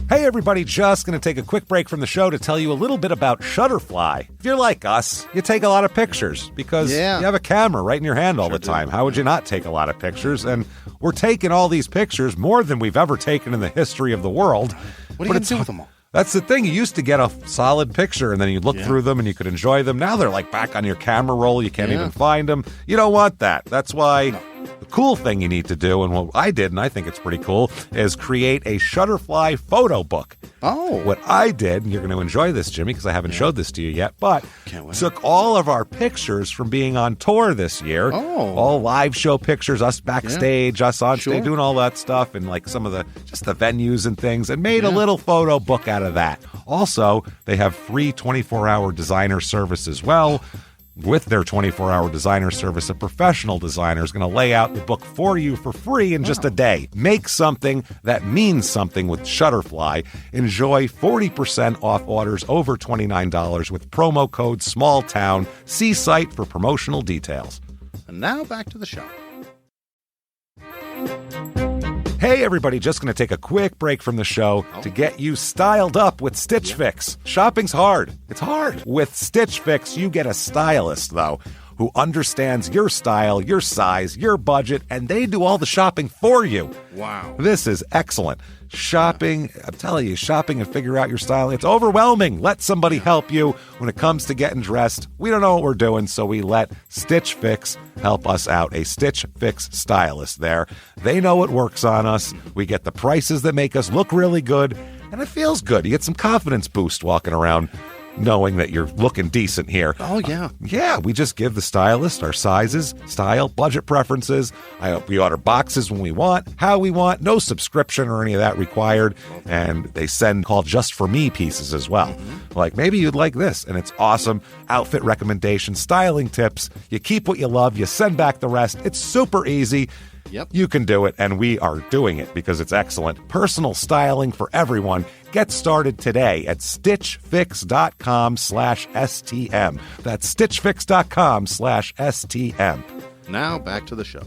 Hey everybody, just going to take a quick break from the show to tell you a little bit about Shutterfly. If you're like us, you take a lot of pictures because you have a camera right in your hand all the time. How would you not take a lot of pictures? And we're taking all these pictures, more than we've ever taken in the history of the world. What are you going to do with them all? That's the thing. You used to get a solid picture, and then you'd look through them, and you could enjoy them. Now they're like back on your camera roll. You can't even find them. You don't want that. That's why the cool thing you need to do, and what I did, and I think it's pretty cool, is create a Shutterfly photo book. Oh. What I did, and you're going to enjoy this, Jimmy, because I haven't showed this to you yet, but took all of our pictures from being on tour this year. Oh. All live show pictures, us backstage, us on stage, doing all that stuff, and like some of the venues and things, and made a little photo book out of that. Also, they have free 24-hour designer service as well. With their 24-hour designer service, a professional designer is going to lay out the book for you for free in just a day. Make something that means something with Shutterfly. Enjoy 40% off orders over $29 with promo code SMALLTOWN. See site for promotional details. And now back to the show. Hey everybody, just going to take a quick break from the show to get you styled up with Stitch Fix. Shopping's hard. It's hard. With Stitch Fix, you get a stylist, though, who understands your style, your size, your budget, and they do all the shopping for you. Wow. This is excellent. Shopping, I'm telling you, shopping and figure out your style, it's overwhelming. Let somebody help you when it comes to getting dressed. We don't know what we're doing, so we let Stitch Fix help us out. A Stitch Fix stylist there. They know what works on us. We get the prices that make us look really good, and it feels good. You get some confidence boost walking around knowing that you're looking decent here. Oh, yeah. Yeah, we just give the stylist our sizes, style, budget preferences. We order boxes when we want, how we want, no subscription or any of that required. And they send called Just For Me pieces as well. Like, maybe you'd like this, and it's awesome. Outfit recommendations, styling tips. You keep what you love, you send back the rest. It's super easy. Yep. You can do it, and we are doing it because it's excellent. Personal styling for everyone. Get started today at stitchfix.com/STM. That's stitchfix.com/STM. Now back to the show.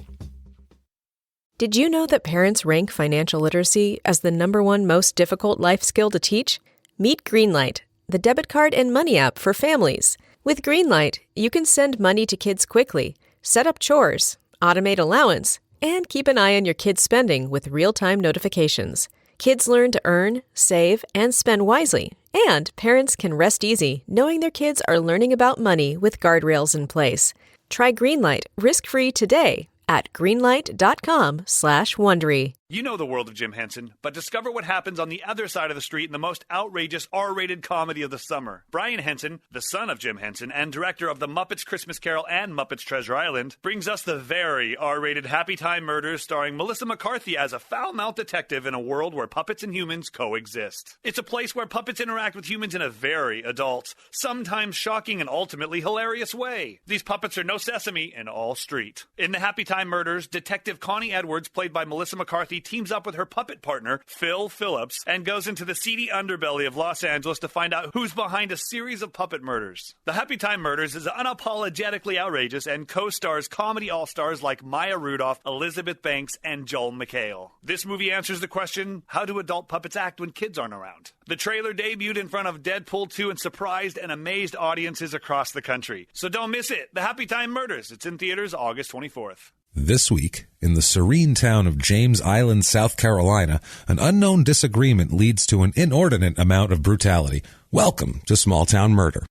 Did you know that parents rank financial literacy as the #1 most difficult life skill to teach? Meet Greenlight, the debit card and money app for families. With Greenlight, you can send money to kids quickly, set up chores, automate allowance, and keep an eye on your kids' spending with real-time notifications. Kids learn to earn, save, and spend wisely. And parents can rest easy knowing their kids are learning about money with guardrails in place. Try Greenlight risk-free today at greenlight.com/Wondery. You know the world of Jim Henson, but discover what happens on the other side of the street in the most outrageous R-rated comedy of the summer. Brian Henson, the son of Jim Henson and director of The Muppets Christmas Carol and Muppets Treasure Island, brings us the very R-rated Happy Time Murders starring Melissa McCarthy as a foul-mouthed detective in a world where puppets and humans coexist. It's a place where puppets interact with humans in a very adult, sometimes shocking and ultimately hilarious way. These puppets are no sesame and all street. In the Happy Time Murders, Detective Connie Edwards, played by Melissa McCarthy, teams up with her puppet partner, Phil Phillips, and goes into the seedy underbelly of Los Angeles to find out who's behind a series of puppet murders. The Happy Time Murders is unapologetically outrageous and co-stars comedy all-stars like Maya Rudolph, Elizabeth Banks, and Joel McHale. This movie answers the question, how do adult puppets act when kids aren't around? The trailer debuted in front of Deadpool 2 and surprised and amazed audiences across the country. So don't miss it. The Happy Time Murders. It's in theaters August 24th. This week, in the serene town of James Island, South Carolina, an unknown disagreement leads to an inordinate amount of brutality. Welcome to Small Town Murder.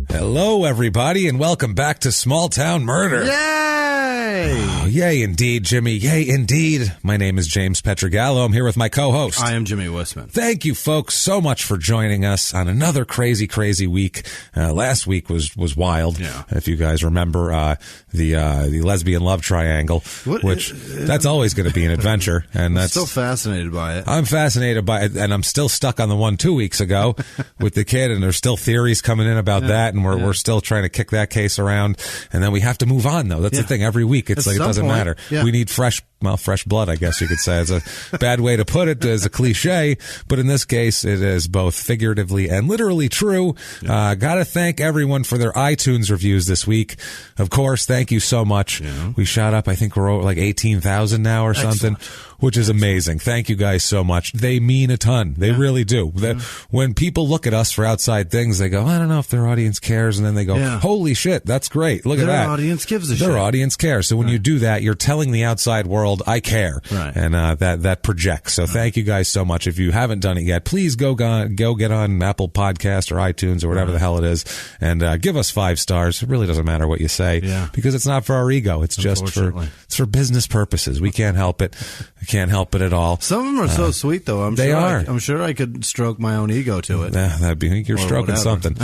Hello, everybody, and welcome back to Small Town Murder. Yay! Oh, yay indeed, Jimmy. Yay indeed. My name is James Pietragallo. I'm here with my co-host. I am Jimmy Whisman. Thank you, folks, so much for joining us on another crazy, crazy week. Last week was wild. Yeah. If you guys remember the lesbian love triangle, which that's always going to be an adventure, and that's still fascinated by it. I'm fascinated by it, and I'm still stuck on the one 2 weeks ago with the kid, and there's still theories coming in about that, and we're still trying to kick that case around, and then we have to move on though. That's the thing. Every week, it's like it doesn't matter. Yeah. We need fresh fresh blood, I guess you could say. It's a bad way to put it as a cliche, but in this case, it is both figuratively and literally true. Gotta thank everyone for their iTunes reviews this week. Of course, thank you so much. Yeah. We shot up, I think we're over like 18,000 now or something, which is amazing. Thank you guys so much. They mean a ton. They really do. When people look at us for outside things, they go, I don't know if their audience cares. And then they go, holy shit, that's great. Look at that. Their audience gives a shit. Their audience cares. So when you do that, you're telling the outside world, I care. Right. And that projects. So thank you guys so much. If you haven't done it yet, please go get on Apple Podcast or iTunes or whatever the hell it is and give us 5 stars. It really doesn't matter what you say because it's not for our ego. It's just for business purposes. We can't help it. We can't help it at all. Some of them are so sweet, though. I'm sure I could stroke my own ego to it. That'd be you're stroking something.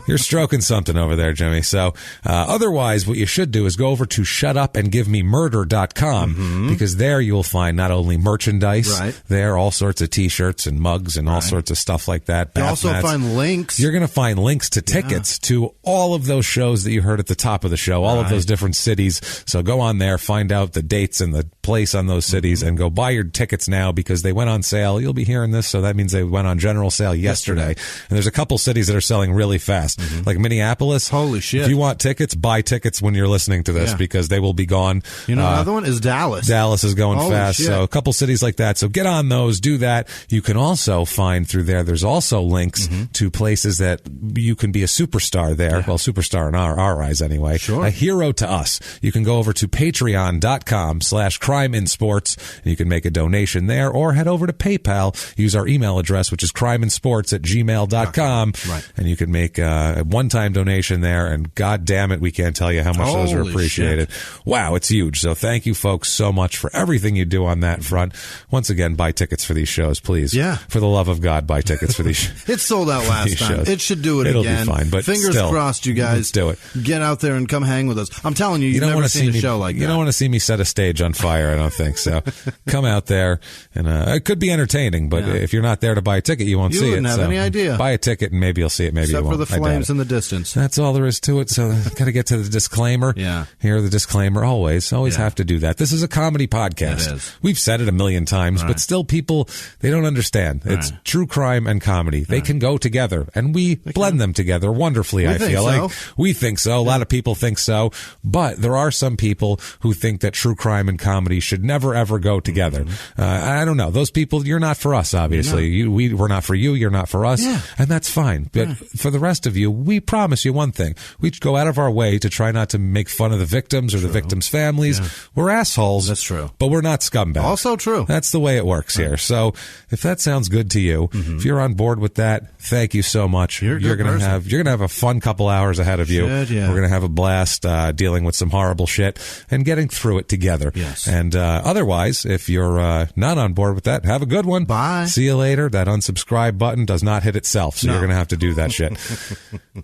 You're stroking something over there, Jimmy. So otherwise, what you should do is go over to shutupandgivememurder.com because there you'll find not only merchandise, there all sorts of T-shirts and mugs and all sorts of stuff like that. You'll also find links. You're going to find links to tickets to all of those shows that you heard at the top of the show, all of those different cities. So go on there, find out the dates and the place on those cities, and go buy your tickets now because they went on sale. You'll be hearing this, so that means they went on general sale yesterday. And there's a couple cities that are selling really fast, like Minneapolis. Holy shit. If you want tickets, buy tickets when you're listening to this because they will be gone. You know, another one is Dallas. Dallas is going fast. Shit. So a couple cities like that. So get on those, do that. You can also find through there's also links to places that you can be a superstar there. Well, superstar in our eyes anyway. Sure. A hero to us. You can go over to patreon.com/crimeinsports and you can make a donation there or head over to PayPal. Use our email address, which is crimeinsports@gmail.com. Right. And you can make a one-time donation there. And God damn it, we can't tell you how much those are appreciated. Shit. Wow, it's huge. So thank you folks so much for everything you do on that front. Once again, buy tickets for these shows, please. Yeah. For the love of God, buy tickets for these shows. It sold out last time. Shows. It should do it It'll again. It'll be fine, but fingers crossed, you guys. Let's do it. Get out there and come hang with us. I'm telling you, you've never seen a show like that. You don't want to see me set a stage on fire, I don't think. So come out there, and it could be entertaining, but if you're not there to buy a ticket, you won't see it. You wouldn't have any idea. Buy a ticket, and maybe you'll see it, maybe you won't. Except for the flames in the distance. That's all there is to it, so got to get to the disclaimer. Yeah. Here, the disclaimer, always have to do that. This is a comedy podcast. It is. We've said it a million times, but still people, they don't understand. It's true crime and comedy. They can go together, and we blend them together wonderfully, I feel like. We think so. A lot of people think so, but there are some people who think that true crime and comedy should never, ever go together. I don't know. Those people, you're not for us, obviously. We're not for you. You're not for us. Yeah. And that's fine. But for the rest of you, we promise you one thing. We go out of our way to try not to make fun of the victims or the victims' families. Yeah. We're assholes. That's true. But we're not scumbags. Also true. That's the way it works here. So if that sounds good to you, if you're on board with that, thank you so much. You're going to have a fun couple hours ahead of you. We're going to have a blast dealing with some horrible shit and getting through it together. Yes. And otherwise, if you're not on board with that, have a good one. Bye. See you later. That unsubscribe button does not hit itself, so you're going to have to do that shit.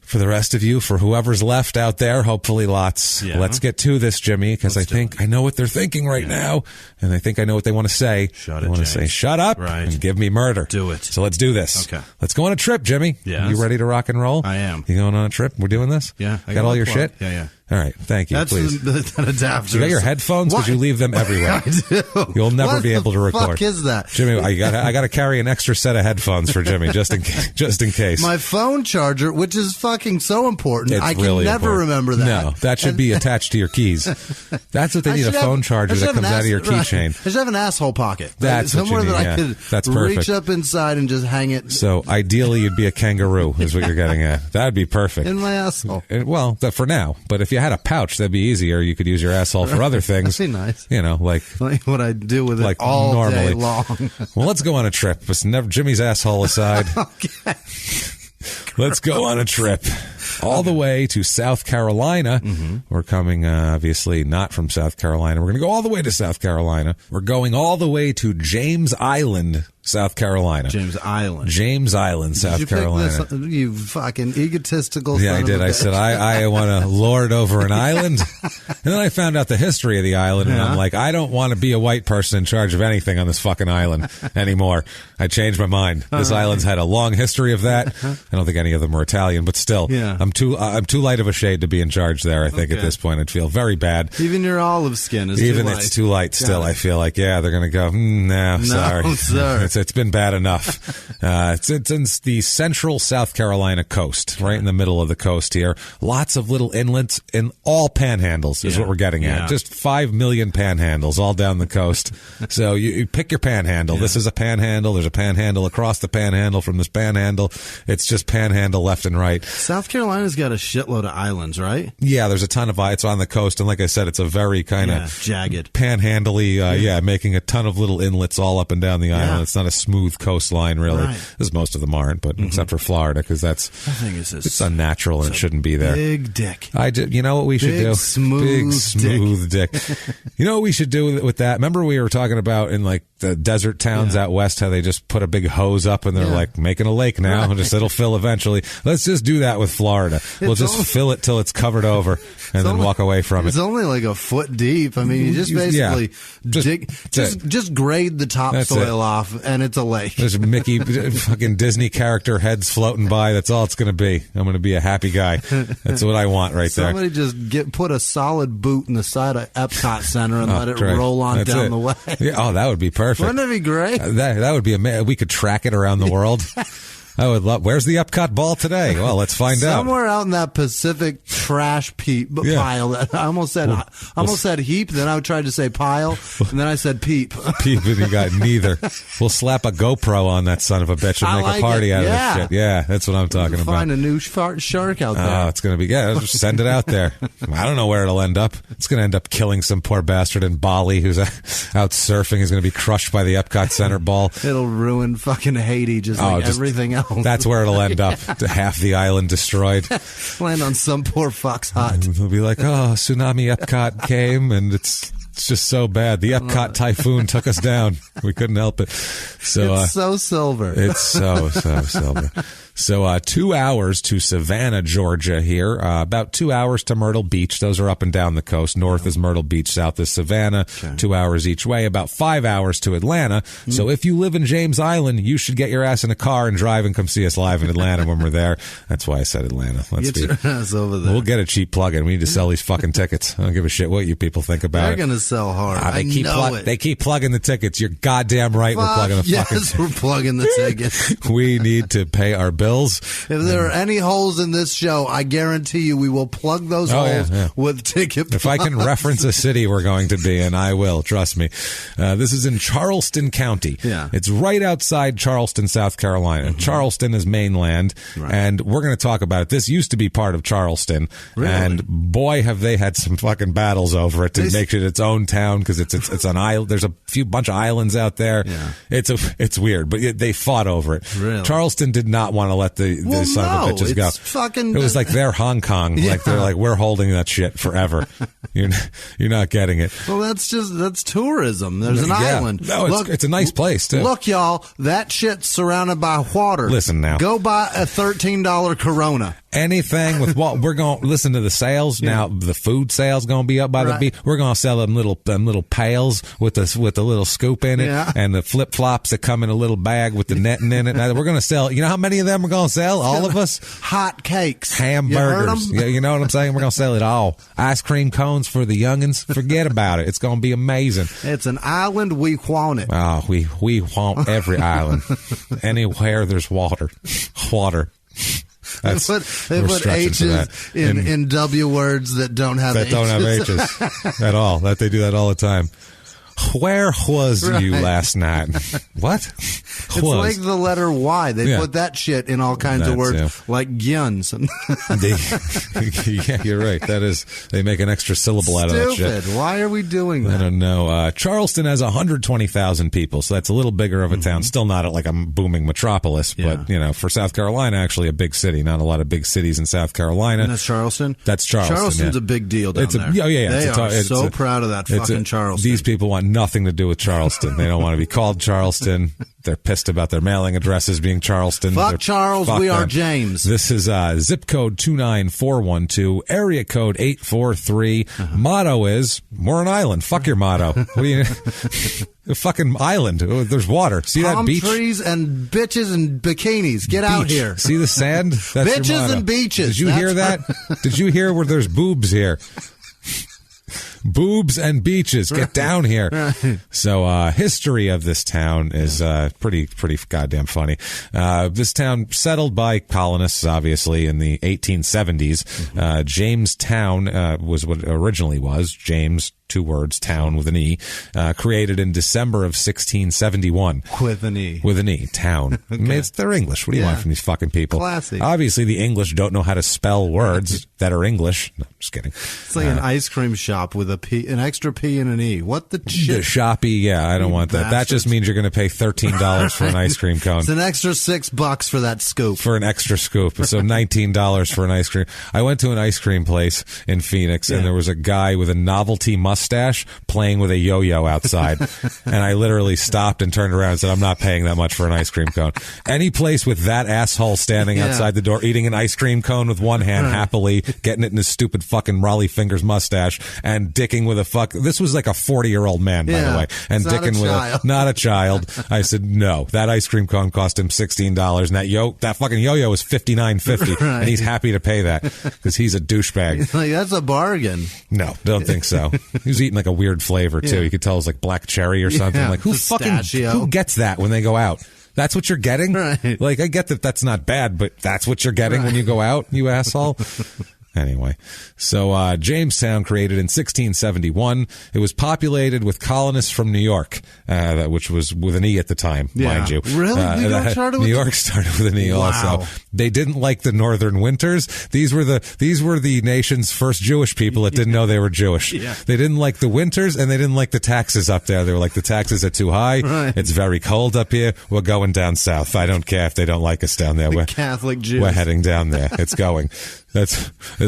For the rest of you, for whoever's left out there, hopefully lots. Yeah. Let's get to this, Jimmy, because I think I know what they're thinking right now, and I think I know what they want to say. They want to say, shut up and give me murder. Do it. So let's do this. Okay. Let's go on a trip, Jimmy. Yeah. You ready to rock and roll? I am. You going on a trip? We're doing this? Yeah. I got all your shit? Yeah. All right, thank you. That's please. That adapter. You got your headphones? Because you leave them everywhere. I do. You'll never be able to record. What the fuck is that? Jimmy, I got to carry an extra set of headphones for Jimmy just in case. My phone charger, which is fucking so important, it's I can really never remember that. No, that should be attached to your keys. That's what they need, a phone charger that comes out of your keychain. I should have an asshole pocket. That's somewhere what you need, that I could That's perfect. reach up inside and just hang it. So ideally, you'd be a kangaroo, is what you're getting at. That'd be perfect. In my asshole. Well, for now. But if you had a pouch, that'd be easier. You could use your asshole for other things. That'd be nice. You know, like what I do with it all normally. Day long. Well, let's go on a trip. Jimmy's asshole aside. Okay. Let's go on a trip all the way to South Carolina. We're coming, obviously, not from South Carolina. We're going to go all the way to South Carolina. We're going all the way to James Island, South Carolina. James Island, South Carolina. You fucking egotistical. Yeah, son I did. Of a I bitch. said I want to lord over an island, and then I found out the history of the island, and I'm like, I don't want to be a white person in charge of anything on this fucking island anymore. I changed my mind. This island's had a long history of that. I don't think any of them are Italian, but still, I'm too light of a shade to be in charge there. I think at this point I'd feel very bad. Even your olive skin is even too light. It's too light. Still, I feel like they're going to go. No, sorry, sir. It's been bad enough. It's in the central South Carolina coast, right in the middle of the coast here. Lots of little inlets and all panhandles is what we're getting at. Just 5 million panhandles all down the coast. So you pick your panhandle. This is a panhandle. There's a panhandle across the panhandle from this panhandle. It's just panhandle left and right. South Carolina's got a shitload of islands, right? Yeah, there's a ton of it's on the coast, and like I said, it's a very kind of jagged, panhandly. Making a ton of little inlets all up and down the island. It's not a smooth coastline, really. As most of them aren't, but except for Florida, because it's unnatural and it shouldn't be there. Big dick. You know what we should do? Big smooth dick. You know what we should do with that? Remember we were talking about in like the desert towns out west how they just put a big hose up and they're like making a lake now and it'll fill eventually. Let's just do that with Florida. We'll just fill it till it's covered over and then walk away from it. It's only like a foot deep. I mean, you just basically just grade the topsoil off and it's a lake. There's Mickey fucking Disney character heads floating by. That's all it's going to be. I'm going to be a happy guy. That's what I want there. Somebody just put a solid boot in the side of Epcot Center and let it roll on down the way. Yeah, that would be perfect. Wouldn't it be great? That would be amazing. We could track it around the world. I would love. Where's the Epcot ball today? Well, let's find out. Somewhere out in that Pacific trash pile. I almost said heap. Then I tried to say pile, and then I said peep. Peep, and you got neither. We'll slap a GoPro on that son of a bitch and make a party out of this shit. Yeah, that's what I'm talking about. Find a new shark out there. Oh, it's gonna be just send it out there. I don't know where it'll end up. It's gonna end up killing some poor bastard in Bali who's out surfing. He's gonna be crushed by the Epcot Center ball. It'll ruin fucking Haiti, just everything else. That's where it'll end up. To half the island destroyed. Land on some poor fuck's hut. They'll be like, tsunami Epcot came and it's just so bad. The Epcot typhoon took us down. We couldn't help it. So it's so silver. It's so silver. So 2 hours to Savannah, Georgia here. About 2 hours to Myrtle Beach. Those are up and down the coast. North is Myrtle Beach. South is Savannah. 2 hours each way. About 5 hours to Atlanta. So if you live in James Island, you should get your ass in a car and drive and come see us live in Atlanta when we're there. That's why I said Atlanta. Get your ass over there. We'll get a cheap plug-in. We need to sell these fucking tickets. I don't give a shit what you people think about They're going to sell hard. They keep plugging the tickets. You're goddamn right. We're plugging the fucking we're plugging the tickets. We need to pay our bills. If there are any holes in this show, I guarantee you we will plug those holes with ticket. If I can reference a city we're going to be in, I will. Trust me. This is in Charleston County. Yeah. It's right outside Charleston, South Carolina. Charleston is mainland, and we're going to talk about it. This used to be part of Charleston, and boy, have they had some fucking battles over it to make it its own town because it's an island. There's a bunch of islands out there. Yeah. It's weird, but they fought over it. Really? Charleston did not want to let the son of a bitches go. It was like their Hong Kong. Yeah. Like they're like, we're holding that shit forever. You're not getting it. Well, that's tourism. There's an island. No, it's a nice place too. Look, y'all, that shit's surrounded by water. Listen now. Go buy a $13 Corona. Anything with what we're going to listen to the sales now. The food sales going to be up by the beach. We're going to sell them little pails with the little scoop in it and the flip flops that come in a little bag with the netting in it. Now, we're going to sell. You know how many of them we're going to sell? All of us. Hot cakes, hamburgers. You know what I'm saying? We're going to sell it all. Ice cream cones for the youngins. Forget about it. It's going to be amazing. It's an island. We want it. Oh, we want every island. Anywhere there's water. They put H's in W words that don't have H's. That don't have H's at all. They do that all the time. Where was you last night? What? It's like the letter Y. They put that shit in all kinds of words, like guns. Yeah, you're right. That is, they make an extra syllable out of that shit. Why are we doing that? I don't know. Charleston has 120,000 people, so that's a little bigger of a town. Still not like a booming metropolis, but for South Carolina, actually a big city. Not a lot of big cities in South Carolina. And that's Charleston? That's Charleston. Charleston's a big deal down there. Yeah. They are so proud of that fucking Charleston. These people want nothing to do with Charleston. They don't want to be called Charleston. They're pissed about their mailing addresses being Charleston. Fuck Charles, we are James. This is zip code 29412, area code 843. Motto is, we're an island. Fuck your motto. What do you... A fucking island. Oh, there's water. See Palm that beach? Trees and bitches and bikinis. Get out here. See the sand? That's bitches and beaches. Did you hear that? Did you hear where there's boobs here? Boobs and beaches. Get down here. Right. So, history of this town is pretty goddamn funny. This town settled by colonists, obviously, in the 1870s. Jamestown was what it originally was. James, 2 words, town with an E, created in December of 1671. With an E. With an E, town. Okay. I mean, they're English. What do you want from these fucking people? Classy. Obviously, the English don't know how to spell words that are English. No, I'm just kidding. It's like an ice cream shop with an extra P and an E. What the shit? The shoppy, yeah, I don't want that. Bastards. That just means you're going to pay $13 for an ice cream cone. It's an extra $6 for that scoop. For an extra scoop. So $19 for an ice cream. I went to an ice cream place in Phoenix, and there was a guy with a novelty mustache playing with a yo-yo outside. And I literally stopped and turned around and said, I'm not paying that much for an ice cream cone. Any place with that asshole standing outside the door, eating an ice cream cone with one hand, happily, getting it in his stupid fucking Raleigh Fingers mustache, and dicking with a fuck. This was like a 40-year-old man, by the way. And dicking with not a child. I said, no, that ice cream cone cost him $16. And that fucking yo-yo was $59.50. Right. And he's happy to pay that because he's a douchebag. Like, that's a bargain. No, don't think so. He was eating like a weird flavor too. You could tell it was like black cherry or something. Like who gets that when they go out? That's what you're getting? Right. Like I get that that's not bad, but that's what you're getting when you go out, you asshole. Anyway, so Jamestown, created in 1671. It was populated with colonists from New York, which was with an E at the time, mind you. Really? New York started with an E also. They didn't like the northern winters. These were the nation's first Jewish people that didn't know they were Jewish. Yeah. They didn't like the winters, and they didn't like the taxes up there. They were like, the taxes are too high. Right. It's very cold up here. We're going down south. I don't care if they don't like us down there. We're Catholic Jews. We're heading down there. It's going. Or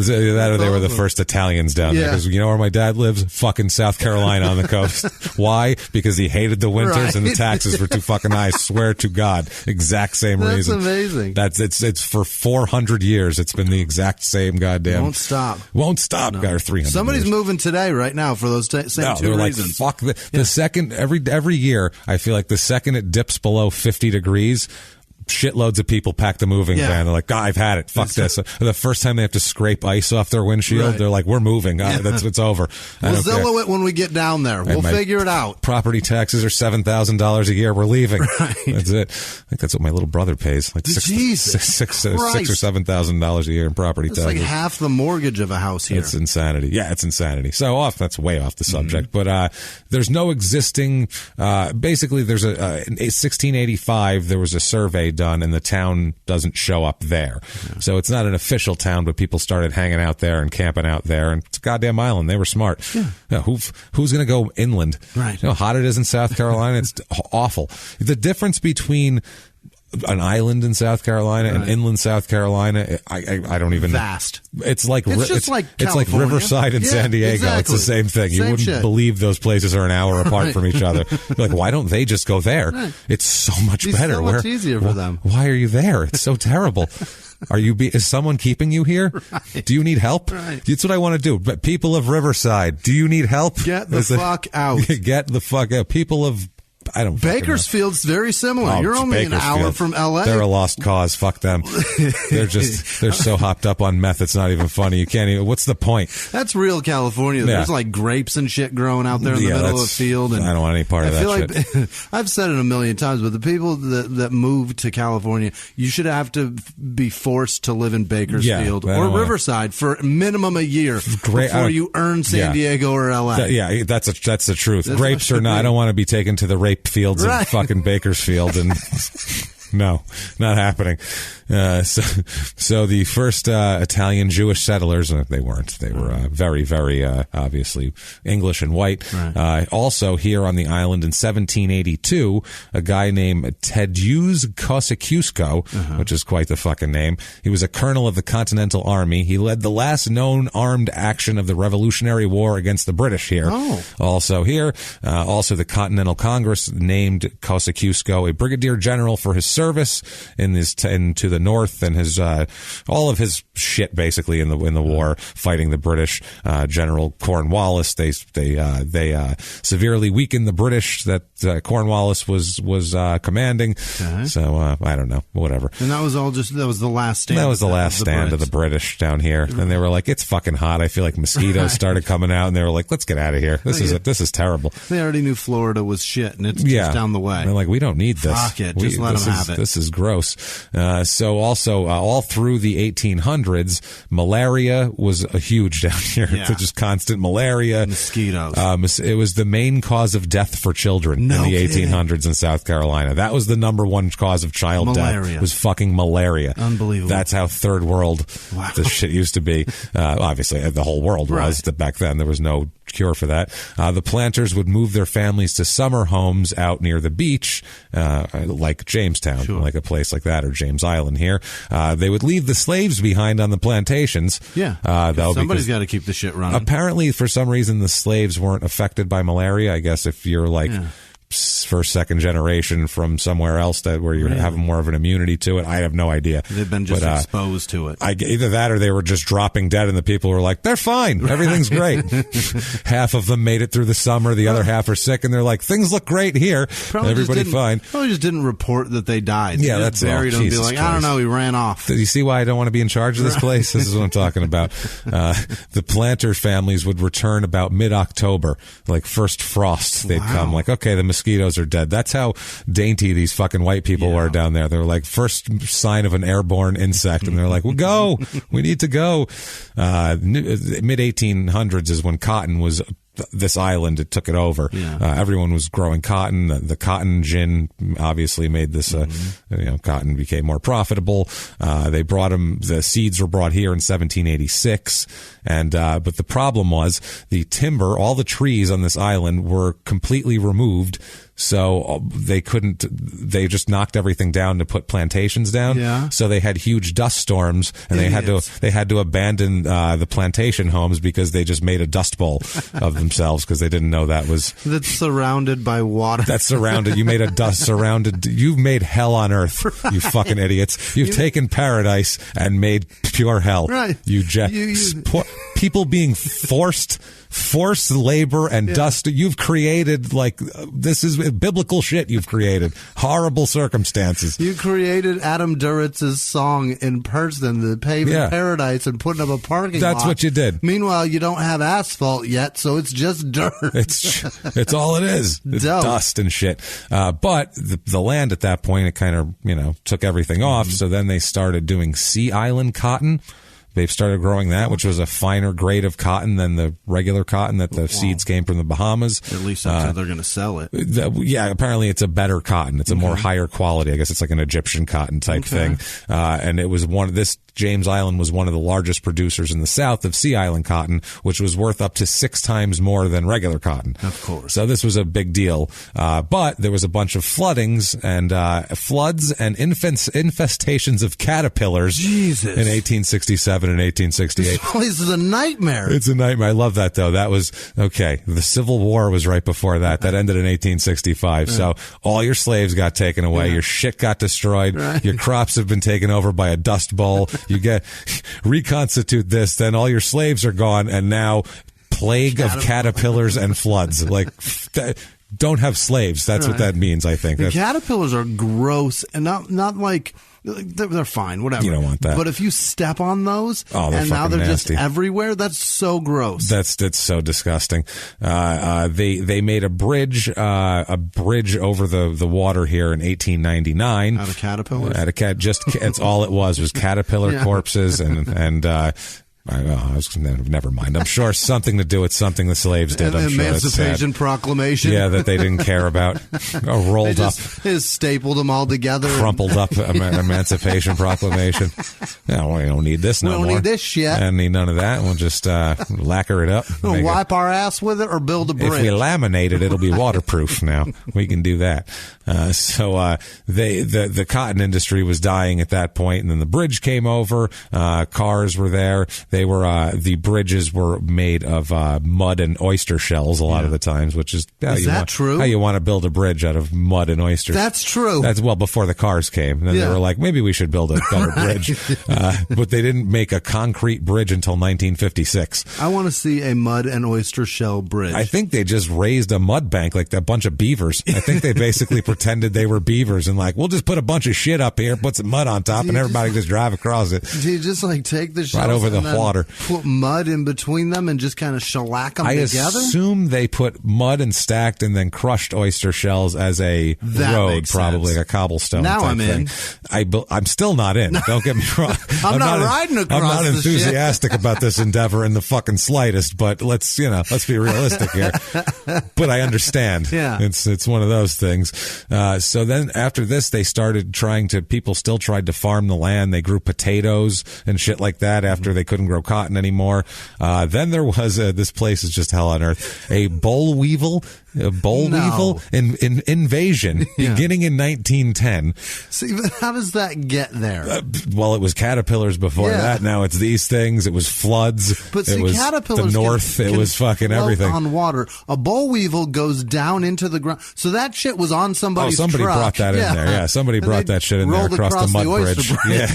they were the first Italians down there. Because you know where my dad lives? Fucking South Carolina on the coast. Why? Because he hated the winters and the taxes were too fucking high. I swear to God. Exact same reason. That's amazing. It's for 400 years. It's been the exact same goddamn. Won't stop. No. Got 300 Somebody's years. moving today right now for those same two reasons. Like, fuck the second, every year, I feel like the second it dips below 50 degrees, shitloads of people pack the moving van. They're like, I've had it. Fuck this. The first time they have to scrape ice off their windshield, they're like, we're moving. It's over. We'll Zillow it when we get down there. We'll figure it out. Property taxes are $7,000 a year. We're leaving. Right. That's it. I think that's what my little brother pays. Like $6,000 or $7,000 a year in property taxes. It's like half the mortgage of a house here. It's insanity. Yeah, it's insanity. So that's way off the subject. But there's no existing. Basically, there's in 1685 there was a survey done, and the town doesn't show up there. Yeah. So it's not an official town, but people started hanging out there and camping out there, and it's a goddamn island. They were smart. Yeah. Who's going to go inland? Right. You know how hot it is in South Carolina? It's awful. The difference between an island in South Carolina and inland South Carolina, I don't even. Vast. It's like it's like Riverside and San Diego. Exactly. It's the same thing. You wouldn't believe those places are an hour apart from each other. You're like, why don't they just go there? Right. It's so much better. So much easier for them. Why are you there? It's so terrible. Is someone keeping you here? Right. Do you need help? Right. That's what I want to do. But people of Riverside, do you need help? Get the fuck out. Get the fuck out. People of Bakersfield's very similar. You're only an hour from L.A. They're a lost cause. Fuck them. They're so hopped up on meth. It's not even funny. You can't even. What's the point? That's real California. There's like grapes and shit growing out there in the middle of the field. And I don't want any part of that shit. I've said it a million times, but the people that move to California, you should have to be forced to live in Bakersfield or Riverside for minimum a year before you earn San Diego or L.A. That's the truth. Grapes or not, I don't want to be taken to the rape fields of fucking Bakersfield and No, not happening. So the first Italian Jewish settlers, they weren't. They were very, very obviously English and white. Right. Also here on the island in 1782, a guy named Tadeusz Kosciuszko, which is quite the fucking name. He was a colonel of the Continental Army. He led the last known armed action of the Revolutionary War against the British here. Oh. Also here, also the Continental Congress named Kosciuszko a brigadier general for his service to the north, and his all of his shit basically in the war fighting the British. General Cornwallis, they severely weakened the British that Cornwallis was commanding. Okay. So I don't know, whatever. And that was the last stand. That was the last stand of the British down here, and they were like, "It's fucking hot." I feel like mosquitoes started coming out, and they were like, "Let's get out of here. This is terrible." They already knew Florida was shit, and it's just down the way. They're like, "We don't need this. Fuck it, just let them have it." This is gross. So also all through the 1800s, malaria was a huge down here. Yeah. Just constant malaria, mosquitoes. It was the main cause of death for children in the 1800s in South Carolina. That was the number one cause of child death. Was fucking malaria. Unbelievable. That's how third world this shit used to be. Obviously, the whole world was. Back then, there was no cure for that. The planters would move their families to summer homes out near the beach, like Jamestown, like a place like that, or James Island here. They would leave the slaves behind on the plantations. Yeah, somebody's got to keep the shit running. Apparently, for some reason, the slaves weren't affected by malaria. I guess if you're like... first, second generation from somewhere else where you're having more of an immunity to it. I have no idea. They've been just exposed to it. Either that or they were just dropping dead and the people were like, they're fine. Everything's great. Half of them made it through the summer. The other half are sick and they're like, things look great here. Everybody fine. Probably just didn't report that they died. Yeah, that's buried them and be like, I don't know, he ran off. Do you see why I don't want to be in charge of this place? This is what I'm talking about. The planter families would return about mid-October, like first frost. They'd come like, okay, the mosquitoes are dead. That's how dainty these fucking white people were down there. They're like first sign of an airborne insect, and they're like, "We'll go. We need to go." Mid 1800s is when cotton was. This island, it took it over. Everyone was growing cotton. The cotton gin obviously made this, cotton became more profitable. They brought them, the seeds were brought here in 1786. But the problem was the timber, all the trees on this island were completely removed. So they just knocked everything down to put plantations down. Yeah. So they had huge dust storms and they had to abandon, the plantation homes because they just made a dust bowl of themselves because they didn't know that's surrounded by water. That's surrounded. You made a dust surrounded. You've made hell on earth, you fucking idiots. You've taken paradise and made pure hell. Right. People being forced labor and dust. You've created this is biblical shit. You've created horrible circumstances. You created Adam Duritz's song in person, the paving paradise, and putting up a parking lot. That's what you did. Meanwhile, you don't have asphalt yet, so it's just dirt. It's all it is. It's dust and shit. But the land at that point, it kind of took everything off. So then they started doing Sea Island cotton. They've started growing that, which was a finer grade of cotton than the regular cotton that the seeds came from the Bahamas. At least that's how they're going to sell it. Apparently it's a better cotton. It's a more higher quality. I guess it's like an Egyptian cotton type thing. And it was James Island was one of the largest producers in the South of Sea Island cotton, which was worth up to 6 times more than regular cotton. Of course. So this was a big deal. But there was a bunch of floods and infestations of caterpillars in 1867 and 1868. This place is a nightmare. It's a nightmare. I love that, though. That was, okay, the Civil War was right before that. That ended in 1865. So all your slaves got taken away. Your shit got destroyed. Your crops have been taken over by a dust bowl. You reconstitute this, then all your slaves are gone, and now plague of caterpillars and floods. Don't have slaves. That's what that means, I think. The caterpillars are gross, and not like... They're fine, whatever. You don't want that. But if you step on those, and now they're nasty. Just everywhere, that's so gross. That's so disgusting. They made a bridge over the water here in 1899. Out of caterpillars? It's all it was caterpillar corpses and Never mind. I'm sure something to do with something the slaves did. I'm sure Emancipation Proclamation. Yeah, that they didn't care about. Rolled up. They stapled them all together. Crumpled up Emancipation Proclamation. No, we don't need this no more. We don't need this shit. I don't need none of that. We'll just lacquer it up. We'll wipe our ass with it or build a bridge. If we laminate it, it'll be waterproof now. We can do that. So the cotton industry was dying at that point, and then the bridge came over. Cars were there. They were the bridges were made of mud and oyster shells a lot of the times, which is true? How you want to build a bridge out of mud and oysters. That's true. That's before the cars came. And then they were like, maybe we should build a better bridge. But they didn't make a concrete bridge until 1956. I want to see a mud and oyster shell bridge. I think they just raised a mud bank like a bunch of beavers. I think they basically pretended they were beavers and we'll just put a bunch of shit up here, put some mud on top, and everybody just drive across it. Do you just take the shells right over the water, put mud in between them, and just kind of shellac them together? I assume they put mud and stacked and then crushed oyster shells as a road, probably like a cobblestone. Now I'm thing. in. I'm still not in. Don't get me wrong. I'm not riding across. I'm not enthusiastic about this endeavor in the fucking slightest. But let's be realistic here. But I understand. Yeah, it's one of those things. So then after this, they started people still tried to farm the land. They grew potatoes and shit like that after they couldn't grow cotton anymore. Then there was this place is just hell on earth. A boll weevil invasion beginning in 1910. See, but how does that get there? Well, it was caterpillars before that. Now it's these things. It was floods. But see, it was caterpillars the north. It was fucking everything on water. A boll weevil goes down into the ground. So that shit was on somebody's truck. Somebody brought that in there. Yeah, somebody brought that shit in there across the mud bridge. Yeah,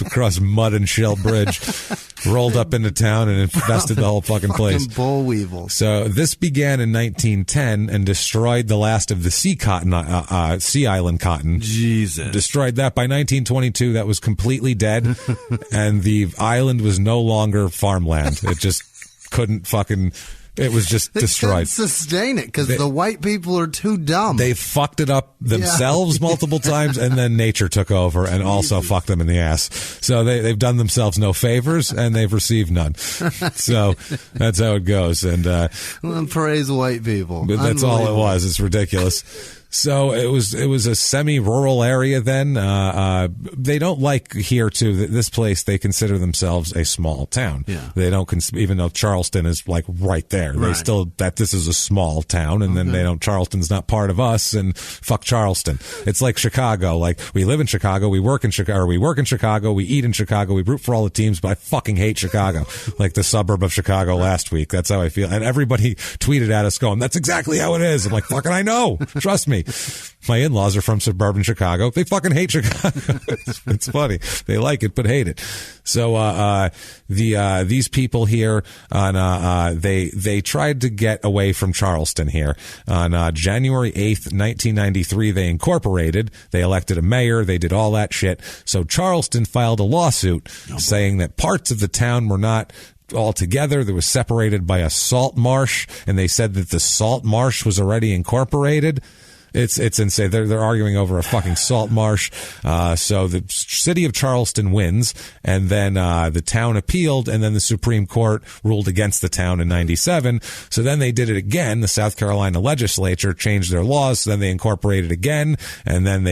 across mud and shell bridge. Rolled up into town and infested the whole fucking place. Boll weevil. So this began in 1910 and destroyed the last of the sea island cotton. Jesus. Destroyed that. By 1922, that was completely dead, and the island was no longer farmland. It just couldn't fucking... It was just destroyed. They couldn't sustain it because the white people are too dumb. They fucked it up themselves multiple times, and then nature took over and also fucked them in the ass. So they've done themselves no favors, and they've received none. So that's how it goes. And praise white people. But that's all it was. It's ridiculous. So it was a semi-rural area then. They don't like here too. This place, they consider themselves a small town. Yeah. They don't, even though Charleston is right there. Right. They still, that this is a small town, and then they don't, Charleston's not part of us, and fuck Charleston. It's like Chicago. We live in Chicago, we work in Chicago, we eat in Chicago, we root for all the teams, but I fucking hate Chicago. Like the suburb of Chicago last week. That's how I feel. And everybody tweeted at us going, that's exactly how it is. I'm like, fucking I know. Trust me. My in-laws are from suburban Chicago. They fucking hate Chicago. It's funny. They like it, but hate it. So, these people here they tried to get away from Charleston here. On, January 8th, 1993, they incorporated. They elected a mayor. They did all that shit. So Charleston filed a lawsuit saying that parts of the town were not all together. They were separated by a salt marsh, and they said that the salt marsh was already incorporated. It's insane. They're arguing over a fucking salt marsh. So the city of Charleston wins, and then the town appealed, and then the Supreme Court ruled against the town in 97. So then they did it again. The South Carolina legislature changed their laws, so then they incorporated again, and then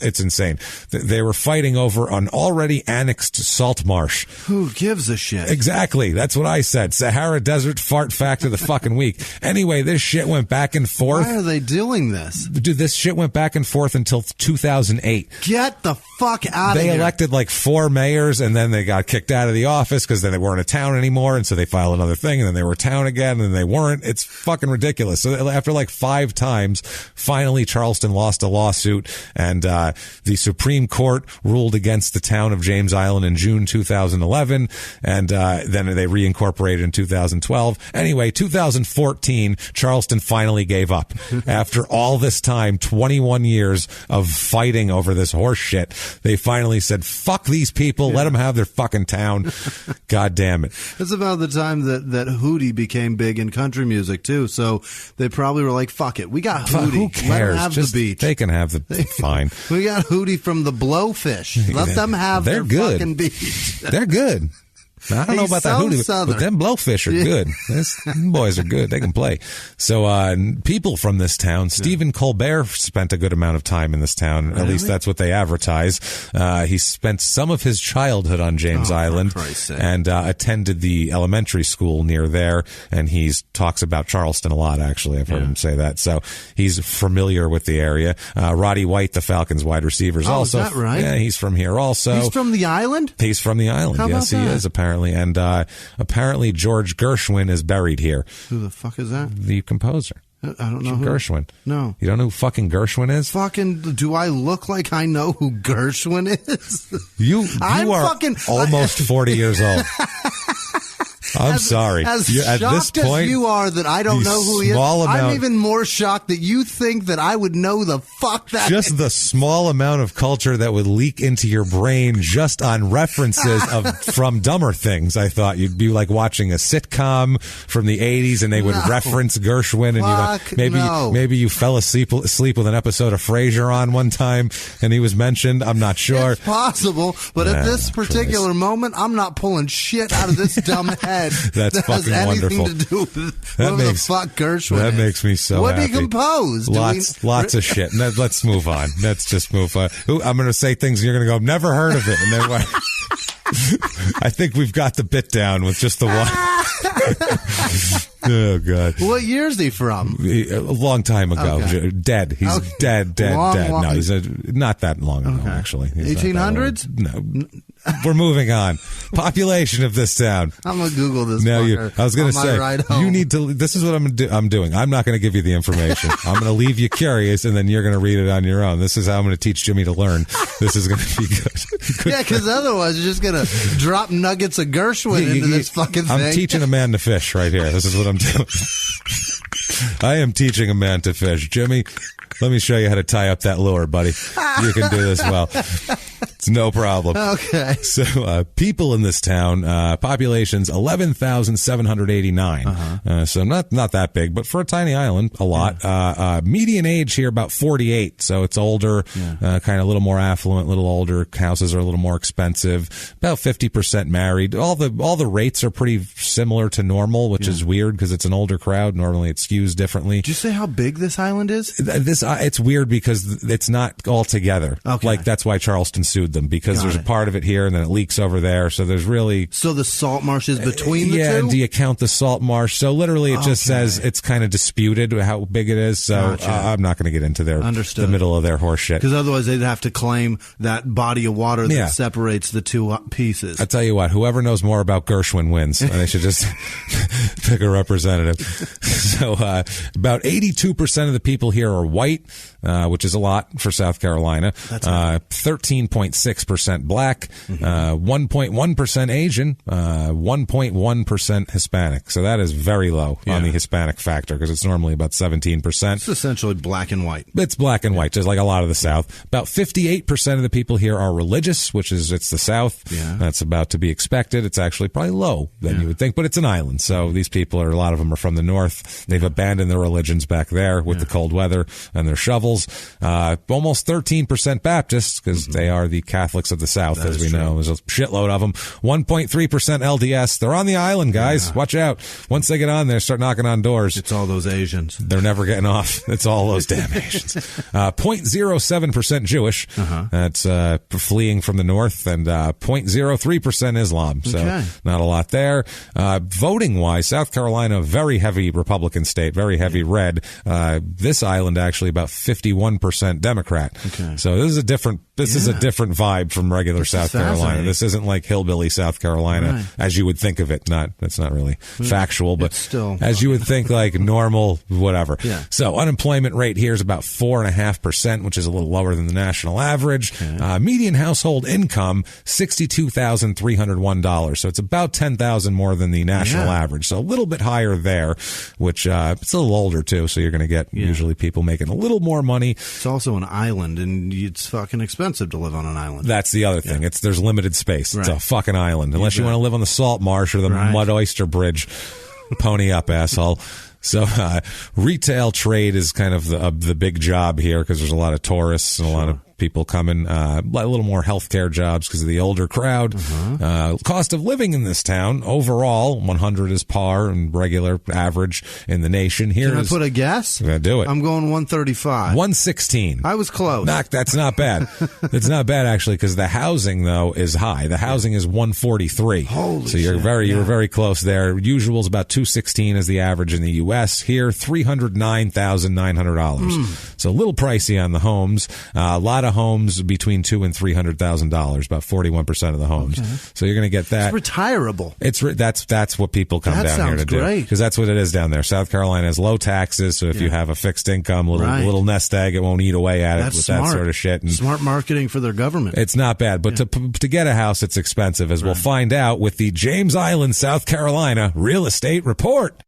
it's insane. They were fighting over an already annexed salt marsh. Who gives a shit? Exactly. That's what I said. Sahara Desert fart fact of the fucking week. Anyway, this shit went back and forth. Why are they doing this? Dude, this shit went back and forth until 2008. Get the fuck out of here. They elected 4 mayors, and then they got kicked out of the office because then they weren't a town anymore, and so they filed another thing, and then they were a town again, and then they weren't. It's fucking ridiculous. So after 5 times, finally Charleston lost a lawsuit, and the Supreme Court ruled against the town of James Island in June 2011, and then they reincorporated in 2012. Anyway, 2014, Charleston finally gave up. After all this time, 21 years of fighting over this horse shit, they finally said, fuck these people, let them have their fucking town. God damn it. It's about the time that Hootie became big in country music, too, so they probably were like, fuck it, we got Hootie. Who cares? Let them have just, the beach. They can have the... Fine. We got Hootie from the Blowfish. Let them have their fucking beach. They're good. Now, I don't know about that Hootie, but them Blowfish are good. Them boys are good. They can play. So people from this town, Stephen Colbert spent a good amount of time in this town. Really? At least that's what they advertise. He spent some of his childhood on James Island and attended the elementary school near there. And he talks about Charleston a lot, actually. I've heard him say that. So he's familiar with the area. Roddy White, the Falcons wide receiver, is also. Is that right? Yeah, he's from here also. He's from the island? He's from the island. How yes, he is, apparently. And apparently George Gershwin is buried here. Who the fuck is that? The composer. I don't know who. Gershwin. No. You don't know who fucking Gershwin is? Fucking, do I look like I know who Gershwin is? You are almost 40 years old. I'm sorry. As at this shocked point, as you are that I don't know who he is, I'm even more shocked that you think that I would know the fuck that just is. The small amount of culture that would leak into your brain just on references from dumber things. I thought you'd be like watching a sitcom from the 80s and they would reference Gershwin and maybe you fell asleep with an episode of Frasier on one time and he was mentioned. I'm not sure. It's possible, but at this particular moment, I'm not pulling shit out of this dumb head. That's that fucking has anything wonderful. To do with whatever the fuck Gershwin That is. makes me so what happy. What did he compose? Lots of shit. Let's move on. Let's just move on. I'm going to say things and you're going to go, never heard of it. And then what? I think we've got the bit down with just the one. Oh, God. What year is he from? A long time ago. Okay. Dead. He's dead. No, he's not that long ago, actually. 1800s? No. We're moving on. Population of this town. I'm going to Google this. I was going to say, you need to, this is what I'm doing. I'm not going to give you the information. I'm going to leave you curious and then you're going to read it on your own. This is how I'm going to teach Jimmy to learn. This is going to be good. Yeah, because otherwise you're just going to drop nuggets of Gershwin into this fucking thing. I'm teaching a man to fish right here. This is what I'm doing. I am teaching a man to fish. Jimmy, let me show you how to tie up that lure, buddy. You can do this well. It's no problem. Okay. So, people in this town, population's 11,789. So not that big, but for a tiny island, a lot. Median age here about 48. So it's older, kind of a little more affluent, a little older. Houses are a little more expensive. About 50% married. All the rates are pretty similar to normal, which is weird because it's an older crowd. Normally it skews differently. Did you say how big this island is? It's weird because it's not all together. Okay. Like that's why Charleston sued them because there's a part of it here and then it leaks over there. So there's really the salt marsh is between the two. Yeah, and do you count the salt marsh? So literally, it just says it's kind of disputed how big it is. So I'm not going to get into the middle of their horse shit because otherwise they'd have to claim that body of water that separates the two pieces. I tell you what, whoever knows more about Gershwin wins, and they should just pick a representative. So about 82% of the people here are white, which is a lot for South Carolina. 13.6% black, 1.1% Asian, 1.1% Hispanic. So that is very low on the Hispanic factor because it's normally about 17%. It's essentially black and white. It's black and white, just like a lot of the South. About 58% of the people here are religious, it's the South. Yeah. That's about to be expected. It's actually probably low than you would think, but it's an island. So these people a lot of them are from the North. They've abandoned their religions back there with the cold weather and their shovels. Almost 13% Baptists because they are the Catholics of the South, as we know. There's a shitload of them. 1.3% LDS. They're on the island, guys. Yeah. Watch out. Once they get on there, start knocking on doors. It's all those Asians. They're never getting off. It's all those damn Asians. 0.07% Jewish. That's fleeing from the North, and 0.03% Islam. So not a lot there. Voting-wise, South Carolina, very heavy Republican state, very heavy red. This island actually about 51% Democrat. Okay. So this is a different vibe from regular South Carolina. This isn't like hillbilly South Carolina as you would think of it. That's not really factual, but still as you would think, like normal, whatever. Yeah. So unemployment rate here is about 4.5%, which is a little lower than the national average. Median household income $62,301. So it's about $10,000 more than the national average. So a little bit higher there, which it's a little older too. So you're going to get usually people making a little more money. It's also an island, and it's fucking expensive to live on an island. That's the other thing. There's limited space. It's a fucking island. Unless you want to live on the salt marsh or the mud oyster bridge. Pony up, asshole. So retail trade is kind of the big job here because there's a lot of tourists and a lot of people coming, a little more healthcare jobs because of the older crowd. Cost of living in this town, overall, 100 is par and regular average in the nation. Here Can I put a guess? I'm going to do it. I'm going 135. 116. I was close. That's not bad. It's not bad, actually, because the housing, though, is high. The housing is 143. Holy so you were very close there. Usual is about 216 is the average in the U.S. Here, $309,900. So a little pricey on the homes. A lot of homes between $200,000 and $300,000, about 41% of the homes. Okay. So you're going to get that. It's retirable. That's what people come down here to do. Because that's what it is down there. South Carolina has low taxes, so if you have a fixed income, little nest egg, it won't eat away at it with that sort of shit. And smart marketing for their government. It's not bad, but to get a house, it's expensive, as we'll find out with the James Island, South Carolina Real Estate Report.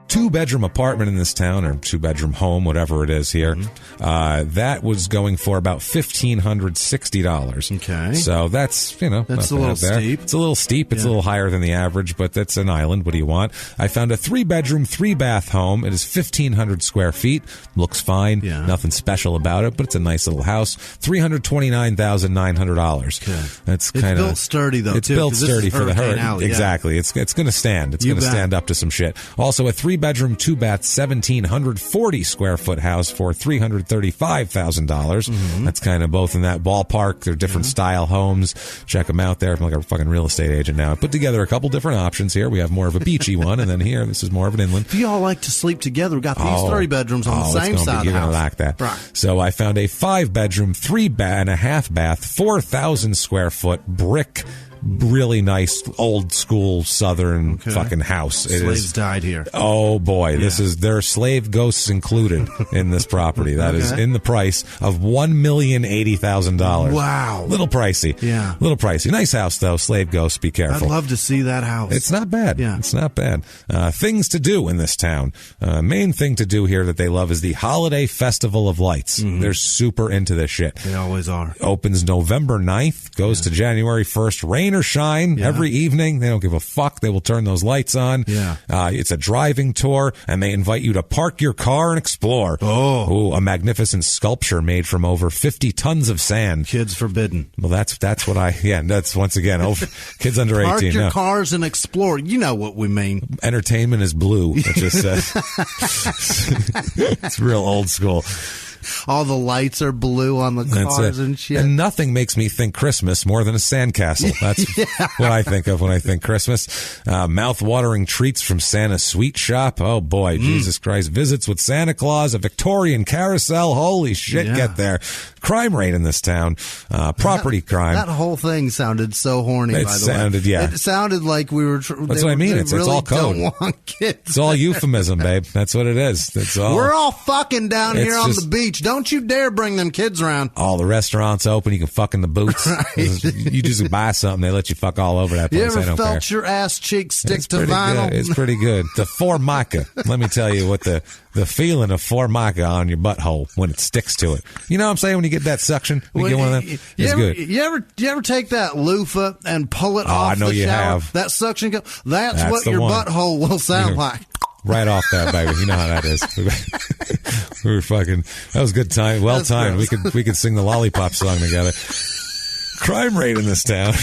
Two-bedroom apartment in this town, or two-bedroom home, whatever it is here, that was going for about $1,560. Okay. So that's, that's a little steep. It's a little steep. It's a little higher than the average, but that's an island. What do you want? I found a 3-bedroom, 3-bath home. It is 1,500 square feet. Looks fine. Yeah. Nothing special about it, but it's a nice little house. $329,900. Okay. That's kind of built sturdy, though. It's built sturdy for the hurricane. Exactly. It's going to stand. It's going to stand up to some shit. Also, a 3-bedroom, 2-bath, 1,740 square foot house for $335,000. That's kind of both in that ballpark. They're different style homes. Check them out there. I'm like a fucking real estate agent now. I put together a couple different options here. We have more of a beachy one, and then here, this is more of an inland. If you all like to sleep together, we got these 3 bedrooms on the same side of the house. You're going to like that. Right. So I found a 5-bedroom, 3.5 bath, 4,000 square foot brick, really nice old school southern fucking house. Slaves died here. Oh boy, there are slave ghosts included in this property. That is in the price of $1,080,000. Wow, little pricey. Yeah, little pricey. Nice house though. Slave ghosts, be careful. I'd love to see that house. It's not bad. Yeah, it's not bad. Things to do in this town. Main thing to do here that they love is the Holiday Festival of Lights. They're super into this shit. They always are. Opens November 9th, goes to January 1st. Rain or shine, every evening. They don't give a fuck. They will turn those lights on. It's a driving tour, and they invite you to park your car and explore. Ooh, a magnificent sculpture made from over 50 tons of sand. Kids forbidden. Well, that's what that's once again, kids under 18. Park your cars and explore. You know what we mean. Entertainment is blue, it just says. It's real old school. All the lights are blue on the cars and shit. And nothing makes me think Christmas more than a sandcastle. That's what I think of when I think Christmas. Mouth-watering treats from Santa's Sweet Shop. Oh, boy. Jesus Christ. Visits with Santa Claus, a Victorian carousel. Holy shit, get there. Crime rate in this town. Property crime. That whole thing sounded so horny, by the way. It sounded like we were... That's what I mean. It's all code. Don't want kids. It's all euphemism, babe. That's what it is. That's all. We're all fucking down here on the beach. Don't you dare bring them kids around. All the restaurants open. You can fuck in the boots. Right. You just buy something. They let you fuck all over that place. You ever felt your ass cheeks stick to vinyl? It's pretty good. The Formica. Let me tell you what the feeling of Formica on your butthole when it sticks to it. You know what I'm saying? When you get that suction, you get one of them. It's good. You ever take that loofah and pull it off I know the you shower? Have. That suction go. That's what your butthole will sound like. Right off that, baby. You know how that is. We were fucking. That was a good time. Well timed. We could sing the Lollipop song together. Crime rate in this town.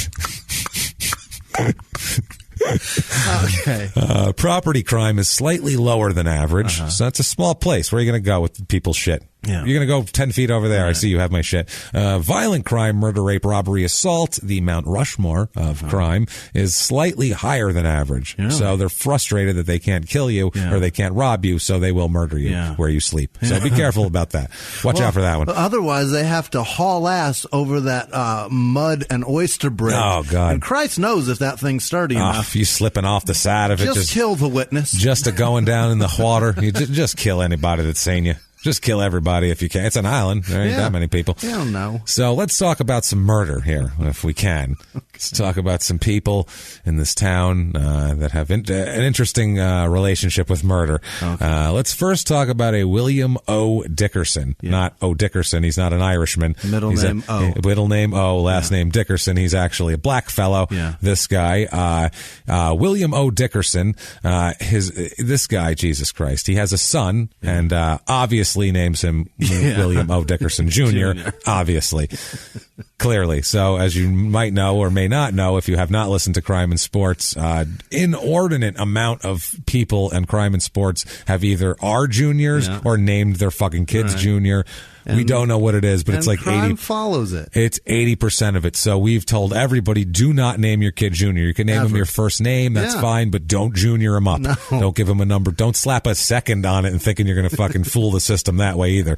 Okay. Property crime is slightly lower than average. So that's a small place. Where are you going to go with people's shit? Yeah. You're going to go 10 feet over there. Right. I see you have my shit. Violent crime, murder, rape, robbery, assault, the Mount Rushmore of crime, is slightly higher than average. Yeah. So they're frustrated that they can't kill you or they can't rob you, so they will murder you where you sleep. So be careful about that. Watch out for that one. Otherwise, they have to haul ass over that mud and oyster bridge. Oh, God. And Christ knows if that thing's sturdy enough. You slipping off the side of it. Just kill the witness. Just going down in the water. You just kill anybody that's seen you. Just kill everybody if you can. It's an island. There ain't that many people. I don't know. So let's talk about some murder here, if we can. Let's talk about some people in this town that have an interesting relationship with murder. Okay. Let's first talk about a William O. Dickerson. Not O. Dickerson. He's not an Irishman. Middle name O, last name Dickerson. He's actually a black fellow. Yeah. This guy, William O. Dickerson, this guy, Jesus Christ, he has a son, and obviously names him William O. Dickerson Jr., obviously. Clearly. So, as you might know or may not know, if you have not listened to Crime and Sports, inordinate amount of people in Crime and Sports have either are juniors or named their fucking kids junior. We don't know what it is, but it's like crime 80 follows it. It's 80% of it. So we've told everybody, do not name your kid Junior. You can name him your first name, that's fine, but don't junior him up. No. Don't give him a number. Don't slap a second on it and thinking you're going to fucking fool the system that way either.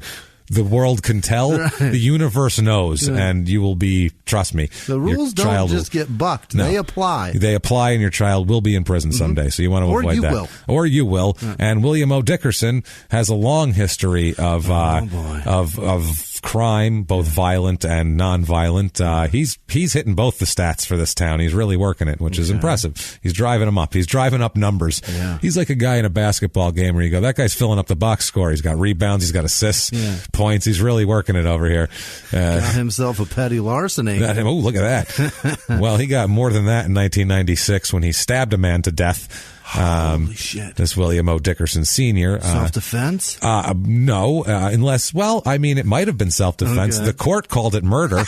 The world can tell, the universe knows, and you will be, trust me. The rules don't just get bucked. No. They apply. They apply, and your child will be in prison someday, so you want to avoid that. Or you will. And William O. Dickerson has a long history of crime, both violent and non-violent. He's hitting both the stats for this town. He's really working it, which is impressive. He's driving them up. He's driving up numbers. Yeah. He's like a guy in a basketball game where you go, that guy's filling up the box score. He's got rebounds. He's got assists, points. He's really working it over here. Got himself a petty larceny. Oh, look at that. Well, he got more than that in 1996 when he stabbed a man to death. Holy shit. This William O. Dickerson Sr. Self-defense? No, unless, well, I mean, it might have been self-defense. Okay. The court called it murder.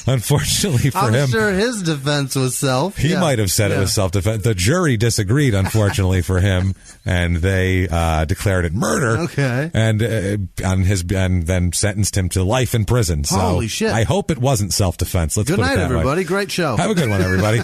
Unfortunately for him. I'm sure his defense was self. He might have said it was self-defense. The jury disagreed, unfortunately for him, and they declared it murder. Okay. And then sentenced him to life in prison. So holy shit. I hope it wasn't self-defense. Let's good put night, it that everybody. way. Great show. Have a good one, everybody.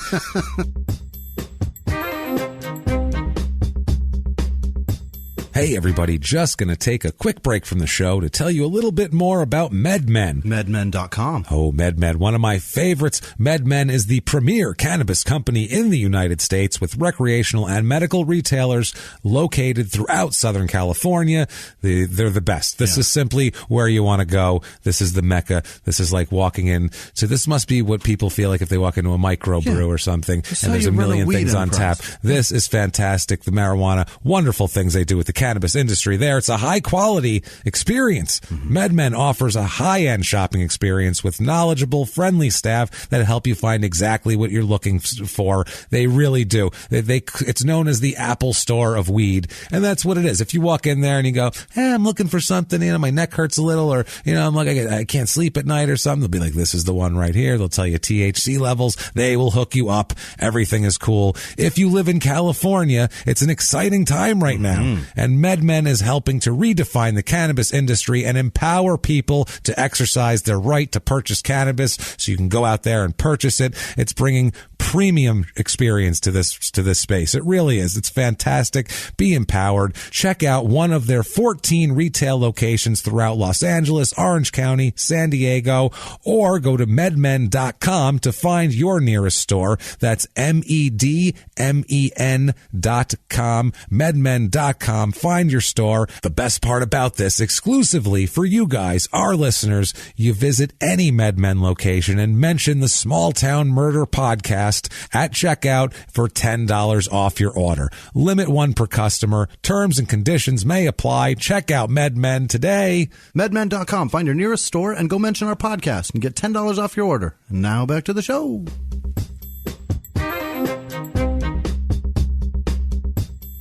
Hey, everybody, just going to take a quick break from the show to tell you a little bit more about MedMen. MedMen.com. Oh, MedMen, one of my favorites. MedMen is the premier cannabis company in the United States with recreational and medical retailers located throughout Southern California. They're the best. This is simply where you want to go. This is the Mecca. This is like walking in. So this must be what people feel like if they walk into a microbrew or something, and there's a million things on tap. This is fantastic. The marijuana, wonderful things they do with the cannabis industry there. It's a high-quality experience. MedMen offers a high-end shopping experience with knowledgeable, friendly staff that help you find exactly what you're looking for. They really do. It's known as the Apple Store of weed, and that's what it is. If you walk in there and you go, hey, I'm looking for something, my neck hurts a little, or, I'm like, I can't sleep at night or something, they'll be like, this is the one right here. They'll tell you THC levels. They will hook you up. Everything is cool. If you live in California, it's an exciting time right now, and MedMen is helping to redefine the cannabis industry and empower people to exercise their right to purchase cannabis so you can go out there and purchase it. It's bringing premium experience to this space. It really is. It's fantastic. Be empowered. Check out one of their 14 retail locations throughout Los Angeles, Orange County, San Diego, or go to medmen.com to find your nearest store. That's medmen.com. Medmen.com. Find your store. The best part about this, exclusively for you guys, our listeners, you visit any MedMen location and mention the Small Town Murder Podcast at checkout for $10 off your order. Limit one per customer. Terms and conditions may apply. Check out MedMen today. MedMen.com. Find your nearest store and go mention our podcast and get $10 off your order. And now back to the show.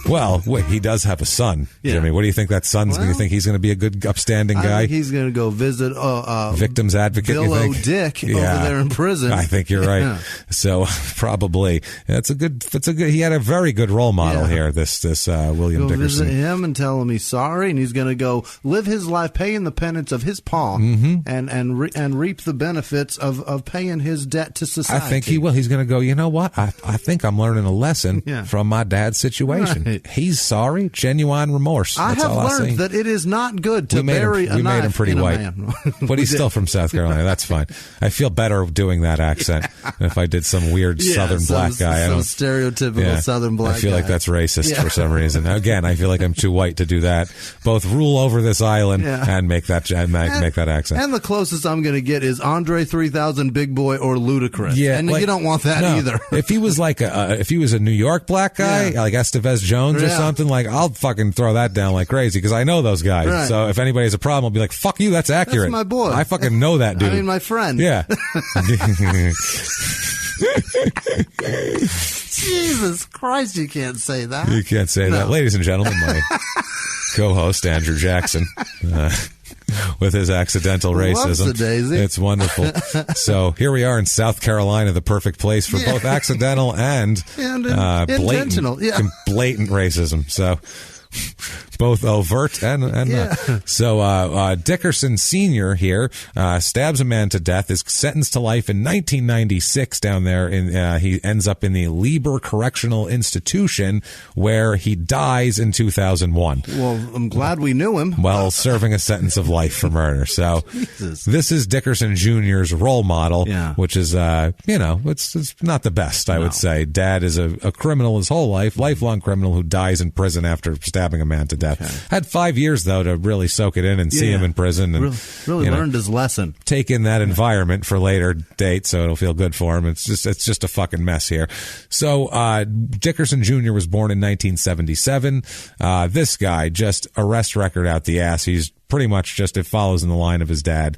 Well, wait, he does have a son, Jimmy. What do you think that son's going to think? He's going to be a good, upstanding guy? I think he's going to go visit victims advocate, Bill O'Dick over there in prison. I think you're right. So probably he had a very good role model here, this William Dickerson. Visit him and tell him he's sorry, and he's going to go live his life paying the penance of his paw and reap the benefits of paying his debt to society. I think he will. He's going to go, you know what? I think I'm learning a lesson from my dad's situation. he's sorry. Genuine remorse. I have learned that it is not good to bury a knife. We made him pretty white. Man. But he's still from South Carolina. That's fine. I feel better doing that accent than if I did some weird Southern black guy. Some stereotypical Southern black guy. I feel like that's racist for some reason. Again, I feel like I'm too white to do that. Both rule over this island and make that accent. And the closest I'm going to get is Andre 3000, Big Boy, or Ludacris. Yeah, and you don't want that either. If he was like if he was a New York black guy, like Estevez Jones or something, like I'll fucking throw that down like crazy because I know those guys. Right. So if anybody has a problem, I'll be like, "Fuck you, that's accurate." That's my boy. I fucking know that dude. I mean, my friend. Yeah. Jesus Christ, you can't say that. You can't say that. Ladies and gentlemen, my co-host, Andrew Jackson, with his accidental racism. It's wonderful. So here we are in South Carolina, the perfect place for both accidental and intentional. Blatant racism. So both overt and not. So Dickerson Sr. here stabs a man to death, is sentenced to life in 1996 down there. He ends up in the Lieber Correctional Institution where he dies in 2001. Well, I'm glad we knew him. While serving a sentence of life for murder. So this is Dickerson Jr.'s role model, which is, it's not the best, I would say. Dad is a criminal his whole life, lifelong criminal who dies in prison after stabbing a man to death. Okay. Had 5 years, though, to really soak it in and see him in prison. And really learned his lesson. Take in that environment for later date, so it'll feel good for him. It's just a fucking mess here. So Dickerson Jr. was born in 1977. This guy, just arrest record out the ass. He's pretty much just, it follows in the line of his dad.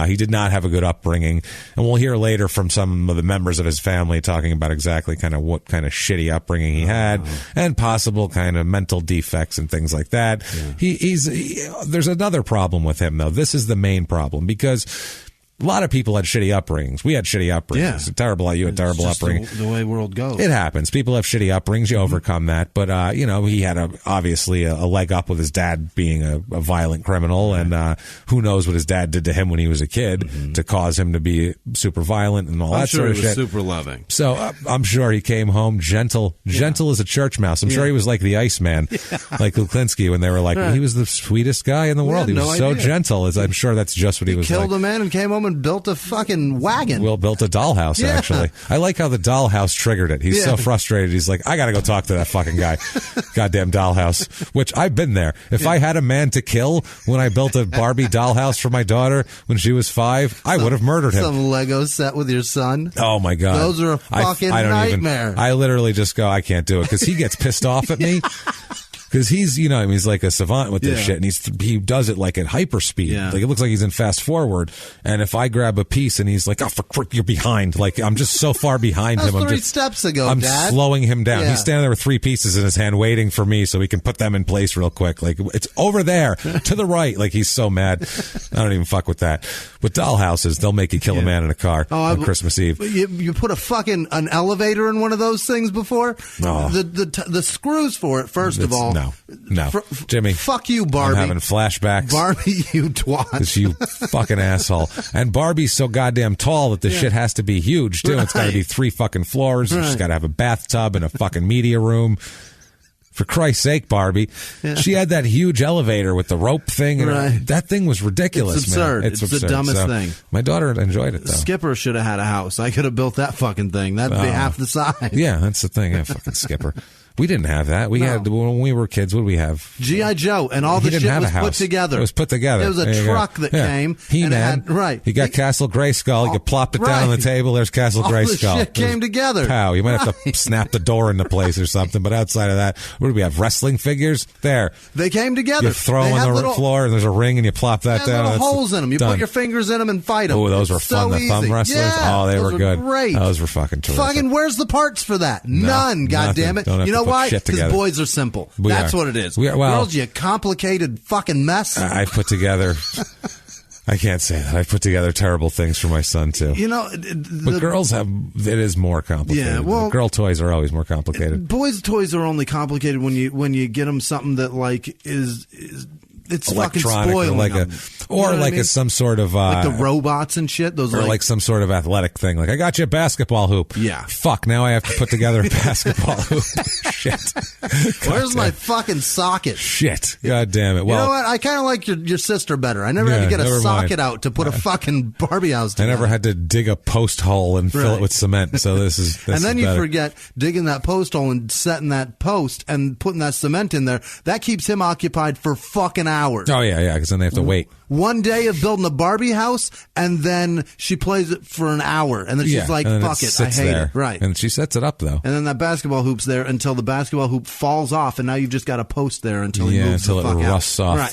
He did not have a good upbringing. And we'll hear later from some of the members of his family talking about exactly kind of what kind of shitty upbringing he had and possible kind of mental defects and things like that. There's another problem with him, though. This is the main problem because a lot of people had shitty upbringings. We had shitty upbringings. You had terrible upbringing. The way world goes. It happens. People have shitty upbringings. You overcome that. But, he had obviously a leg up with his dad being a violent criminal. And who knows what his dad did to him when he was a kid to cause him to be super violent and all that sort of shit. I'm sure he was super loving. So I'm sure he came home gentle as a church mouse. I'm sure he was like the Iceman, like Luklinski, when they were like, he was the sweetest guy in the world. He was so gentle. I'm sure that's just what he was like. Killed a man and came home and built a fucking wagon. Will built a dollhouse, actually. I like how the dollhouse triggered it. He's so frustrated. He's like, I got to go talk to that fucking guy. Goddamn dollhouse. Which I've been there. If I had a man to kill when I built a Barbie dollhouse for my daughter when she was 5, I would have murdered him. Some Lego set with your son. Oh, my God. Those are a fucking nightmare. I literally just go, I can't do it because he gets pissed off at me. Because he's, he's like a savant with this shit, and he does it like at hyper speed. Like it looks like he's in fast forward. And if I grab a piece and he's like, "Oh, you're behind!" Like I'm just so far behind him. I'm 3 steps ago. I'm Dad. slowing him down. He's standing there with 3 pieces in his hand, waiting for me so he can put them in place real quick. Like it's over there to the right. Like he's so mad. I don't even fuck with that. With dollhouses, they'll make you kill a man in a car on Christmas Eve. You put an elevator in one of those things before? Oh. The screws for it. First of all. No, Jimmy. Fuck you, Barbie. I'm having flashbacks. Barbie, you twat. You fucking asshole. And Barbie's so goddamn tall that the shit has to be huge, too. It's got to be 3 fucking floors. She's got to have a bathtub and a fucking media room. For Christ's sake, Barbie. She had that huge elevator with the rope thing. And that thing was ridiculous, it's absurd. Man. It's the dumbest thing. My daughter enjoyed it, though. Skipper should have had a house. I could have built that fucking thing. That'd be half the size. Yeah, that's the thing. Fucking Skipper. We didn't have that. We had, when we were kids, what did we have? G.I. Joe, and all the shit was put together. It was put together. It was a truck that came. He-Man. You got Castle Grayskull. You plopped it down on the table. There's Castle Grayskull. All the shit came together. Pow. You might have to snap the door into place or something, but outside of that, what do we have? Wrestling figures? There. They came together. You throw them on the floor, and there's a ring, and you plop that down. Little holes in them. You put your fingers in them and fight them. Oh, those were fun. The thumb wrestlers? Yeah, they were good. Great. Those were fucking terrific. Fucking, where's the parts for that? None, goddammit. You know why? Because boys are simple. That's what it is. Girls, you complicated fucking mess. I put together... I can't say that. I've put together terrible things for my son, too. But girls have... It is more complicated. Yeah, well... Girl toys are always more complicated. Boys' toys are only complicated when you get them something that, like, is it's electronic fucking spoiling them. Some sort of like the robots and shit. Those or like some sort of athletic thing. Like, I got you a basketball hoop. Yeah. Fuck. Now I have to put together a basketball hoop. Shit. Where's my fucking socket? Shit. God damn it. Well, you know what? I kind of like your sister better. I never had to get a socket out to put a fucking Barbie house together. I never had to dig a post hole and fill it with cement. So this is and then is you forget digging that post hole and setting that post and putting that cement in there. That keeps him occupied for fucking hours. Oh yeah, because then they have to wait. One day of building a Barbie house, and then she plays it for an hour, and then she's like, fuck it, I hate it. Right. And she sets it up, though. And then that basketball hoop's there until the basketball hoop falls off, and now you've just got a post there until he moves the fuck out.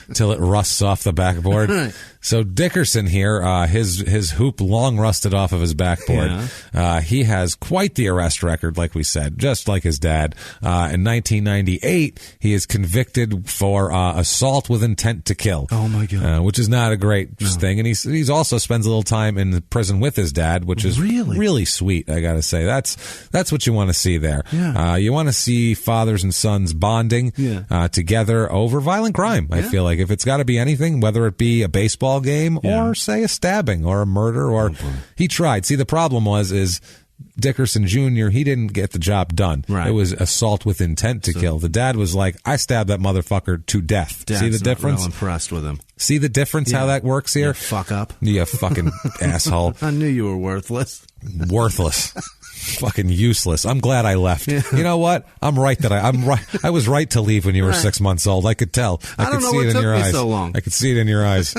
Until it rusts off the backboard. Right. So Dickerson here, his hoop long rusted off of his backboard. Yeah. He has quite the arrest record, like we said, just like his dad. In 1998, he is convicted for assault with intent to kill. Oh my God. Which is not a great thing. And he's also spends a little time in prison with his dad, which is really sweet, I gotta say. That's what you want to see there. Yeah. You want to see fathers and sons bonding together over violent crime. I feel like if it's got to be anything, whether it be a baseball game or say a stabbing or a murder or he tried. See, the problem is Dickerson Jr., he didn't get the job done. Right. It was assault with intent to kill. The dad was like, I stabbed that motherfucker to death. Dad's see the difference? Real impressed with him. See the difference how that works here? You fuck up. You fucking asshole. I knew you were worthless. Worthless. Fucking useless. I'm glad I left. Yeah. You know what? I'm right. I was right to leave when you were 6 months old. I could tell. I could see it in your eyes. So long. I could see it in your eyes.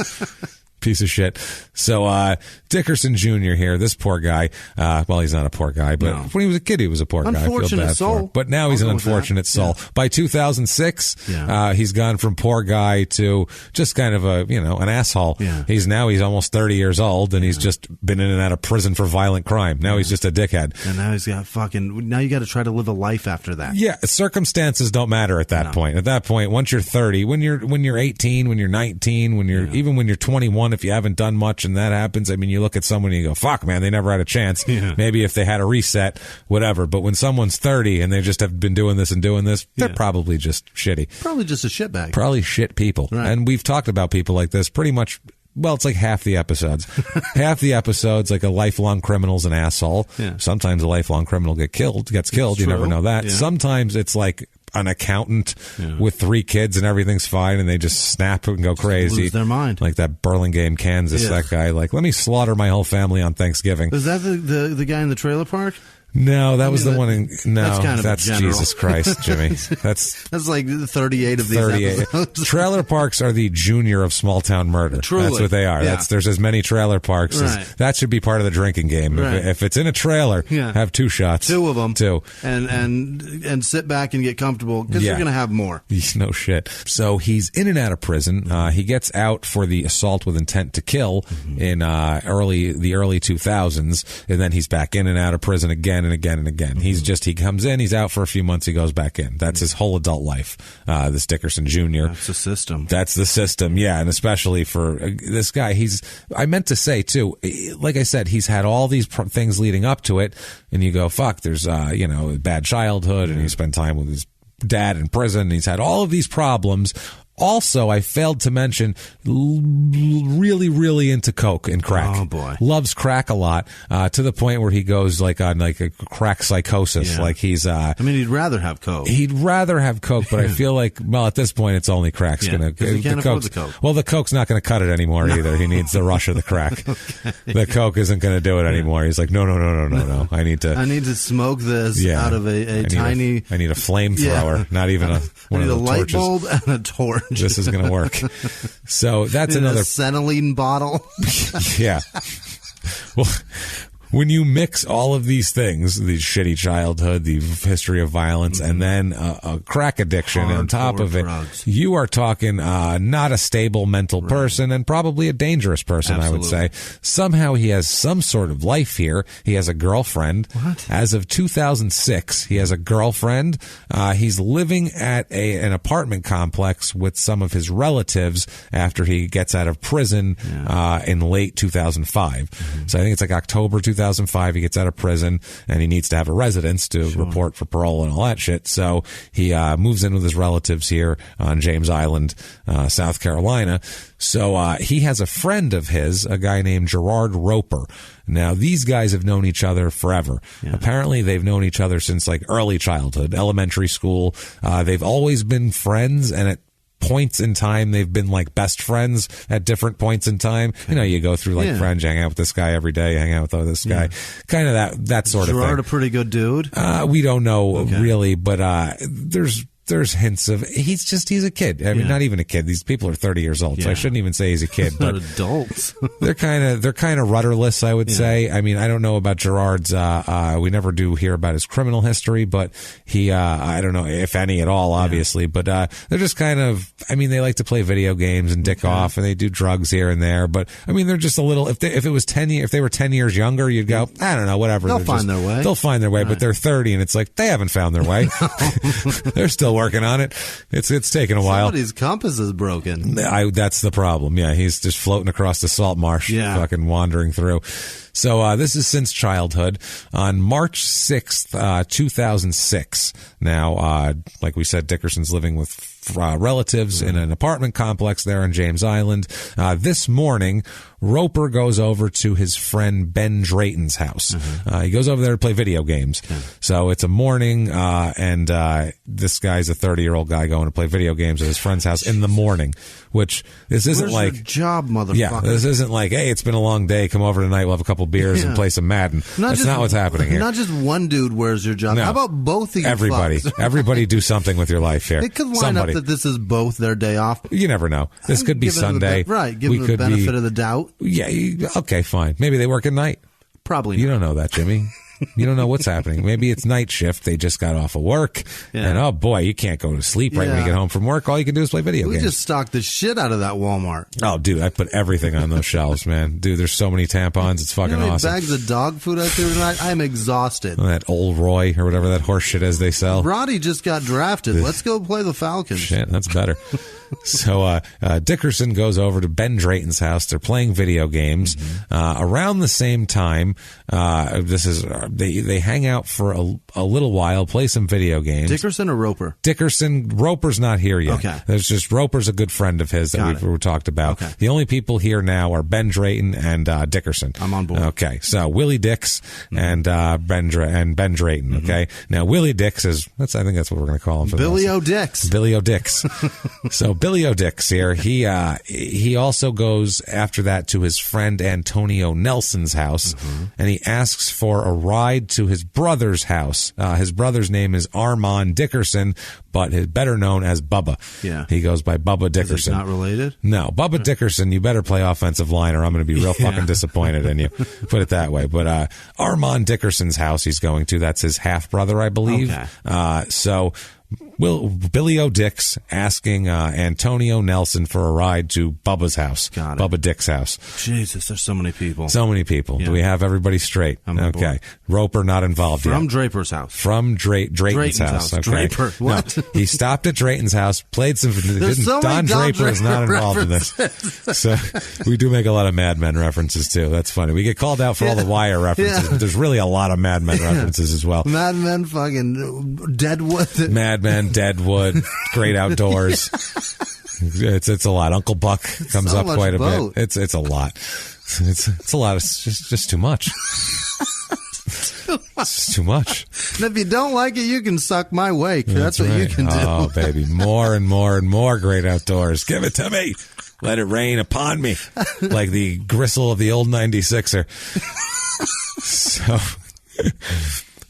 Piece of shit. So, Dickerson Jr. here, this poor guy, well, he's not a poor guy, but when he was a kid, he was a poor guy. I feel bad for him. But now he's an unfortunate soul. Yeah. By 2006, he's gone from poor guy to just kind of an asshole. Yeah. He's almost 30 years old, and he's just been in and out of prison for violent crime. Now he's just a dickhead. And now he's got now you got to try to live a life after that. Yeah, circumstances don't matter at that point. At that point, once you're 30, when you're 18, when you're 19, even when you're 21, if you haven't done much and that happens, I mean, you look at someone and you go, fuck, man, they never had a chance. Yeah. Maybe if they had a reset, whatever. But when someone's 30 and they just have been doing this, they're probably just shitty. Probably just a shitbag. Probably shit people. Right. And we've talked about people like this pretty much. Well, it's like half the episodes. Half the episodes, like a lifelong criminal's an asshole. Yeah. Sometimes a lifelong criminal gets killed. You never know that. Yeah. Sometimes it's like an accountant with 3 kids and everything's fine and they just snap and go crazy. Lose their mind. Like that Burlingame, Kansas, that guy. Like, let me slaughter my whole family on Thanksgiving. Is that the guy in the trailer park? No, that was the one in... No, that's kind of Jesus Christ, Jimmy. That's like 38 of these episodes. Trailer parks are the junior of small town murder. Truly. That's what they are. Yeah. There's as many trailer parks. That should be part of the drinking game. Right. If it's in a trailer, have 2 shots. 2 of them. 2. And sit back and get comfortable because you're going to have more. No shit. So he's in and out of prison. He gets out for the assault with intent to kill in the early 2000s, and then he's back in and out of prison again and again and again. He comes in, he's out for a few months, he goes back in. That's his whole adult life. This Dickerson Jr. That's the system. That's the system, yeah. And especially for this guy, I meant to say too, like I said, he's had all these things leading up to it, and you go, fuck, there's, a bad childhood, and he spent time with his dad in prison, and he's had all of these problems. Also, I failed to mention, really, really into coke and crack. Oh boy, loves crack a lot, to the point where he goes on a crack psychosis. Yeah. Like he's. He'd rather have coke. He'd rather have coke, but I feel like, well, at this point, it's only crack's gonna. He can't afford the coke. Well, the coke's not going to cut it anymore either. He needs the rush of the crack. The coke isn't going to do it anymore. He's like, no. I need to smoke this out of a tiny. I need a flamethrower, not even one of the light torches. Bulb and a torch. This is going to work. So that's another acetylene bottle. Yeah. Well, when you mix all of these things, the shitty childhood, the history of violence, and then a crack addiction on top of it, you are talking not a stable mental person and probably a dangerous person, Absolutely. I would say. Somehow he has some sort of life here. He has a girlfriend. What? As of 2006, he has a girlfriend. He's living at an apartment complex with some of his relatives after he gets out of prison in late 2005. So I think it's like October 2005. 2005, he gets out of prison, and he needs to have a residence to report for parole and all that shit. So he moves in with his relatives here on James Island, South Carolina. So he has a friend of his, a guy named Gerard Roper. Now, these guys have known each other forever. Yeah. Apparently, they've known each other since like early childhood, elementary school. They've always been friends, and at points in time, they've been like best friends at different points in time. You know, you go through like friends, you hang out with this guy every day, hang out with this guy. Kind of that sort of thing. Gerard a pretty good dude? We don't know really, but there's hints of he's a kid. I mean, not even a kid. These people are 30 years old, so I shouldn't even say he's a kid. But adults. they're kind of rudderless, I would say. I mean, I don't know about Gerard's. We never do hear about his criminal history, but he I don't know if any at all, obviously. But they're just kind of. I mean, they like to play video games and dick off, and they do drugs here and there. But I mean, they're just a little. If they were 10 years younger, you'd go, I don't know, whatever. They'll find their way. They'll find their way, but they're 30, and it's like they haven't found their way. They're still working on it. It's taken a while. Somebody's compass is broken. That's the problem. Yeah, he's just floating across the salt marsh, fucking wandering through. So this is since childhood. On March 6th, 2006. Now, like we said, Dickerson's living with relatives in an apartment complex there on James Island. This morning, Roper goes over to his friend Ben Drayton's house. He goes over there to play video games. So it's a morning, and this guy's a 30-year-old guy going to play video games at his friend's house in the morning, which this isn't Where's like your job, motherfucker. Yeah, this isn't like, hey, it's been a long day, come over tonight, we'll have a couple beers and play some Madden. That's not what's happening here. Not just one dude wears your job. No. How about both of you? Everybody do something with your life here. It could line up that this is both their day off. You never know. This could be Sunday. Give them the benefit of the doubt. Yeah, okay, fine. Maybe they work at night. Probably not. You don't know that, Jimmy. You don't know what's happening. Maybe it's night shift. They just got off of work. And, oh, boy, you can't go to sleep right when you get home from work. All you can do is play video games. We just stocked the shit out of that Walmart. Oh, dude, I put everything on those shelves, man. Dude, there's so many tampons. It's fucking awesome. Bags of dog food I threw tonight. I'm exhausted. That Old Roy or whatever that horse shit is they sell. Roddy just got drafted. Let's go play the Falcons. Shit, that's better. So Dickerson goes over to Ben Drayton's house. They're playing video games. Around the same time, they hang out for a little while, play some video games. Dickerson or Roper? Roper's not here yet. Okay. There's just Roper's a good friend of his that we've talked about. Okay. The only people here now are Ben Drayton and Dickerson. I'm on board. Okay, so Willie Dix and Ben Drayton. Okay, now Willie Dix I think that's what we're going to call him. Billy O. Dix. Billy O. Dix. So Billy O. Dix here. He also goes after that to his friend Antonio Nelson's house, and he asks for a ride to his brother's house. His brother's name is Armand Dickerson, but he's better known as Bubba. Yeah. He goes by Bubba Dickerson. Not related? No. Bubba Dickerson, you better play offensive line or I'm going to be real fucking disappointed in you. Put it that way. But Armand Dickerson's house he's going to, that's his half-brother, I believe. Okay. So Billy O. Dix asking Antonio Nelson for a ride to Bubba's house. Got it. Bubba Dick's house. Jesus, there's so many people. So many people. Yeah. Do we have everybody straight? Okay. Roper not involved yet. From Draper's house. From Drayton's house. Okay. Draper. What? No, he stopped at Drayton's house, played some... Don Draper is not involved in this. So we do make a lot of Mad Men references, too. That's funny. We get called out for all the Wire references, but there's really a lot of Mad Men references as well. Mad Men, fucking Deadwood. Mad Men, Deadwood, Great Outdoors. It's a lot. Uncle Buck comes up quite a bit. It's a lot. It's a lot. It's just too much. It's too much. And if you don't like it, you can suck my wake. That's what you can do. Oh, baby. More and more and more Great Outdoors. Give it to me. Let it rain upon me. Like the gristle of the old 96er.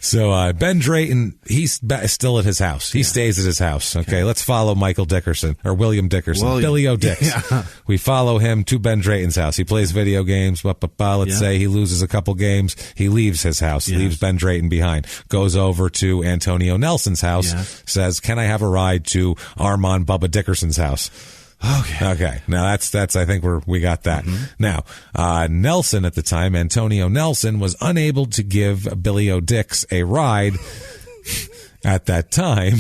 So Ben Drayton, he's still at his house. He stays at his house. Okay, let's follow Michael Dickerson, or William Dickerson. Billy O. Dix. Yeah. We follow him to Ben Drayton's house. He plays video games. Let's say he loses a couple games. He leaves his house, leaves Ben Drayton behind, goes over to Antonio Nelson's house, says, can I have a ride to Armand Bubba Dickerson's house? Okay. Now that's I think we got that. Now, Nelson at the time, Antonio Nelson, was unable to give Billy O. Dix a ride. at that time,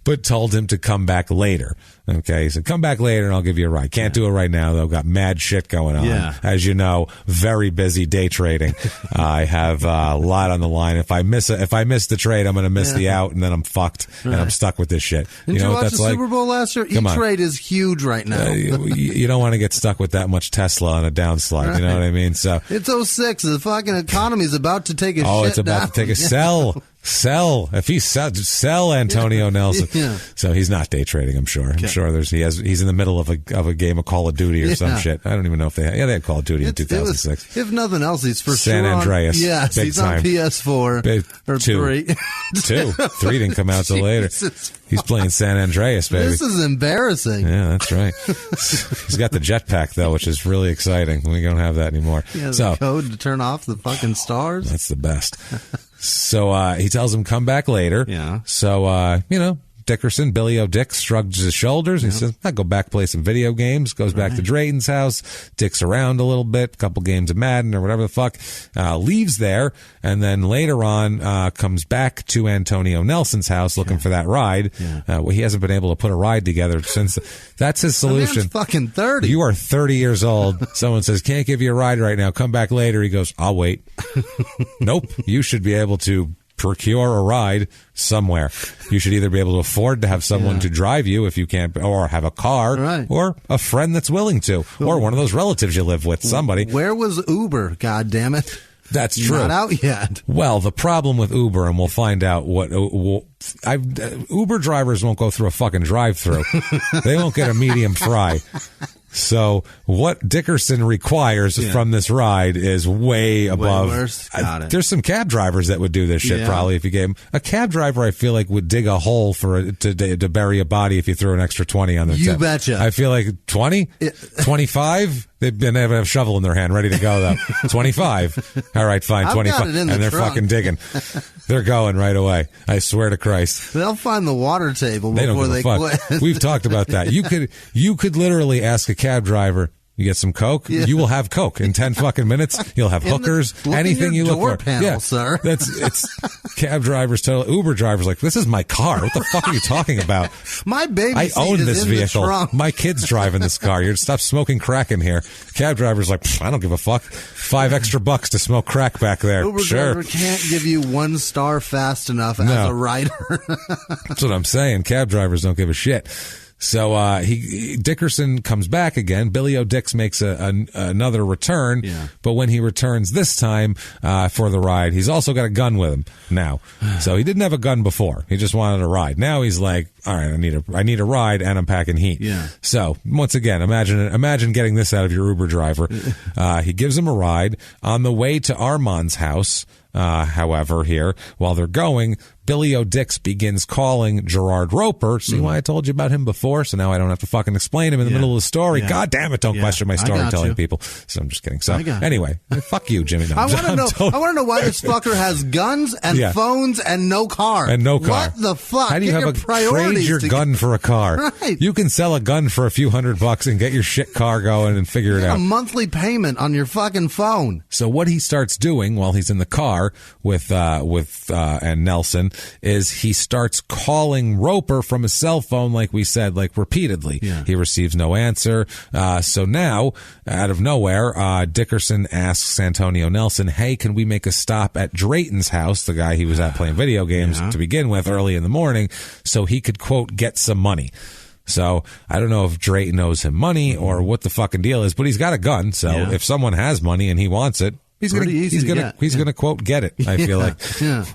but told him to come back later. Okay, he said, come back later and I'll give you a ride. Can't do it right now, though. Got mad shit going on. Yeah. As you know, very busy day trading. I have a lot on the line. If I miss the trade, I'm going to miss the out, and then I'm fucked, and I'm stuck with this shit. Didn't you know you what watch that's the like? Super Bowl last year? E-Trade is huge right now. You don't want to get stuck with that much Tesla on a downslide. Right. You know what I mean? So it's 06. The fucking economy is about to take a shit Oh, it's about to take a sell. Sell. If he sell Antonio Nelson. Yeah. So he's not day trading, I'm sure. I'm sure he's in the middle of a game of Call of Duty or some shit. I don't even know if they had Call of Duty in 2006. If nothing else, he's for San sure Andreas. Yes, he's time. on PS4 or 3. 2. 3 didn't come out till later. He's playing San Andreas, baby. This is embarrassing. Yeah, that's right. He's got the jetpack though, which is really exciting. We don't have that anymore. He has a code to turn off the fucking stars. That's the best. So he tells him, come back later. Yeah. So, Dickerson, Billy O. Dick, shrugs his shoulders. He says, I'll go back, play some video games. Goes back to Drayton's house, dicks around a little bit, couple games of Madden or whatever the fuck, leaves there, and then later on comes back to Antonio Nelson's house looking for that ride. Yeah. He hasn't been able to put a ride together since. That's his solution. Man's fucking 30. You are 30 years old. Someone says, can't give you a ride right now. Come back later. He goes, I'll wait. Nope. You should be able to procure a ride somewhere. You should either be able to afford to have someone to drive you if you can't, or have a car, or a friend that's willing to, or one of those relatives you live with, somebody. Where was Uber? God damn it. That's true. Not out yet. Well, the problem with Uber, and we'll find out what Uber drivers won't go through a fucking drive-through. They won't get a medium fry. So what Dickerson requires from this ride is way above. Way worse. Got it. There's some cab drivers that would do this shit probably if you gave them. A cab driver, I feel like, would dig a hole to bury a body if you threw an extra 20 on their tip. You betcha. I feel like 20? 25? They have a shovel in their hand ready to go, though. 25. All right, fine, 25. And they're fucking digging. They're going right away. I swear to Christ. They'll find the water table before they quit. We've talked about that. You could literally ask a cab driver, you get some Coke? Yeah. You will have Coke in 10 fucking minutes. You'll have hookers, anything you look for. Panel, sir. It's cab drivers tell Uber drivers like, this is my car. What the fuck are you talking about? My baby I own this vehicle. Trunk. My kid's driving this car. You're stop smoking crack in here. Cab driver's like, I don't give a fuck. $5 extra to smoke crack back there. Uber driver can't give you 1 star fast enough as a rider. That's what I'm saying. Cab drivers don't give a shit. So Dickerson comes back again. Billy O. Dix makes another return, but when he returns this time for the ride, he's also got a gun with him now. So he didn't have a gun before; he just wanted a ride. Now he's like, "All right, I need a ride, and I'm packing heat." Yeah. So once again, imagine getting this out of your Uber driver. He gives him a ride on the way to Armand's house. However, here, while they're going, Billy O. Dix begins calling Gerard Roper. See why I told you about him before? So now I don't have to fucking explain him in the middle of the story. Yeah. God damn it, don't question my storytelling, people. So I'm just kidding. So anyway, fuck you, Jimmy. No, I want to know why this fucker has guns and phones and no car. And no car. What the fuck? How do you trade your gun for a car? Right. You can sell a gun for a few $100 and get your shit car going and figure it out. A monthly payment on your fucking phone. So what he starts doing while he's in the car with and Nelson is he starts calling Roper from his cell phone, like we said, like repeatedly. Yeah. He receives no answer. So now, out of nowhere, Dickerson asks Antonio Nelson, hey, can we make a stop at Drayton's house, the guy he was at playing video games to begin with early in the morning, so he could, quote, get some money. So I don't know if Drayton owes him money or what the fucking deal is, but he's got a gun. So if someone has money and he wants it, he's gonna quote get it. I feel like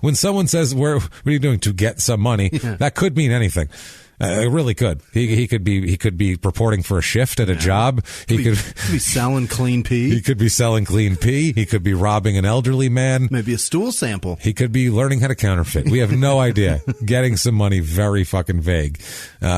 when someone says, "What are you doing to get some money?" That could mean anything. It really could. He could be reporting for a shift at a job. He could be selling clean pee. He could be selling clean pee. He could be robbing an elderly man. Maybe a stool sample. He could be learning how to counterfeit. We have no idea. Getting some money, very fucking vague.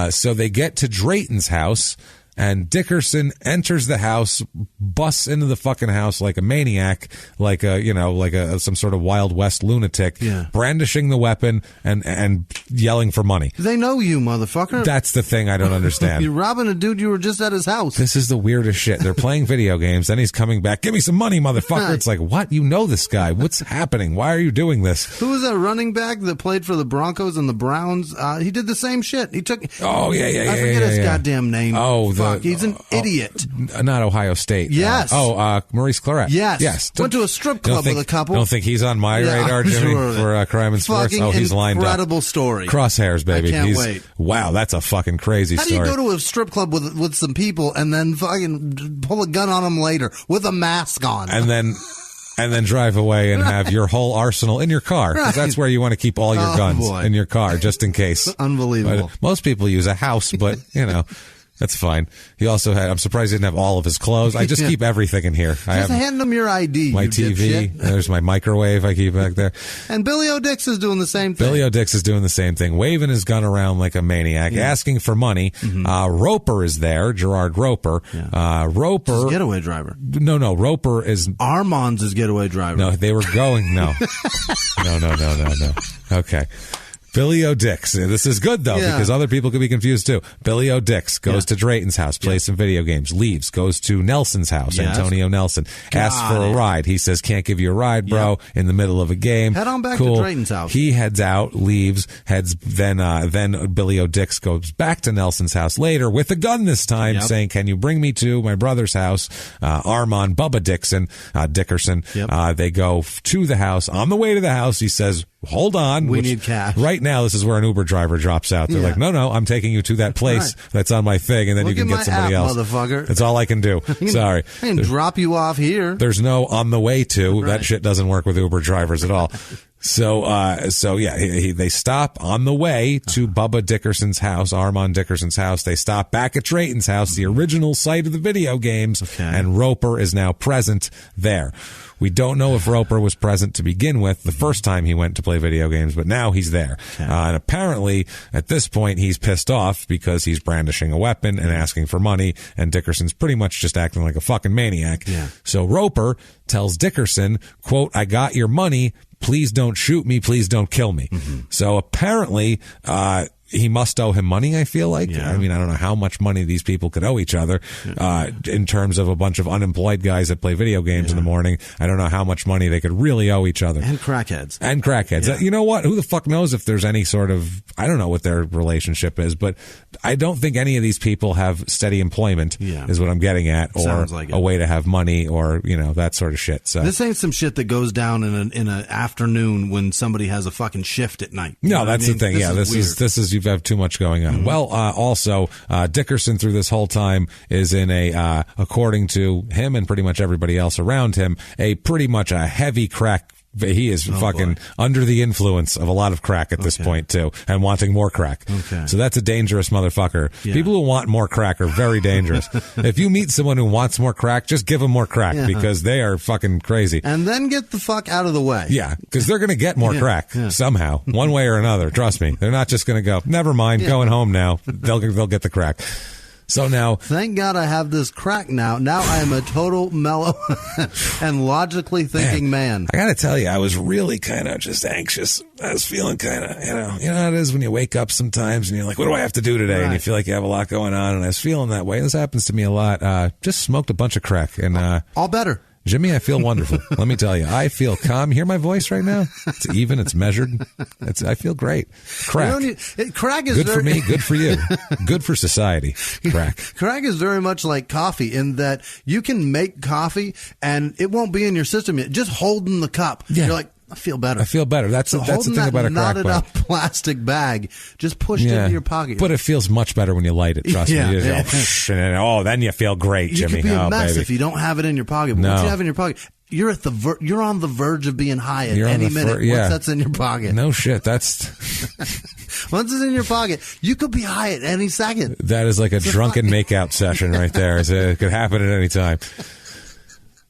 So they get to Drayton's house. and Dickerson enters the house, busts into the fucking house like a maniac, like some sort of Wild West lunatic, brandishing the weapon and yelling for money. They know you, motherfucker. That's the thing I don't understand. You're robbing a dude you were just at his house. This is the weirdest shit. They're playing video games, then he's coming back. Give me some money, motherfucker. It's like, what? You know this guy. What's happening? Why are you doing this? Who was that running back that played for the Broncos and the Browns? He did the same shit. He took... Oh, yeah. I forget his goddamn name. Oh, fuck. He's an idiot. Not Ohio State. Yes. Maurice Claret. Yes. Went to a strip club with a couple. Don't think he's on my radar, Jimmy, for crime and sports? Fucking he's lined up. Incredible story. Crosshairs, baby. I can't wait. Wow, that's a fucking crazy story. How do you go to a strip club with some people and then fucking pull a gun on them later with a mask on? And then drive away and have your whole arsenal in your car. Because that's where you want to keep all your guns in your car, just in case. Unbelievable. But most people use a house, but, that's fine. He also I'm surprised he didn't have all of his clothes. I just keep everything in here. Just hand him your ID. My TV. There's my microwave I keep back there. And Billy O'Dix is doing the same thing. Billy O'Dix is doing the same thing, waving his gun around like a maniac, asking for money. Roper is there, Gerard Roper. Roper. His getaway driver. No. Roper is... Armand's his getaway driver. No, they were going... No. No. Okay. Billy O'Dix. This is good, though, because other people could be confused, too. Billy O'Dix goes to Drayton's house, plays some video games, leaves, goes to Nelson's house, Antonio Nelson, asks for a ride. He says, can't give you a ride, bro, in the middle of a game. Head on back to Drayton's house. He heads out, leaves, then Billy O'Dix goes back to Nelson's house later with a gun this time, saying, can you bring me to my brother's house? Armand Bubba Dickerson. They go to the house. On the way to the house, he says, hold on. We need cash. Right now, this is where an Uber driver drops out. They're like, no, I'm taking you to that place that's on my thing, and then you can get somebody else. Motherfucker. That's all I can do. Sorry. I can drop you off here. There's no on the way to. That shit doesn't work with Uber drivers at all. So they stop on the way to Bubba Dickerson's house, Armand Dickerson's house. They stop back at Drayton's house, the original site of the video games, and Roper is now present there. We don't know if Roper was present to begin with the first time he went to play video games, but now he's there. And apparently, at this point, he's pissed off because he's brandishing a weapon and asking for money, and Dickerson's pretty much just acting like a fucking maniac. So Roper tells Dickerson, quote, I got your money. Please don't shoot me. Please don't kill me. So apparently, he must owe him money, I feel like. I mean, I don't know how much money these people could owe each other in terms of a bunch of unemployed guys that play video games in the morning. I don't know how much money they could really owe each other. And crackheads. You know what? Who the fuck knows if there's any sort of, I don't know what their relationship is, but I don't think any of these people have steady employment is what I'm getting at, or like a way to have money, or, that sort of shit. So this ain't some shit that goes down in an afternoon when somebody has a fucking shift at night. No, that's the thing. This is you have too much going on. Well, also, Dickerson through this whole time is in according to him and pretty much everybody else around him, pretty much a heavy crack. He is under the influence of a lot of crack at this point, too, and wanting more crack. So that's a dangerous motherfucker. People who want more crack are very dangerous. If you meet someone who wants more crack, just give them more crack because they are fucking crazy. And then get the fuck out of the way. Yeah, because they're going to get more crack somehow, one way or another. Trust me. They're not just going to go, never mind, going home now. They'll get the crack. So now... Thank God I have this crack now. Now I am a total mellow and logically thinking man. I got to tell you, I was really kind of just anxious. I was feeling kind of, you know how it is when you wake up sometimes and you're like, what do I have to do today? And you feel like you have a lot going on. And I was feeling that way. This happens to me a lot. Just smoked a bunch of crack. And all better. Jimmy, I feel wonderful. Let me tell you, I feel calm. You hear my voice right now? It's even. It's measured. I feel great. Crack. Crack is good for me. Good for you. Good for society. Crack. Crack is very much like coffee in that you can make coffee and it won't be in your system yet. Just holding the cup. Yeah. You're like, I feel better. That's the thing about a crack knotted up plastic bag, just pushed into your pocket. But it feels much better when you light it. Trust me. Then you feel great, Jimmy. You could be a mess if you don't have it in your pocket. But once you have it in your pocket, you're at you're on the verge of being high at any minute. Once that's in your pocket. No shit. That's once it's in your pocket, you could be high at any second. That is like a drunken makeout session right there. It could happen at any time.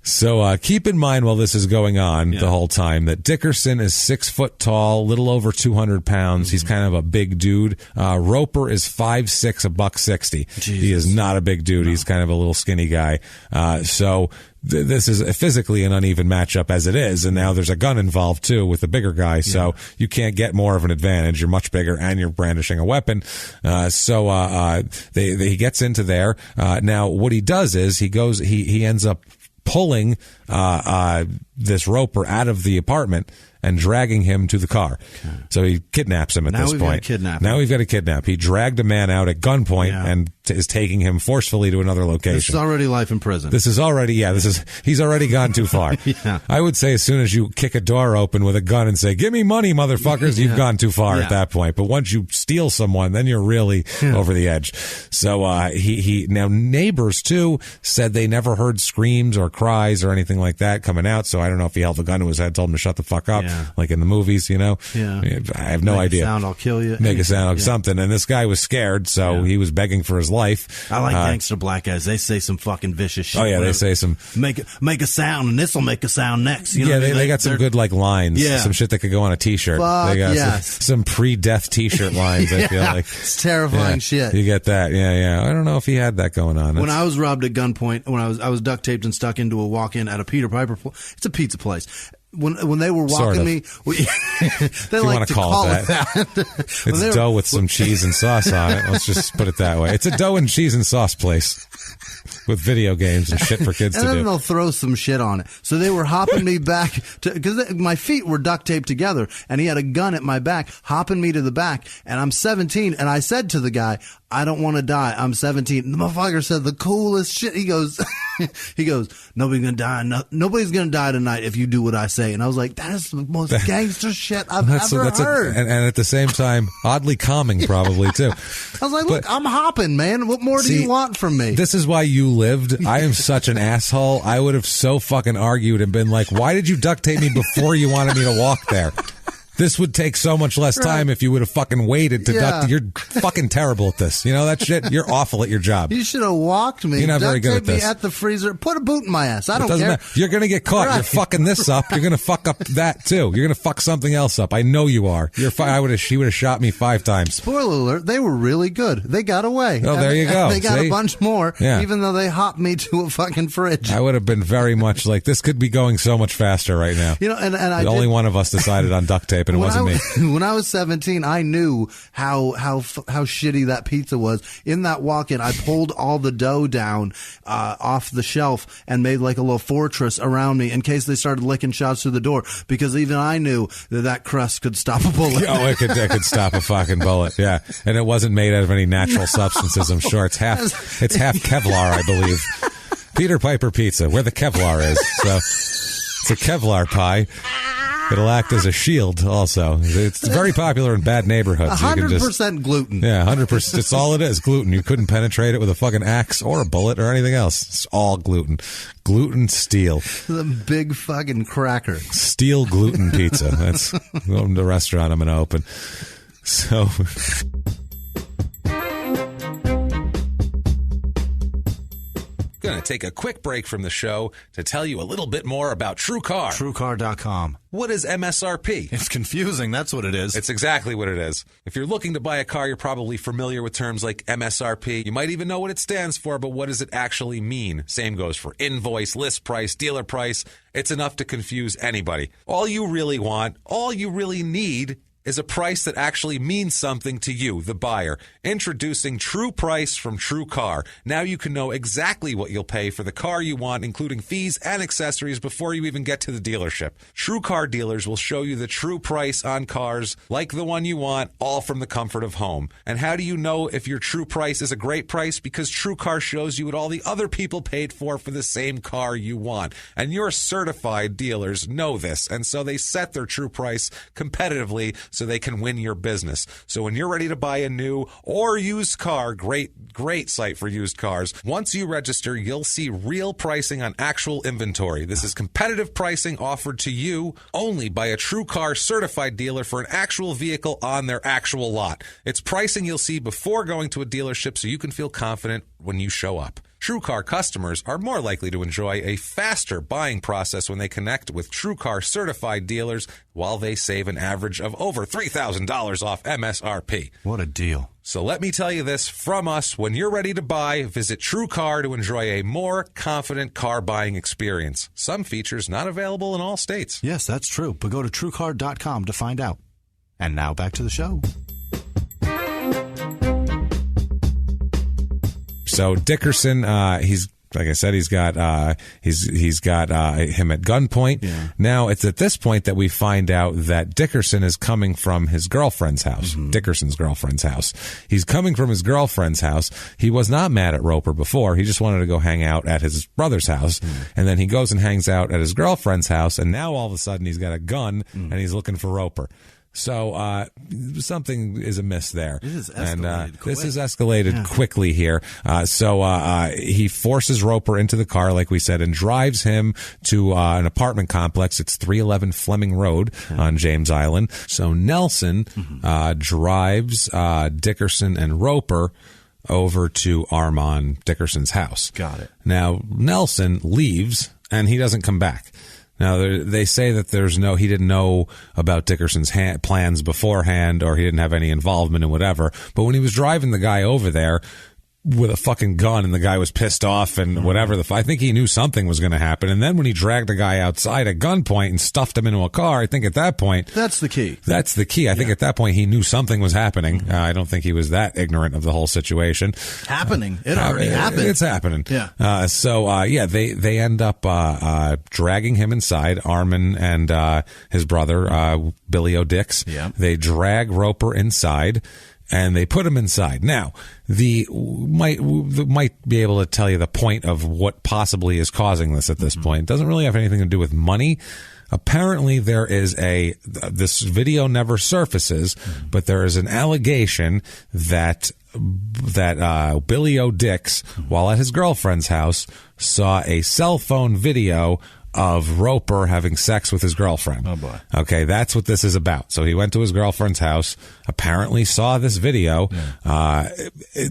So keep in mind while this is going on the whole time that Dickerson is 6 foot tall, little over 200 pounds. He's kind of a big dude. Roper is 5'6", $160. He is not a big dude. No. He's kind of a little skinny guy. So this is physically an uneven matchup as it is, and now there's a gun involved too with the bigger guy, so you can't get more of an advantage. You're much bigger and you're brandishing a weapon. He gets into there. Now what he does is he ends up pulling this Roper out of the apartment and dragging him to the car. Okay. So he kidnaps him at this point. Now we've got a kidnap. He dragged a man out at gunpoint and is taking him forcefully to another location. This is already life in prison. He's already gone too far. I would say as soon as you kick a door open with a gun and say, "Give me money, motherfuckers," you've gone too far at that point. But once you steal someone, then you're really over the edge. So now neighbors too said they never heard screams or cries or anything like that coming out. So I don't know if he held the gun to his head, told him to shut the fuck up. Like in the movies, I have no idea. Make a sound, I'll kill you. Make a sound, something. And this guy was scared, so he was begging for his life. I like gangster black guys. They say some fucking vicious shit. Oh yeah, they say some make a sound, and this will make a sound next. They got some good lines. Yeah. Some shit that could go on a T-shirt. Fuck, they got some pre-death T-shirt lines. I feel like it's terrifying shit. You get that? Yeah. I don't know if he had that going on. When I was robbed at gunpoint, when I was duct taped and stuck into a walk-in at a Peter Piper. It's a pizza place. When they were walking me, they like to call it that. It's dough with some cheese and sauce on it. Let's just put it that way. It's a dough and cheese and sauce place with video games and shit for kids to do. And then they'll throw some shit on it. So they were hopping me back because my feet were duct taped together, and he had a gun at my back, hopping me to the back. And I'm 17, and I said to the guy, "I don't want to die. I'm 17." The motherfucker said the coolest shit. He goes, "Nobody's gonna die. Nobody's gonna die tonight if you do what I say." And I was like, "That is the most gangster shit I've ever heard." And at the same time, oddly calming, probably too. I was like, "Look, I'm hopping, man. What more do you want from me?" This is why you lived. I am such an asshole. I would have so fucking argued and been like, "Why did you duct tape me before you wanted me to walk there?" This would take so much less time if you would have fucking waited to duct. You're fucking terrible at this. You know that shit? You're awful at your job. You should have walked me. You're not very good at this. Me at the freezer. Put a boot in my ass. I don't care. Matter. You're going to get caught. Right. You're fucking this up. You're going to fuck up that too. You're going to fuck something else up. I know you are. She would have shot me 5 times. Spoiler alert, they were really good. They got away. Oh, there you go. They got a bunch more, even though they hopped me to a fucking fridge. I would have been very much like, this could be going so much faster right now. Only one of us decided on duct tape, and it wasn't me. When I was 17, I knew how shitty that pizza was. In that walk-in, I pulled all the dough down off the shelf and made like a little fortress around me in case they started licking shots through the door, because even I knew that crust could stop a bullet. Oh, it could stop a fucking bullet, yeah. And it wasn't made out of any natural substances, I'm sure. It's half Kevlar, I believe. Peter Piper pizza, where the Kevlar is. So it's a Kevlar pie. It'll act as a shield also. It's very popular in bad neighborhoods. 100% gluten. Yeah, 100%. It's all it is, gluten. You couldn't penetrate it with a fucking axe or a bullet or anything else. It's all gluten. Gluten steel. The big fucking cracker. Steel gluten pizza. That's the restaurant I'm going to open. So... Going to take a quick break from the show to tell you a little bit more about TrueCar. TrueCar.com. What is MSRP? It's confusing. That's what it is. It's exactly what it is. If you're looking to buy a car, you're probably familiar with terms like MSRP. You might even know what it stands for, but what does it actually mean? Same goes for invoice, list price, dealer price. It's enough to confuse anybody. All you really need is a price that actually means something to you, the buyer. Introducing True Price from TrueCar. Now you can know exactly what you'll pay for the car you want, including fees and accessories, before you even get to the dealership. TrueCar dealers will show you the true price on cars like the one you want, all from the comfort of home. And how do you know if your true price is a great price? Because TrueCar shows you what all the other people paid for the same car you want. And your certified dealers know this, and so they set their true price competitively so they can win your business. So when you're ready to buy a new or used car, great site for used cars. Once you register, you'll see real pricing on actual inventory. This is competitive pricing offered to you only by a TrueCar certified dealer for an actual vehicle on their actual lot. It's pricing you'll see before going to a dealership, so you can feel confident when you show up. TrueCar customers are more likely to enjoy a faster buying process when they connect with TrueCar certified dealers, while they save an average of over $3,000 off MSRP. What a deal. So let me tell you this from us. When you're ready to buy, visit TrueCar to enjoy a more confident car buying experience. Some features not available in all states. Yes, that's true. But go to TrueCar.com to find out. And now back to the show. So Dickerson, he's like I said, he's got him at gunpoint. Yeah. Now it's at this point that we find out that Dickerson is coming from his girlfriend's house. Mm-hmm. Dickerson's girlfriend's house. He's coming from his girlfriend's house. He was not mad at Roper before. He just wanted to go hang out at his brother's house. And then he goes and hangs out at his girlfriend's house. And now all of a sudden he's got a gun and he's looking for Roper. So something is amiss there. This is escalated This is escalated quickly here. So he forces Roper into the car, like we said, and drives him to an apartment complex. It's 311 Fleming Road on James Island. So Nelson drives Dickerson and Roper over to Armand Dickerson's house. Got it. Now, Nelson leaves, and he doesn't come back. Now, they say that he didn't know about Dickerson's plans beforehand, or he didn't have any involvement in whatever. But when he was driving the guy over there with a fucking gun and the guy was pissed off and whatever, I think he knew something was going to happen. And then when he dragged the guy outside at gunpoint and stuffed him into a car, I think at that point... That's the key. That's the key. I think at that point he knew something was happening. I don't think he was that ignorant of the whole situation. Happening. It already happened. It's happening. Yeah. They end up dragging him inside, Armin and his brother, Billy O'Dix. Yeah. They drag Roper inside, and they put him inside. Now, might be able to tell you the point of what possibly is causing this at this point. It doesn't really have anything to do with money. Apparently, there is this video never surfaces, but there is an allegation that Billy O'Dix, while at his girlfriend's house, saw a cell phone video of Roper having sex with his girlfriend. Oh, boy. Okay, that's what this is about. So he went to his girlfriend's house, apparently saw this video. Yeah.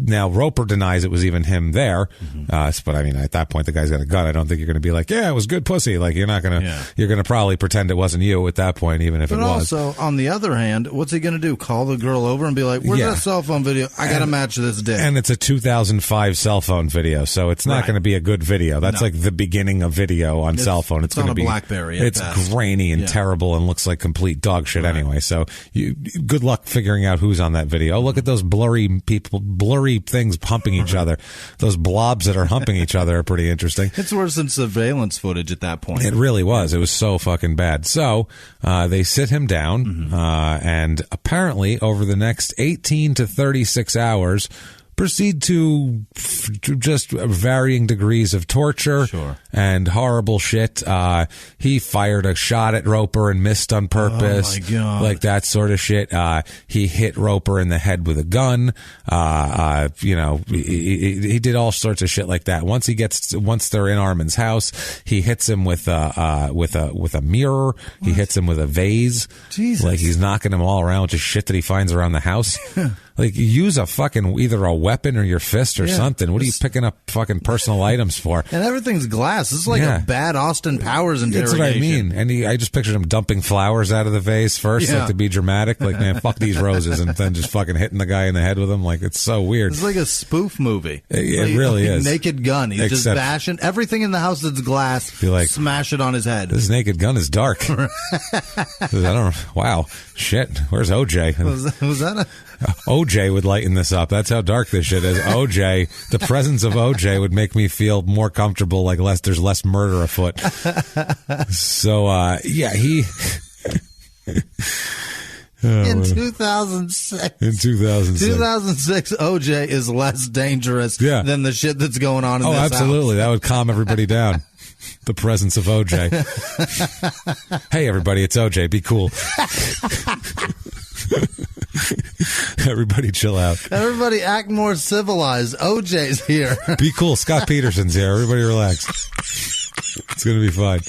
Now, Roper denies it was even him there. But, I mean, at that point, the guy's got a gun. I don't think you're going to be like, yeah, it was good pussy. Like, you're not going to, you're going to probably pretend it wasn't you at that point, even if it was. But also, on the other hand, what's he going to do? Call the girl over and be like, where's that cell phone video? I got to match this dick. And it's a 2005 cell phone video, so it's not going to be a good video. That's like the beginning of video on cell phone. It's going to be BlackBerry. It's grainy and terrible and looks like complete dog shit anyway. So good luck figuring out who's on that video. Oh, look at those blurry things humping each other. Those blobs that are humping each other are pretty interesting. It's worse than surveillance footage at that point. It really was. It was so fucking bad. So they sit him down, and apparently over the next 18 to 36 hours, proceed to just varying degrees of torture and horrible shit. He fired a shot at Roper and missed on purpose. Oh, my God. Like that sort of shit. He hit Roper in the head with a gun. He did all sorts of shit like that. Once they're in Armin's house, he hits him with a mirror. He hits him with a vase. Jesus. Like he's knocking him all around with just shit that he finds around the house. Like, use a fucking, either a weapon or your fist or something. What are you picking up fucking personal items for? And everything's glass. This is like a bad Austin Powers interrogation. That's what I mean. And I just pictured him dumping flowers out of the vase first, like to be dramatic. Like, man, fuck these roses. And then just fucking hitting the guy in the head with them. Like, it's so weird. It's like a spoof movie. It really is. Naked Gun. He's just bashing everything in the house that's glass. Be like, smash it on his head. This Naked Gun is dark. I don't know. Wow. Shit. Where's OJ? Was that a... OJ would lighten this up. That's how dark this shit is. OJ, the presence of OJ would make me feel more comfortable, like there's less murder afoot. So, he... In 2006. 2006, OJ is less dangerous than the shit that's going on in this house. Absolutely. That would calm everybody down. The presence of OJ. Hey, everybody, it's OJ. Be cool. Everybody chill out. Everybody act more civilized. OJ's here. Be cool. Scott Peterson's here. Everybody relax. It's going to be fine.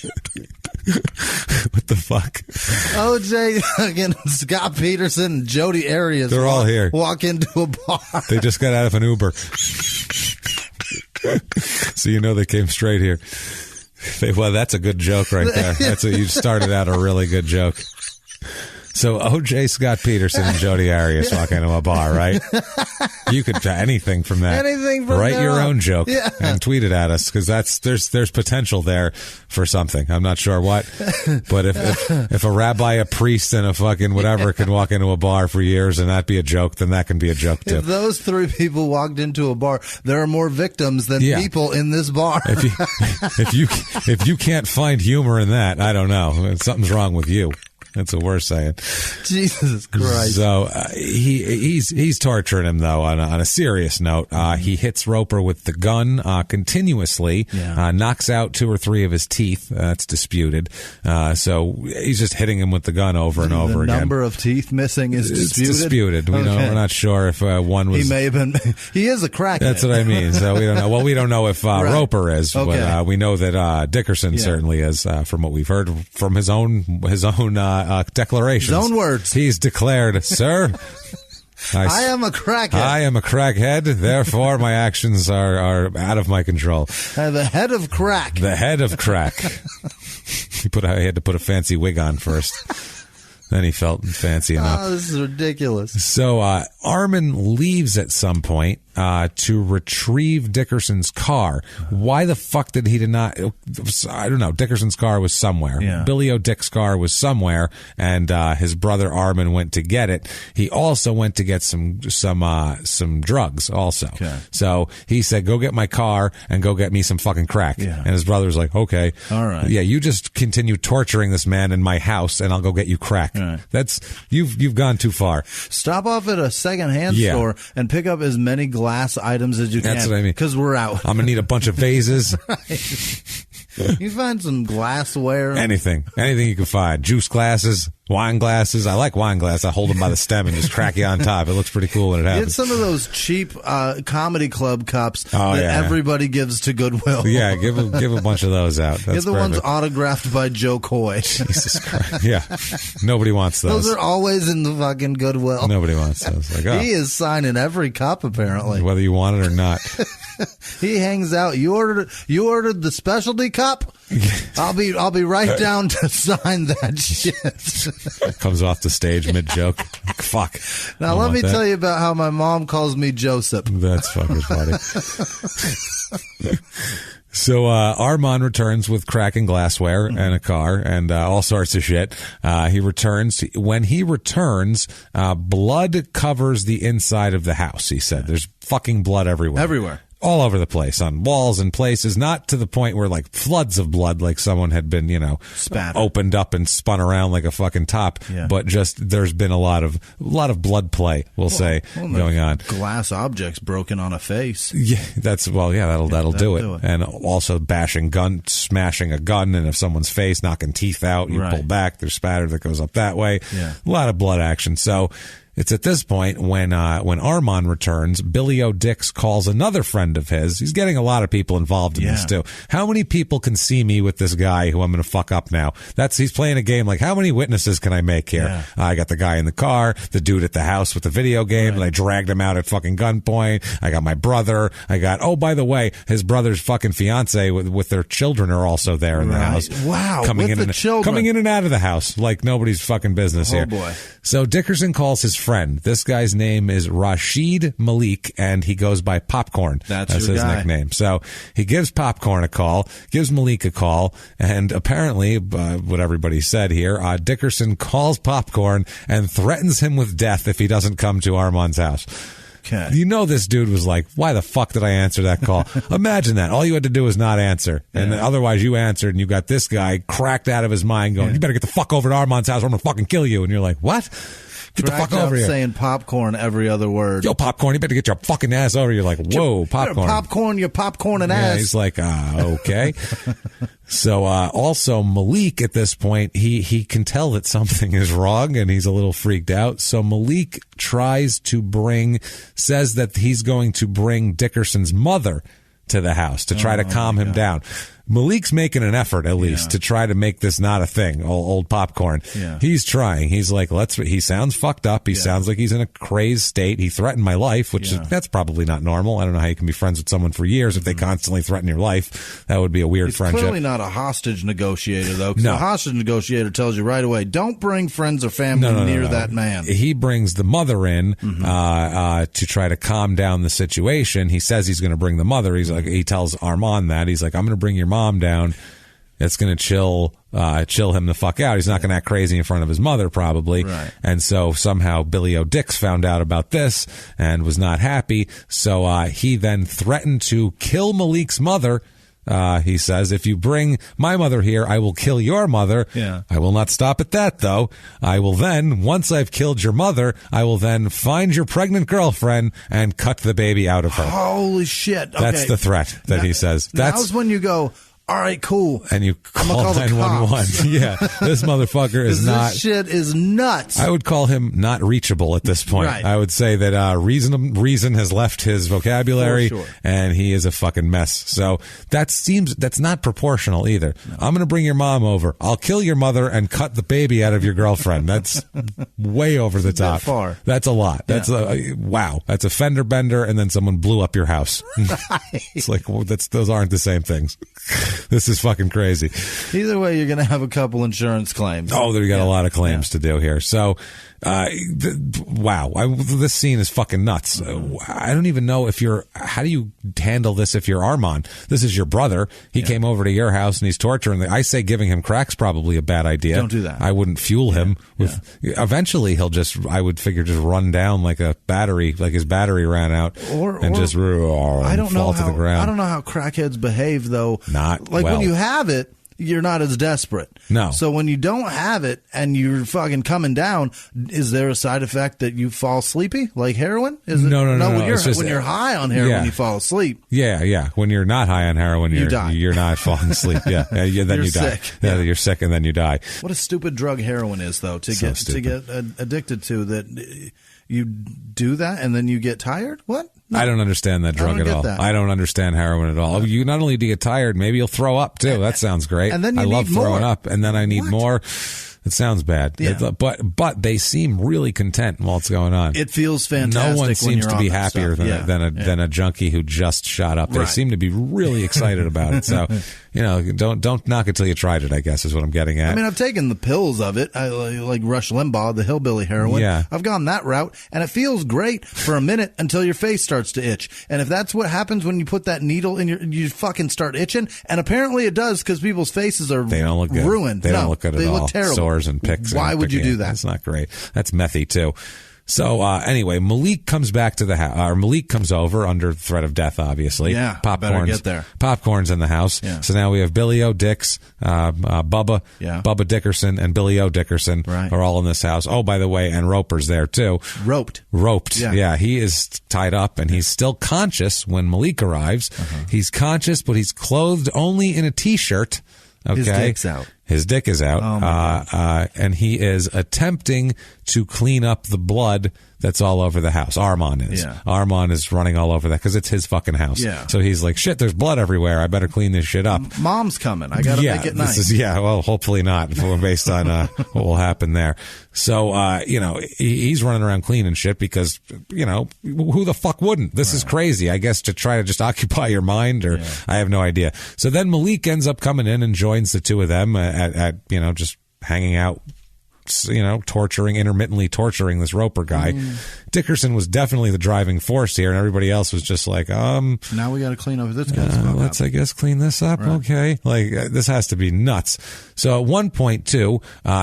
What the fuck? OJ, again, Scott Peterson, and Jody Arias. They're all here. Walk into a bar. They just got out of an Uber. So they came straight here. Well, that's a good joke right there. That's what you started out, a really good joke. So O.J. Scott Peterson and Jodi Arias walk into a bar, right? You could anything from that. Anything from write your own joke yeah. and tweet it at us, because there's potential there for something. I'm not sure what, but if a rabbi, a priest, and a fucking whatever can walk into a bar for years and that be a joke, then that can be a joke too. If those three people walked into a bar, there are more victims than people in this bar. If you can't find humor in that, I don't know. Something's wrong with you. That's what we're saying. Jesus Christ. So he's torturing him, though, on a serious note. He hits Roper with the gun continuously, knocks out 2 or 3 of his teeth. That's disputed. So he's just hitting him with the gun over and over again. The number of teeth missing is disputed? It's disputed. We're not sure if one was... He may have been... He is a crackhead. That's what I mean. So we don't know. Well, we don't know if Roper is, but we know that Dickerson certainly is, from what we've heard from his own declarations. His own words. He's declared, sir, I am a crackhead. I am a crackhead. Therefore, my actions are out of my control. The head of crack. The head of crack. He had to put a fancy wig on first. Then he felt fancy enough. Oh, this is ridiculous. So Armin leaves at some point to retrieve Dickerson's car. Why the fuck did he not? I don't know. Dickerson's car was somewhere. Yeah. Billy O'Dick's car was somewhere, and his brother Armin went to get it. He also went to get some drugs also. Okay. So he said, "Go get my car and go get me some fucking crack." Yeah. And his brother's like, "Okay, all right. Yeah, you just continue torturing this man in my house, and I'll go get you crack." Right. That's you've gone too far. Stop off at a secondhand store and pick up as many glass items as you can. That's what I mean. Because we're out. I'm gonna need a bunch of vases. You find some glassware. Anything you can find. Juice glasses, wine glasses. I like wine glasses. I hold them by the stem and just crack you on top. It looks pretty cool when it happens. Get some of those cheap comedy club cups that everybody gives to Goodwill. Yeah, give a bunch of those out. That's Get the ones autographed by Joe Coy. Jesus Christ. Yeah. Nobody wants those. Those are always in the fucking Goodwill. Nobody wants those. Like, He is signing every cup, apparently. Whether you want it or not. He hangs out. You ordered the specialty cup? I'll be right down to sign that shit. Comes off the stage mid joke. Fuck. Now let me tell you about how my mom calls me Joseph. That's fucking funny. So Armand returns with crack and glassware and a car and all sorts of shit. He returns. When he returns, blood covers the inside of the house, he said. There's fucking blood everywhere. Everywhere. All over the place, on walls and places, not to the point where like floods of blood, like someone had been, opened up and spun around like a fucking top, but just there's been a lot of blood play, we'll say, going on. Glass objects broken on a face. Yeah, that'll do it. And also smashing a gun, and if someone's face, knocking teeth out, you pull back, there's spatter that goes up that way. Yeah. A lot of blood action. So it's at this point when Armand returns, Billy O'Dix calls another friend of his. He's getting a lot of people involved in this too. How many people can see me with this guy who I'm going to fuck up now? He's playing a game like, how many witnesses can I make here? Yeah. I got the guy in the car, the dude at the house with the video game, and I dragged him out at fucking gunpoint. I got my brother. Oh, by the way, his brother's fucking fiance with their children are also there in the house. Wow, coming in and out of the house like nobody's fucking business here. Oh boy. So Dickerson calls his friend. This guy's name is Rashid Malik, and he goes by Popcorn. That's his nickname. So he gives Popcorn a call, gives Malik a call, and apparently, what everybody said here, Dickerson calls Popcorn and threatens him with death if he doesn't come to Armand's house. Okay. This dude was like, why the fuck did I answer that call? Imagine that. All you had to do was not answer. And otherwise you answered, and you got this guy cracked out of his mind going, you better get the fuck over to Armand's house or I'm going to fucking kill you. And you're like, what? Get the fuck over here. Saying Popcorn every other word. Yo, Popcorn, you better get your fucking ass over here. You're like, whoa, Popcorn. Popcorn, your popcorn and ass. He's like, okay. So also Malik at this point, he can tell that something is wrong and he's a little freaked out. So Malik says that he's going to bring Dickerson's mother to the house to try to calm him down. Malik's making an effort, at least, to try to make this not a thing. Old popcorn. Yeah. He's trying. He's like, he sounds fucked up. He sounds like he's in a crazed state. He threatened my life, which that's probably not normal. I don't know how you can be friends with someone for years if they constantly threaten your life. That would be a weird friendship. Clearly not a hostage negotiator, though, because a hostage negotiator tells you right away, don't bring friends or family near that man. He brings the mother in to try to calm down the situation. He says he's going to bring the mother. He's like, he tells Armand that. He's like, I'm going to bring your mom down. It's going to chill him the fuck out. He's not going to act crazy in front of his mother, probably. Right. And so somehow Billy O'Dix found out about this and was not happy. So he then threatened to kill Malik's mother. He says, if you bring my mother here, I will kill your mother. Yeah. I will not stop at that, though. I will then, once I've killed your mother, I will then find your pregnant girlfriend and cut the baby out of her. Holy shit. Okay. That's the threat that he says. That's when you go, all right, cool. And you call 911. Yeah, this motherfucker is not. This shit is nuts. I would call him not reachable at this point. Right. I would say that reason has left his vocabulary, and he is a fucking mess. So that's not proportional either. No. I'm going to bring your mom over. I'll kill your mother and cut the baby out of your girlfriend. That's way over the top. Far. That's a lot. That's wow. That's a fender bender, and then someone blew up your house. Right. It's like those aren't the same things. This is fucking crazy. Either way, you're going to have a couple insurance claims. Oh, we got a lot of claims to do here. So, wow. This scene is fucking nuts. I don't even know how do you handle this if you're Armand? This is your brother. He came over to your house and he's torturing. I say giving him crack's probably a bad idea. Don't do that. I wouldn't fuel him eventually he'll I would figure just run down like a battery, like his battery ran out just fall to the ground. I don't know how crackheads behave though. Not like when you have it, you're not as desperate. No. So when you don't have it and you're fucking coming down, is there a side effect that you fall sleepy like heroin? No. When you're high on heroin, you fall asleep. Yeah. When you're not high on heroin, you die. You're not falling asleep. Yeah. Then you die. Sick. Yeah, you're sick and then you die. What a stupid drug heroin is, though, to get addicted to. That you do that and then you get tired. What? No. I don't understand that drug at all. I don't understand heroin at all. You not only do you get tired, maybe you'll throw up too. That sounds great. And then I love throwing up, and then I need more. It sounds bad. Yeah. But they seem really content while it's going on. It feels fantastic. No one seems to be happier than a junkie who just shot up. They seem to be really excited about it. So, don't knock it till you tried it, I guess is what I'm getting at. I mean, I've taken the pills of it. I like Rush Limbaugh, the hillbilly heroin. Yeah. I've gone that route, and it feels great for a minute until your face starts to itch. And if that's what happens when you put that needle in you fucking start itching. And apparently it does because people's faces are they don't look good. Ruined. They don't look good at all. They look terrible. Sores and picks. Why would you do that? That's not great. That's methy too. So anyway, Malik comes back to the house. Malik comes over under threat of death, obviously. Yeah, better get there. Popcorn's in the house. Yeah. So now we have Billy O. Dix, Bubba Dickerson, and Billy O. Dickerson are all in this house. Oh, by the way, and Roper's there too. Roped. Yeah, he is tied up, and he's still conscious when Malik arrives. He's conscious, but he's clothed only in a T-shirt. Okay. His dick's out. His dick is out, and he is attempting to clean up the blood that's all over the house. Armand is. Yeah. Armand is running all over that because it's his fucking house. Yeah. So he's like, shit, there's blood everywhere. I better clean this shit up. Mom's coming. I got to make it nice. Well, hopefully not, based on what will happen there. So, he's running around cleaning shit because, who the fuck wouldn't? This is crazy, I guess, to try to just occupy your mind, or I have no idea. So then Malik ends up coming in and joins the two of them at just hanging out, intermittently torturing this Roper guy. Dickerson was definitely the driving force here, and everybody else was just like, now we got to clean up this guy's let's, I guess, clean this up. Right. Okay. This has to be nuts. So at one point, too,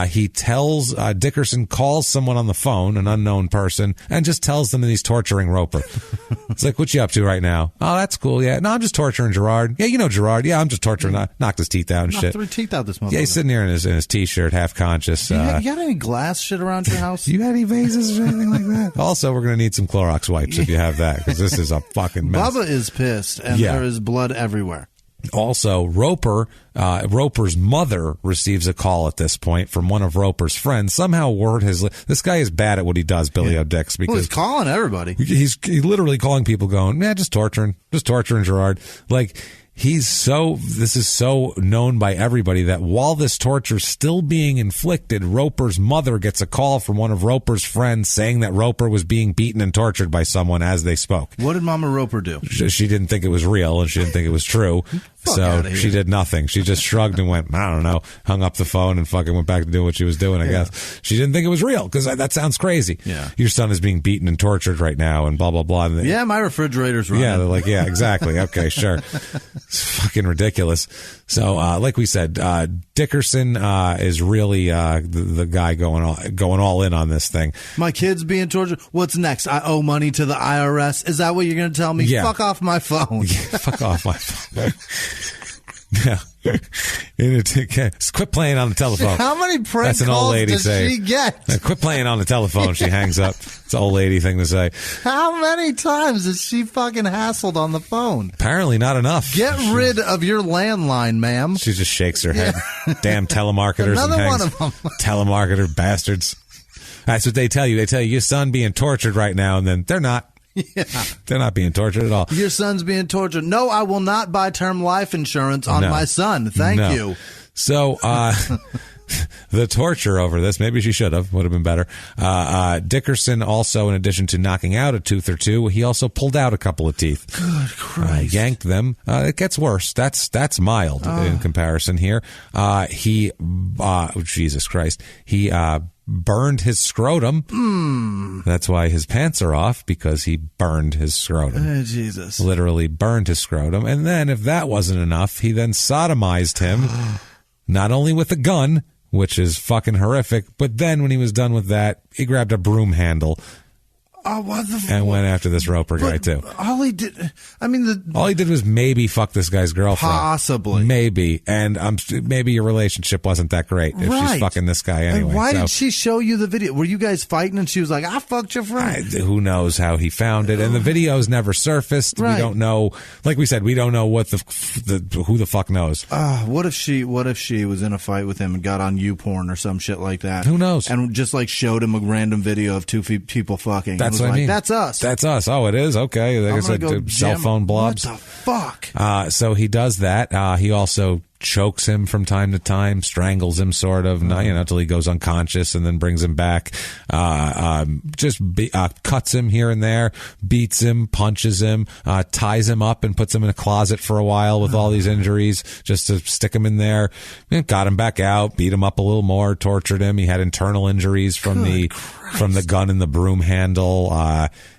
he tells, Dickerson calls someone on the phone, an unknown person, and just tells them that he's torturing Roper. It's like, what you up to right now? Oh, that's cool. Yeah. No, I'm just torturing Gerard. Yeah, you know Gerard. Yeah, I'm just torturing, knocked his teeth out and shit. 3 teeth out this motherfucker. Yeah, he's sitting here in his T-shirt, half conscious. You got any glass shit around your house? You got any vases or anything like that? Also, we're going to need some Clorox wipes if you have that, because this is a fucking mess. Bubba is pissed, and there is blood everywhere. Also, Roper's mother receives a call at this point from one of Roper's friends. Somehow word has... This guy is bad at what he does, Billy O'Dix, because... he's calling everybody. He's literally calling people going, just torturing Gerard. This is so known by everybody that while this torture is still being inflicted, Roper's mother gets a call from one of Roper's friends saying that Roper was being beaten and tortured by someone as they spoke. What did Mama Roper do? She didn't think it was real, and she didn't think it was true. So she did nothing. She just shrugged and went, I don't know, hung up the phone and fucking went back to doing what she was doing, I guess. She didn't think it was real, because that sounds crazy. Yeah. Your son is being beaten and tortured right now, and blah, blah, blah. And yeah, my refrigerator's running. Yeah, they're like, yeah, exactly. Okay, sure. It's fucking ridiculous. So, like we said, Dickerson is really the guy going all in on this thing. My kid's being tortured. What's next? I owe money to the IRS. Is that what you're going to tell me? Yeah. Fuck off my phone. Yeah, fuck off my phone. Yeah. Quit playing on the telephone. How many prank That's an calls old lady does say. she get? Quit playing on the telephone. She hangs up. It's an old lady thing to say. How many times is she fucking hassled on the phone? Apparently not enough. Get rid of your landline, ma'am. She just shakes her head. Damn telemarketers. Another and one of them. Telemarketer bastards. That's what they tell you. They tell you your son being tortured right now, and then they're not. Yeah. They're not being tortured at all. Your son's being tortured. No, I will not buy term life insurance on my son. Thank you. So, the torture over this, maybe she would have been better. Dickerson also, in addition to knocking out a tooth or two, he also pulled out a couple of teeth. Good Christ. Yanked them. It gets worse. That's mild in comparison here. Jesus Christ. He, burned his scrotum. That's why his pants are off, because he burned his scrotum. Jesus. Literally burned his scrotum. And then, if that wasn't enough, he then sodomized him, not only with a gun, which is fucking horrific, but then when he was done with that, he grabbed a broom handle and went after this Roper guy too. All he did, all he did was maybe fuck this guy's girlfriend. Possibly. Maybe. And maybe your relationship wasn't that great if she's fucking this guy anyway. And why did she show you the video? Were you guys fighting and she was like, I fucked your friend? Who knows how he found it. And the video's never surfaced. Right. We don't know. Like we said, we don't know what who the fuck knows. What if she was in a fight with him and got on YouPorn or some shit like that? Who knows? And just like showed him a random video of two people fucking. That's what I mean. That's us. That's us. Oh, it is? Okay. Like I said, cell phone blobs. What the fuck? So he does that. He also chokes him from time to time, strangles him sort of, until he goes unconscious, and then brings him back. Cuts him here and there, beats him, punches him, ties him up and puts him in a closet for a while with all these injuries just to stick him in there. Got him back out, beat him up a little more, tortured him. He had internal injuries from the gun and the broom handle.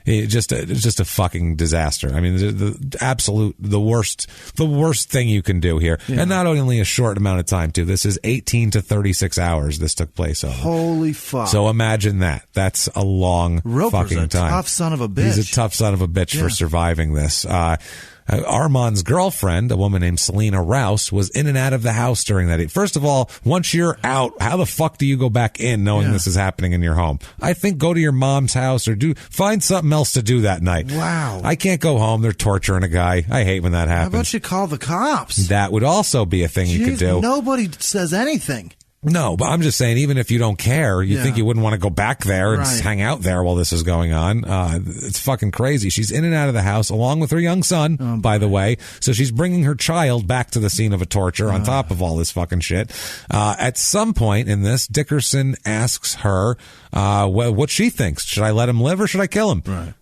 It's just a fucking disaster. I mean, the worst thing you can do here. Yeah. And not only a short amount of time too. This is 18 to 36 hours this took place over. Holy fuck. So imagine that. That's a long Roper's fucking time. Tough son of a bitch. He's a tough son of a bitch for surviving this. Armand's girlfriend, a woman named Selena Rouse, was in and out of the house during that. First of all, once you're out, how the fuck do you go back in knowing this is happening in your home? I think go to your mom's house or find something else to do that night. Wow. I can't go home. They're torturing a guy. I hate when that happens. How about you call the cops? That would also be a thing you could do. Nobody says anything. No, but I'm just saying, even if you don't care, you think you wouldn't want to go back there and hang out there while this is going on. It's fucking crazy. She's in and out of the house along with her young son, by the way. So she's bringing her child back to the scene of a torture on top of all this fucking shit. At some point in this, Dickerson asks her, what she thinks. Should I let him live or should I kill him? Right.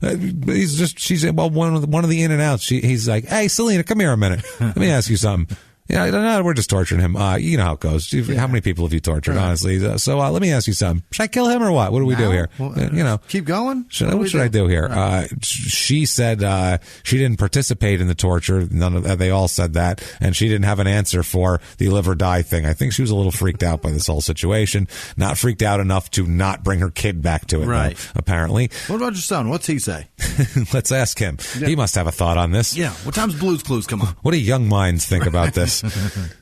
She's one of the in and outs. He's like, hey, Selena, come here a minute. Let me ask you something. Yeah, no, we're just torturing him. You know how it goes. How many people have you tortured, honestly? So let me ask you something. Should I kill him or what? What do we do here? Well, keep going? What should I do here? Right. She said she didn't participate in the torture. They all said that. And she didn't have an answer for the live or die thing. I think she was a little freaked out by this whole situation. Not freaked out enough to not bring her kid back to it, though, apparently. What about your son? What's he say? Let's ask him. Yeah. He must have a thought on this. Yeah. What time's Blue's Clues come on? What do young minds think about this?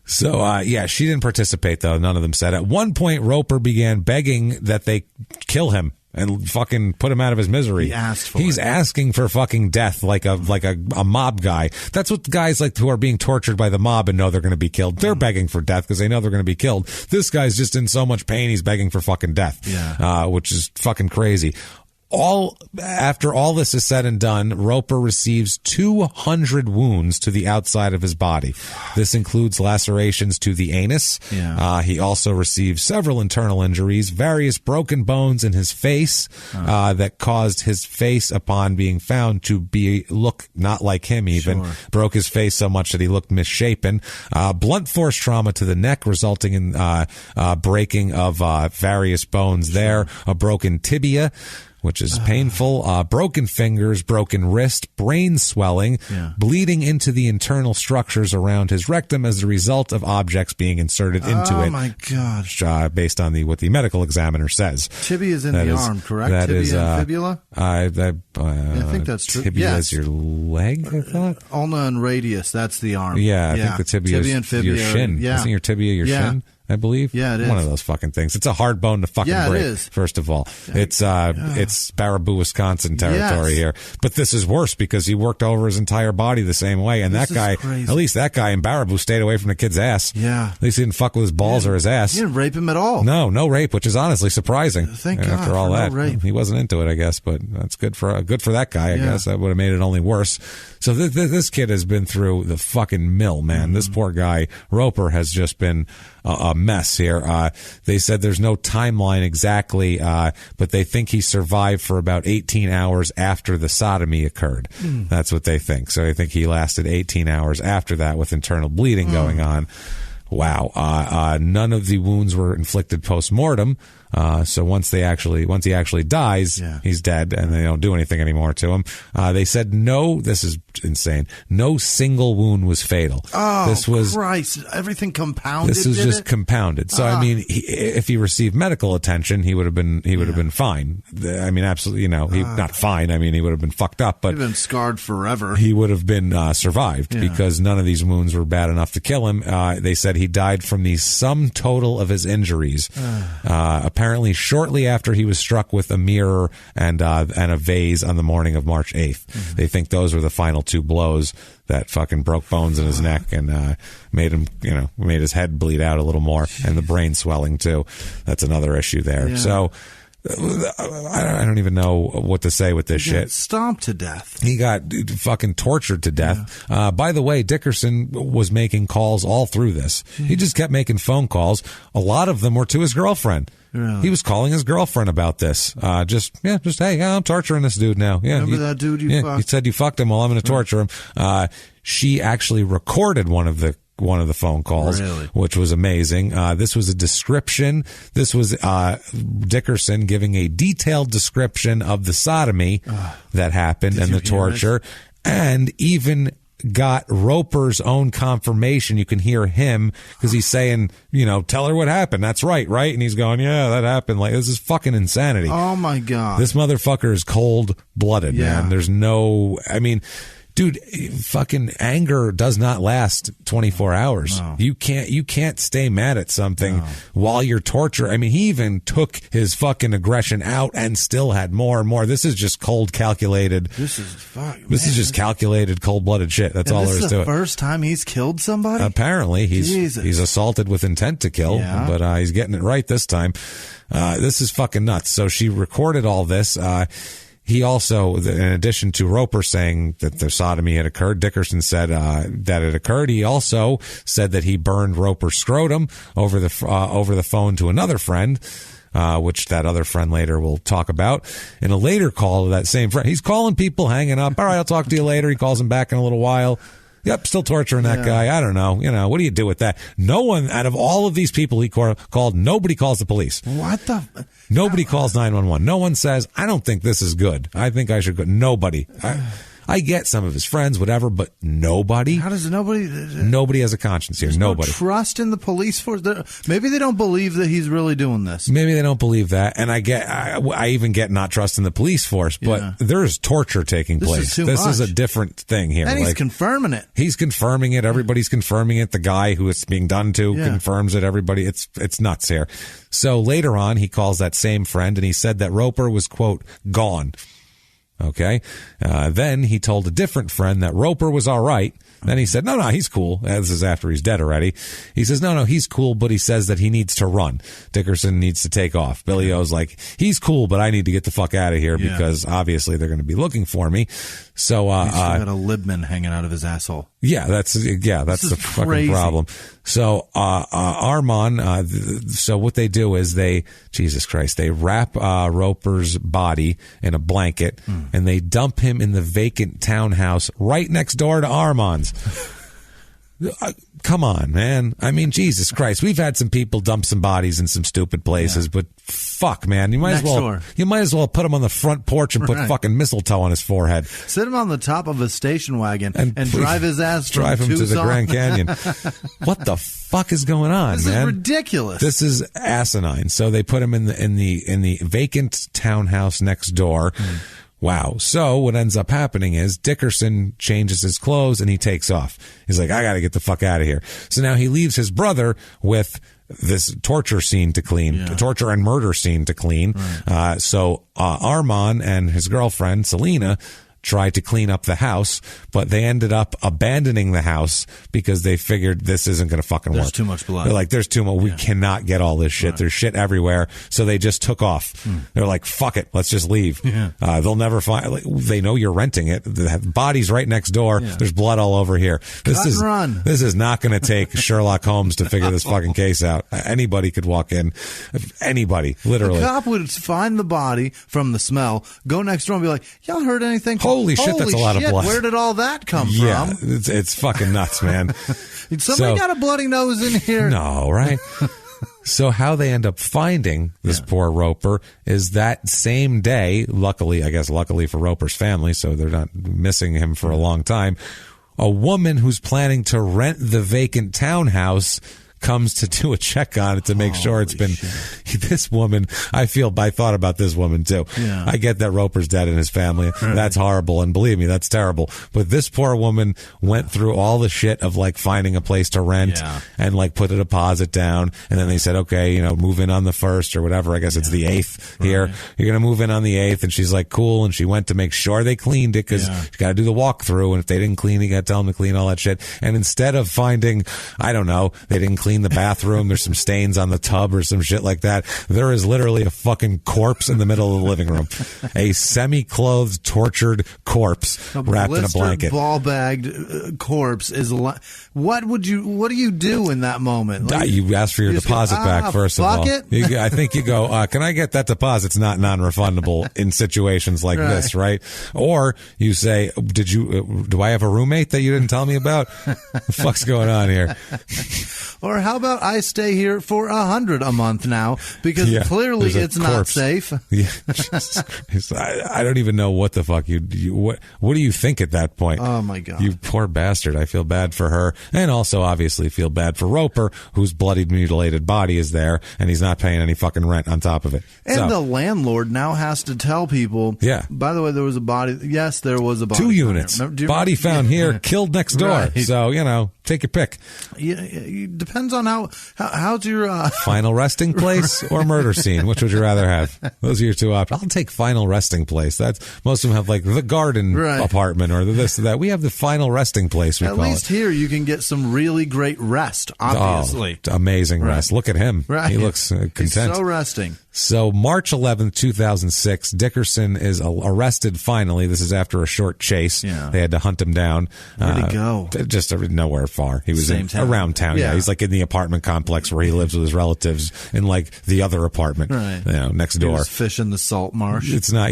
So, she didn't participate, though. None of them said. At one point, Roper began begging that they kill him and fucking put him out of his misery. He's asking for fucking death like a mob guy. That's what guys like who are being tortured by the mob and know they're going to be killed. They're begging for death because they know they're going to be killed. This guy's just in so much pain, he's begging for fucking death, which is fucking crazy. After all this is said and done, Roper receives 200 wounds to the outside of his body. This includes lacerations to the anus. Yeah. He also receives several internal injuries, various broken bones in his face that caused his face, upon being found, to look not like him even. Sure. Broke his face so much that he looked misshapen. Blunt force trauma to the neck, resulting in breaking of various bones there. A broken tibia, which is painful, broken fingers, broken wrist, brain swelling, bleeding into the internal structures around his rectum as a result of objects being inserted into it. Oh, my gosh. Based on what the medical examiner says. Tibia is in the arm, correct? That tibia is, and fibula? I think that's true. Tibia is your leg, I thought? Ulna and radius, that's the arm. Yeah, I think the tibia is and fibia, your shin. Yeah. Isn't your tibia your shin? I believe. Yeah, it is. One of those fucking things. It's a hard bone to fucking break. It is. First of all, it's Baraboo, Wisconsin territory here. But this is worse because he worked over his entire body the same way, and that guy, at least that guy in Baraboo, stayed away from the kid's ass. Yeah. At least he didn't fuck with his balls or his ass. He didn't rape him at all. No rape, which is honestly surprising. Thank after God. After all that, no rape. he wasn't into it, I guess. But that's good for that guy. I guess that would have made it only worse. So this kid has been through the fucking mill, man. This poor guy Roper has just been a mess here. They said there's no timeline exactly, but they think he survived for about 18 hours after the sodomy occurred. That's what they think. So I think he lasted 18 hours after that with internal bleeding going on. Wow. None of the wounds were inflicted post-mortem. So once he actually dies, he's dead, and they don't do anything anymore to him. They said this is insane. No single wound was fatal. Oh, this was Christ! Everything compounded. This is just compounded. So I mean, if he received medical attention, he would have been fine. I mean, absolutely. Not fine. I mean, he would have been fucked up, but he'd been scarred forever. He would have been survived because none of these wounds were bad enough to kill him. They said he died from the sum total of his injuries. Apparently, shortly after he was struck with a mirror and a vase on the morning of March 8th. They think those were the final two blows that fucking broke bones in his neck and made his head bleed out a little more, and the brain swelling too. That's another issue there. Yeah. So I don't even know what to say with this shit. Stomped to death. He got fucking tortured to death. Yeah. By the way, Dickerson was making calls all through this. He just kept making phone calls. A lot of them were to his girlfriend. Really? He was calling his girlfriend about this. Hey, I'm torturing this dude now. Yeah, remember that dude you fucked? He said you fucked him. Well, I'm going to torture him. She actually recorded one of the phone calls, which was amazing. This was a description. This was Dickerson giving a detailed description of the sodomy that happened and the torture, and even got Roper's own confirmation. You can hear him because he's saying, tell her what happened. That's right? And he's going, yeah, that happened. Like, this is fucking insanity. Oh my God. This motherfucker is cold-blooded, man. There's dude, fucking anger does not last 24 hours. No. You can't stay mad at something while you're tortured. I mean, he even took his fucking aggression out and still had more and more. This is just calculated. This is just calculated, cold-blooded shit. That's all there is to it. This is the first time he's killed somebody? Apparently, he's assaulted with intent to kill, but he's getting it right this time. This is fucking nuts. So she recorded all this. He also, in addition to Roper saying that the sodomy had occurred, Dickerson said that it occurred. He also said that he burned Roper's scrotum over the phone to another friend, which that other friend later will talk about. In a later call to that same friend, he's calling people, hanging up. All right, I'll talk to you later. He calls him back in a little while. Yep, still torturing that guy. I don't know. What do you do with that? No one, out of all of these people he called, nobody calls the police. What the? Nobody calls 911. No one says, I don't think this is good. I think I should go. Nobody. I get some of his friends, whatever, but nobody. How does nobody? Nobody has a conscience here. Nobody. No trust in the police force. Maybe they don't believe that he's really doing this. Maybe they don't believe that, and I even get not trusting the police force. But there is torture taking place. This is a different thing here. And he's confirming it. He's confirming it. Everybody's confirming it. The guy who it's being done to confirms it. Everybody. It's nuts here. So later on, he calls that same friend, and he said that Roper was, quote, gone. Okay. Then he told a different friend that Roper was all right. Then he said, no, he's cool. This is after he's dead already. He says, no, he's cool, but he says that he needs to run. Dickerson needs to take off. Billy O's like, he's cool, but I need to get the fuck out of here because obviously they're going to be looking for me. So, he's got a Libman hanging out of his asshole. Yeah, that's the fucking problem. So, Armand, so what they do is they wrap Roper's body in a blanket and they dump him in the vacant townhouse right next door to Armand's. Come on, man. I mean, Jesus Christ. We've had some people dump some bodies in some stupid places, but fuck, man. You might as well put him on the front porch and put fucking mistletoe on his forehead. Sit him on the top of a station wagon and drive his ass from drive him Tucson to the Grand Canyon. What the fuck is going on, man? This is ridiculous. This is asinine. So they put him in the vacant townhouse next door. Wow. So what ends up happening is Dickerson changes his clothes and he takes off. He's like, I got to get the fuck out of here. So now he leaves his brother with this torture scene to clean, torture and murder scene to clean. Right. So Armand and his girlfriend, Selena, tried to clean up the house, but they ended up abandoning the house because they figured this isn't going to fucking work. There's too much blood. They're like, there's too much. We cannot get all this shit. Right. There's shit everywhere. So they just took off. They're like, fuck it. Let's just leave. They'll never find, they know you're renting it. The body's right next door. There's blood all over here. This is not going to take Sherlock Holmes to figure this fucking case out. Anybody could walk in. Anybody, literally. The cop would find the body from the smell, go next door and be like, y'all heard anything? Holy shit, that's a lot of blood. Where did all that come from? Yeah, it's fucking nuts, man. Somebody got a bloody nose in here. No, right? So how they end up finding this poor Roper is that same day, luckily for Roper's family, so they're not missing him for a long time, a woman who's planning to rent the vacant townhouse comes to do a check on it to make sure it's been this woman. I thought about this woman too. I get that Roper's dead in his family. That's horrible. And believe me, that's terrible. But this poor woman went through all the shit of like finding a place to rent and like put a deposit down. And then they said, okay, move in on the 1st or whatever. I guess it's the 8th here. You're going to move in on the 8th. And she's like, cool. And she went to make sure they cleaned it because you got to do the walkthrough. And if they didn't clean it, you got to tell them to clean all that shit. And instead of finding, I don't know, they didn't clean the bathroom, there's some stains on the tub or some shit like that. There is literally a fucking corpse in the middle of the living room. A semi-clothed, tortured corpse wrapped in a blanket. Ball-bagged corpse is what do you do in that moment? Like, you ask for your deposit back, first of all. I think you go, can I get that deposit? It's not non-refundable in situations like this, right? Or you say, do I have a roommate that you didn't tell me about? What the fuck's going on here? Or how about I stay here for $100 a month now because clearly it's not safe. Yeah, I don't even know what the fuck what do you think at that point? Oh my God, you poor bastard! I feel bad for her, and also obviously feel bad for Roper, whose bloodied, mutilated body is there, and he's not paying any fucking rent on top of it. And the landlord now has to tell people. Yeah. By the way, there was a body. Yes, there was a body. 2 units. Body found here, killed next door. Right. So take your pick. It depends on how's your final resting place or murder scene. Which would you rather have? Those are your two options. I'll take final resting place. That's most of them have like the garden apartment or this or that. We have the final resting place. At least here you can get some really great rest. Obviously, amazing rest. Look at him. Right. He looks content. He's so resting. So March 11th, 2006, Dickerson is arrested finally. This is after a short chase. Yeah. They had to hunt him down. Where'd he go? Just nowhere far. He was around town. Yeah. He's like in the apartment complex where he lives with his relatives in like the other apartment next door. He was fishing the salt marsh. It's not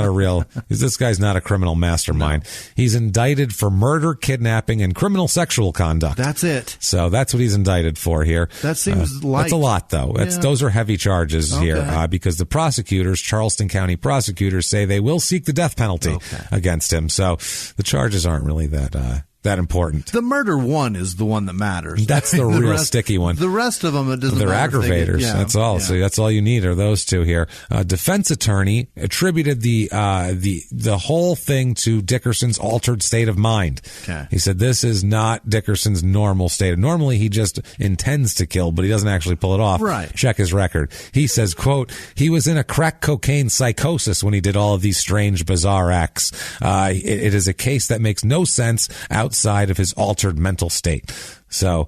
a real, this guy's not a criminal mastermind. No. He's indicted for murder, kidnapping, and criminal sexual conduct. That's it. So that's what he's indicted for here. That seems light. That's a lot though. Those are heavy charges here. Because the prosecutors, Charleston County prosecutors, say they will seek the death penalty against him. So the charges aren't really that that important. The murder one is the one that matters. That's the real sticky one. The rest of them, it doesn't They're matter. Aggravators. That's all. Yeah. So that's all you need are those two here. Defense attorney attributed the whole thing to Dickerson's altered state of mind. Okay. He said this is not Dickerson's normal state. Normally he just intends to kill, but he doesn't actually pull it off. Right. Check his record. He says, quote, he was in a crack cocaine psychosis when he did all of these strange, bizarre acts. It is a case that makes no sense outside of his altered mental state. So,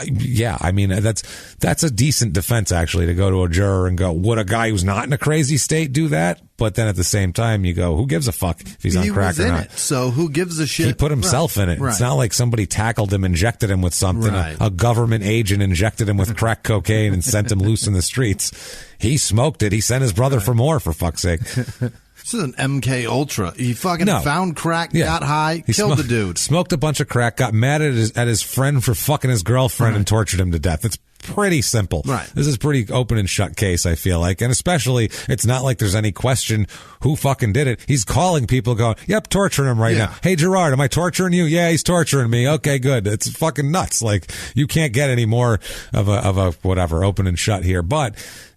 yeah, I mean, that's a decent defense, actually, to go to a juror and go, would a guy who's not in a crazy state do that? But then at the same time, you go, who gives a fuck if he's on crack or not? So who gives a shit? He put himself in it. Right. It's not like somebody tackled him, injected him with something. Right. A government agent injected him with crack cocaine and sent him loose in the streets. He smoked it. He sent his brother for more, for fuck's sake. This is an MK Ultra. He fucking found crack, got high, killed the dude. Smoked a bunch of crack, got mad at his friend for fucking his girlfriend and tortured him to death. It's pretty simple. Right. This is pretty open and shut case, I feel like. And especially, it's not like there's any question who fucking did it. He's calling people going, yep, torturing him right now. Hey, Gerard, am I torturing you? Yeah, he's torturing me. Okay, good. It's fucking nuts. Like, you can't get any more of a whatever, open and shut here. But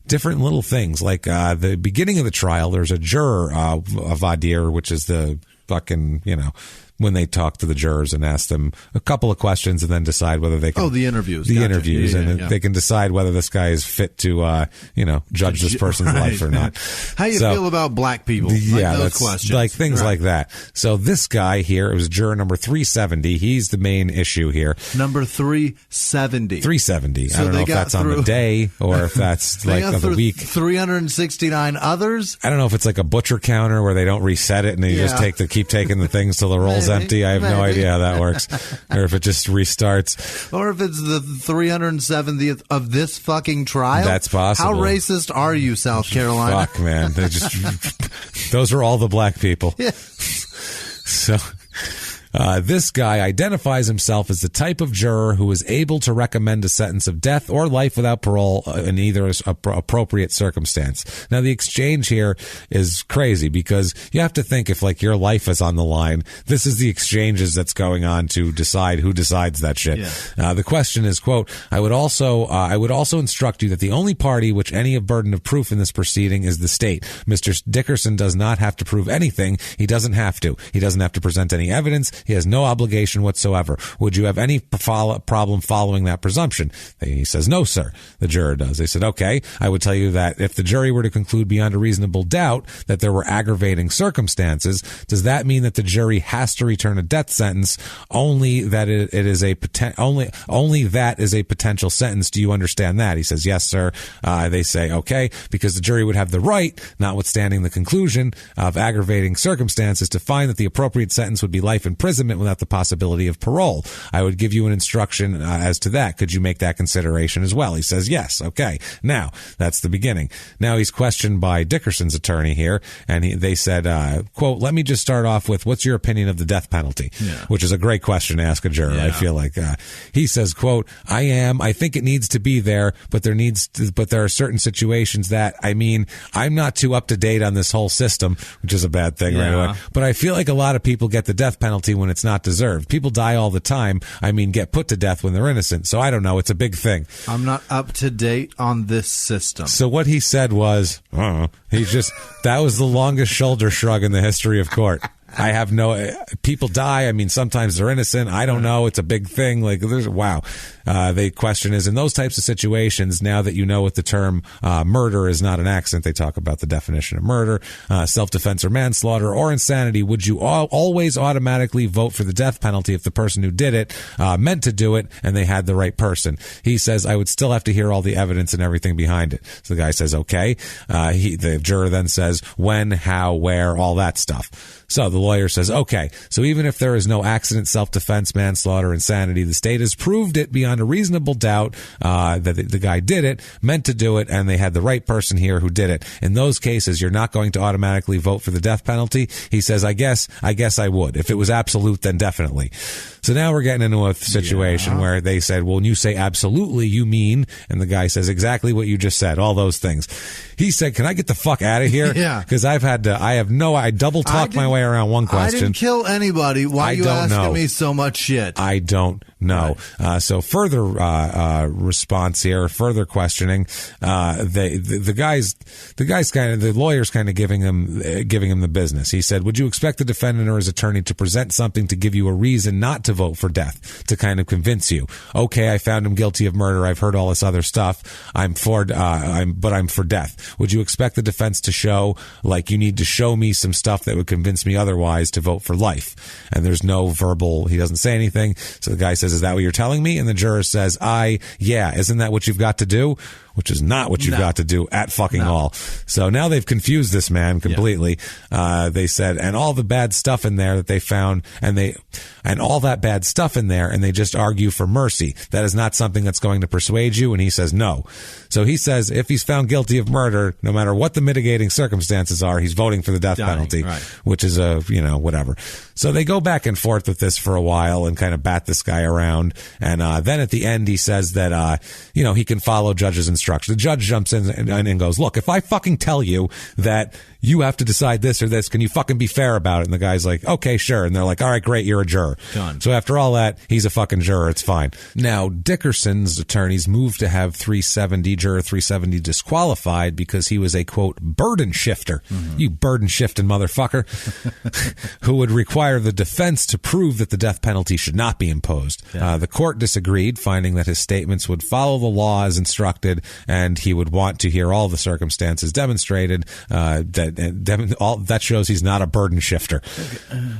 different little things, like the beginning of the trial, there's a juror, voir dire, which is the fucking, when they talk to the jurors and ask them a couple of questions and then decide whether they can... the interviews. The interviews, and they can decide whether this guy is fit to, judge this person's life or not. How you feel about black people? Those questions. Like things like that. So this guy here, it was juror number 370. He's the main issue here. Number 370. 370. So I don't know if that's on the day or if that's like of the week. 369 others? I don't know if it's like a butcher counter where they don't reset it and they just keep taking the things till the roll's empty. I have no idea how that works. Or if it just restarts. Or if it's the 370th of this fucking trial. That's possible. How racist are you, South Carolina? Fuck, man. They just those are all the black people. Yeah. So this guy identifies himself as the type of juror who is able to recommend a sentence of death or life without parole in either appropriate circumstance. Now, the exchange here is crazy because you have to think if, like, your life is on the line, this is the exchanges that's going on to decide who decides that shit. Yeah. The question is, quote, I would also instruct you that the only party which any of burden of proof in this proceeding is the state. Mr. Dickerson does not have to prove anything. He doesn't have to. He doesn't have to present any evidence. He has no obligation whatsoever. Would you have any problem following that presumption? He says, no, sir. The juror does. They said, okay, I would tell you that if the jury were to conclude beyond a reasonable doubt that there were aggravating circumstances, does that mean that the jury has to return a death sentence only that it is only that is a potential sentence? Do you understand that? He says, yes, sir. They say, okay, because the jury would have the right, notwithstanding the conclusion of aggravating circumstances, to find that the appropriate sentence would be life imprisonment without the possibility of parole. I would give you an instruction as to that. Could you make that consideration as well? He says, yes. Okay. Now, that's the beginning. Now he's questioned by Dickerson's attorney here, and they said, quote, let me just start off with, what's your opinion of the death penalty? Yeah. Which is a great question to ask a juror, I feel like. He says, quote, I think it needs to be there, but there are certain situations that, I'm not too up to date on this whole system, which is a bad thing right away. But I feel like a lot of people get the death penalty when it's not deserved. People die all the time. Get put to death when they're innocent. So I don't know. It's a big thing. I'm not up to date on this system. So what he said was, that was the longest shoulder shrug in the history of court. I have people die. Sometimes they're innocent. I don't know. It's a big thing. The question is, in those types of situations, now that you know what the term murder is not an accident, they talk about the definition of murder, self-defense or manslaughter or insanity, would you always automatically vote for the death penalty if the person who did it meant to do it and they had the right person? He says, I would still have to hear all the evidence and everything behind it. So the guy says, okay. The juror then says, when, how, where, all that stuff. So the lawyer says, okay, so even if there is no accident, self-defense, manslaughter, insanity, the state has proved it beyond a reasonable doubt that the guy did it, meant to do it, and they had the right person here who did it. In those cases, you're not going to automatically vote for the death penalty. He says, I guess I would. If it was absolute, then definitely. So now we're getting into a situation where they said, well, when you say absolutely, you mean, and the guy says exactly what you just said, all those things. He said, can I get the fuck out of here? Because I double talked my way around one question. I didn't kill anybody. Why are you asking me so much shit? I don't know. Right. So further response here, further questioning. The lawyer's kind of giving him the business. He said, would you expect the defendant or his attorney to present something to give you a reason not to vote for death, to kind of convince you? Okay, I found him guilty of murder. I've heard all this other stuff. I'm for death. Would you expect the defense to show, like, you need to show me some stuff that would convince me otherwise to vote for life? And there's no verbal, he doesn't say anything. So the guy says, is that what you're telling me? And the juror says, isn't that what you've got to do? Which is not what you've got to do at fucking all. So now they've confused this man completely. They said, and all the bad stuff in there that they found, and all that bad stuff in there, and they just argue for mercy. That is not something that's going to persuade you. And he says no. So he says if he's found guilty of murder, no matter what the mitigating circumstances are, he's voting for the death penalty, which is whatever. So they go back and forth with this for a while and kind of bat this guy around. And then at the end, he says that, he can follow judges' instructions. The judge jumps in and goes, look, if I fucking tell you that you have to decide this or this, can you fucking be fair about it? And the guy's like, okay, sure. And they're like, all right, great, you're a juror. Done. So after all that, he's a fucking juror. It's fine. Now, Dickerson's attorneys moved to have juror 370 disqualified because he was a, quote, burden shifter. Mm-hmm. You burden shifting motherfucker. Who would require the defense to prove that the death penalty should not be imposed. Yeah. The court disagreed, finding that his statements would follow the law as instructed, and he would want to hear all the circumstances demonstrated that shows he's not a burden shifter.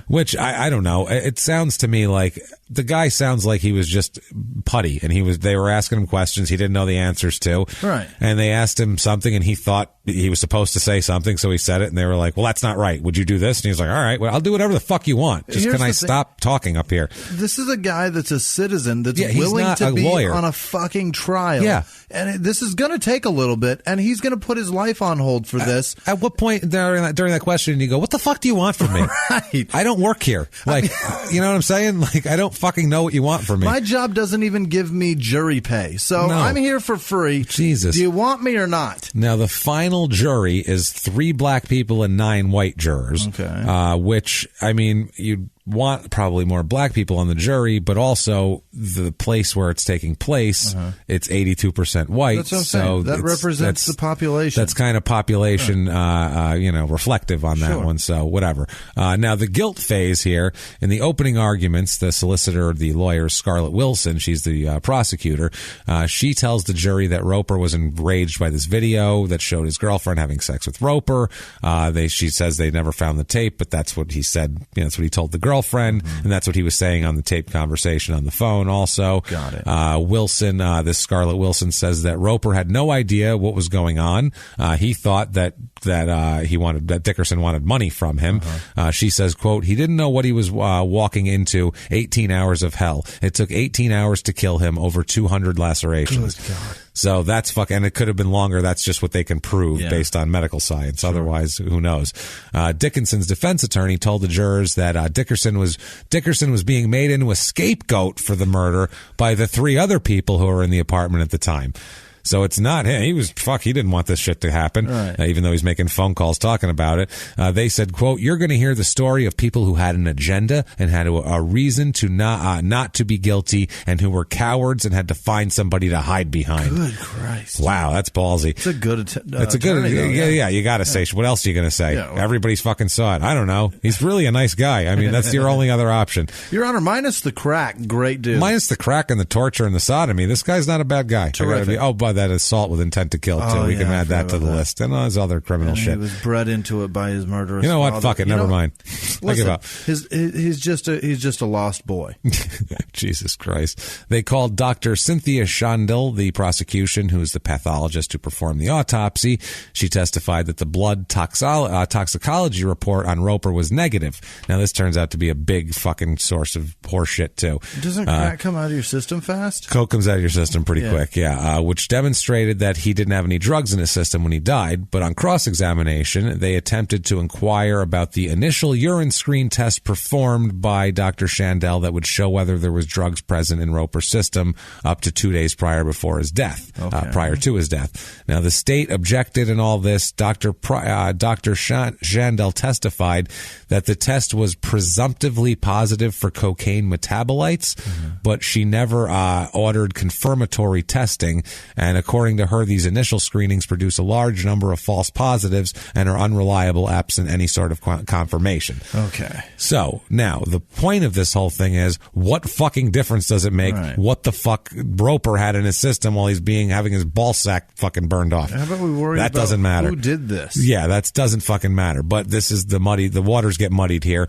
Which I don't know. It sounds to me like the guy sounds like he was just putty, and they were asking him questions he didn't know the answers to. Right. And they asked him something, and he thought he was supposed to say something, so he said it, and they were like, well, that's not right. Would you do this? And he was like, all right, well, I'll do whatever the fuck you want. Just can I stop talking up here? This is a guy that's a citizen that's willing to be lawyer. On a fucking trial. Yeah. And this is going to take a little bit, and he's going to put his life on hold for this. At what point during that question, you go, what the fuck do you want from me? Right. I don't work here. Like, you know what I'm saying? Like, I don't fucking know what you want from me. My job doesn't even give me jury pay. So I'm here for free. Jesus. Do you want me or not? Now, the final jury is 3 black people and 9 white jurors. Okay. Which, I mean, you'd want probably more black people on the jury, but also the place where it's taking place, it's 82% white. That's what I'm saying. That represents the population. That's kind of population, reflective on that one. So whatever. Now the guilt phase here in the opening arguments, the solicitor, the lawyer, Scarlett Wilson, she's the prosecutor. She tells the jury that Roper was enraged by this video that showed his girlfriend having sex with Roper. She says they never found the tape, but that's what he said. That's what he told the girlfriend, and that's what he was saying on the tape conversation on the phone also. Got it. Wilson, this Scarlett Wilson, says that Roper had no idea what was going on. He thought that Dickerson wanted money from him. She says, quote, he didn't know what he was walking into. 18 hours of hell. It took 18 hours to kill him, over 200 lacerations. Good God. So that's and it could have been longer. That's just what they can prove based on medical science. Sure. Otherwise, who knows? Dickinson's defense attorney told the jurors that Dickerson was being made into a scapegoat for the murder by the 3 other people who were in the apartment at the time. So it's not him. He didn't want this shit to happen, even though he's making phone calls talking about it. They said, quote, you're going to hear the story of people who had an agenda and had a reason to not to be guilty, and who were cowards and had to find somebody to hide behind. Good Christ. Wow, that's ballsy. It's a good it's a good yeah, you got to say. What else are you going to say? Yeah, everybody's fucking saw it. I don't know. He's really a nice guy. I mean, that's your only other option. Your Honor, minus the crack, great dude. Minus the crack and the torture and the sodomy, this guy's not a bad guy. Terrific. By that assault with intent to kill, too. We can add that to the list. And all his other criminal shit. He was bred into it by his murderous You know what? father. Fuck it. Never mind. I give up. He's just a lost boy. Jesus Christ. They called Dr. Cynthia Shondell, the prosecution, who is the pathologist who performed the autopsy. She testified that the blood toxicology report on Roper was negative. Now, this turns out to be a big fucking source of horseshit, too. Doesn't crack come out of your system fast? Coke comes out of your system pretty quick, which demonstrates demonstrated that he didn't have any drugs in his system when he died, but on cross-examination, they attempted to inquire about the initial urine screen test performed by Dr. Shandell that would show whether there was drugs present in Roper's system up to 2 days prior to his death. Now, the state objected in all this. Dr. Shandell testified that the test was presumptively positive for cocaine metabolites, but she never ordered confirmatory testing. And according to her, these initial screenings produce a large number of false positives and are unreliable absent any sort of confirmation. Okay. So now the point of this whole thing is, what fucking difference does it make what the fuck Roper had in his system while he's having his ball sack fucking burned off? How about we worry that about doesn't matter. Who did this? Yeah, that doesn't fucking matter. But this is the waters get muddied here.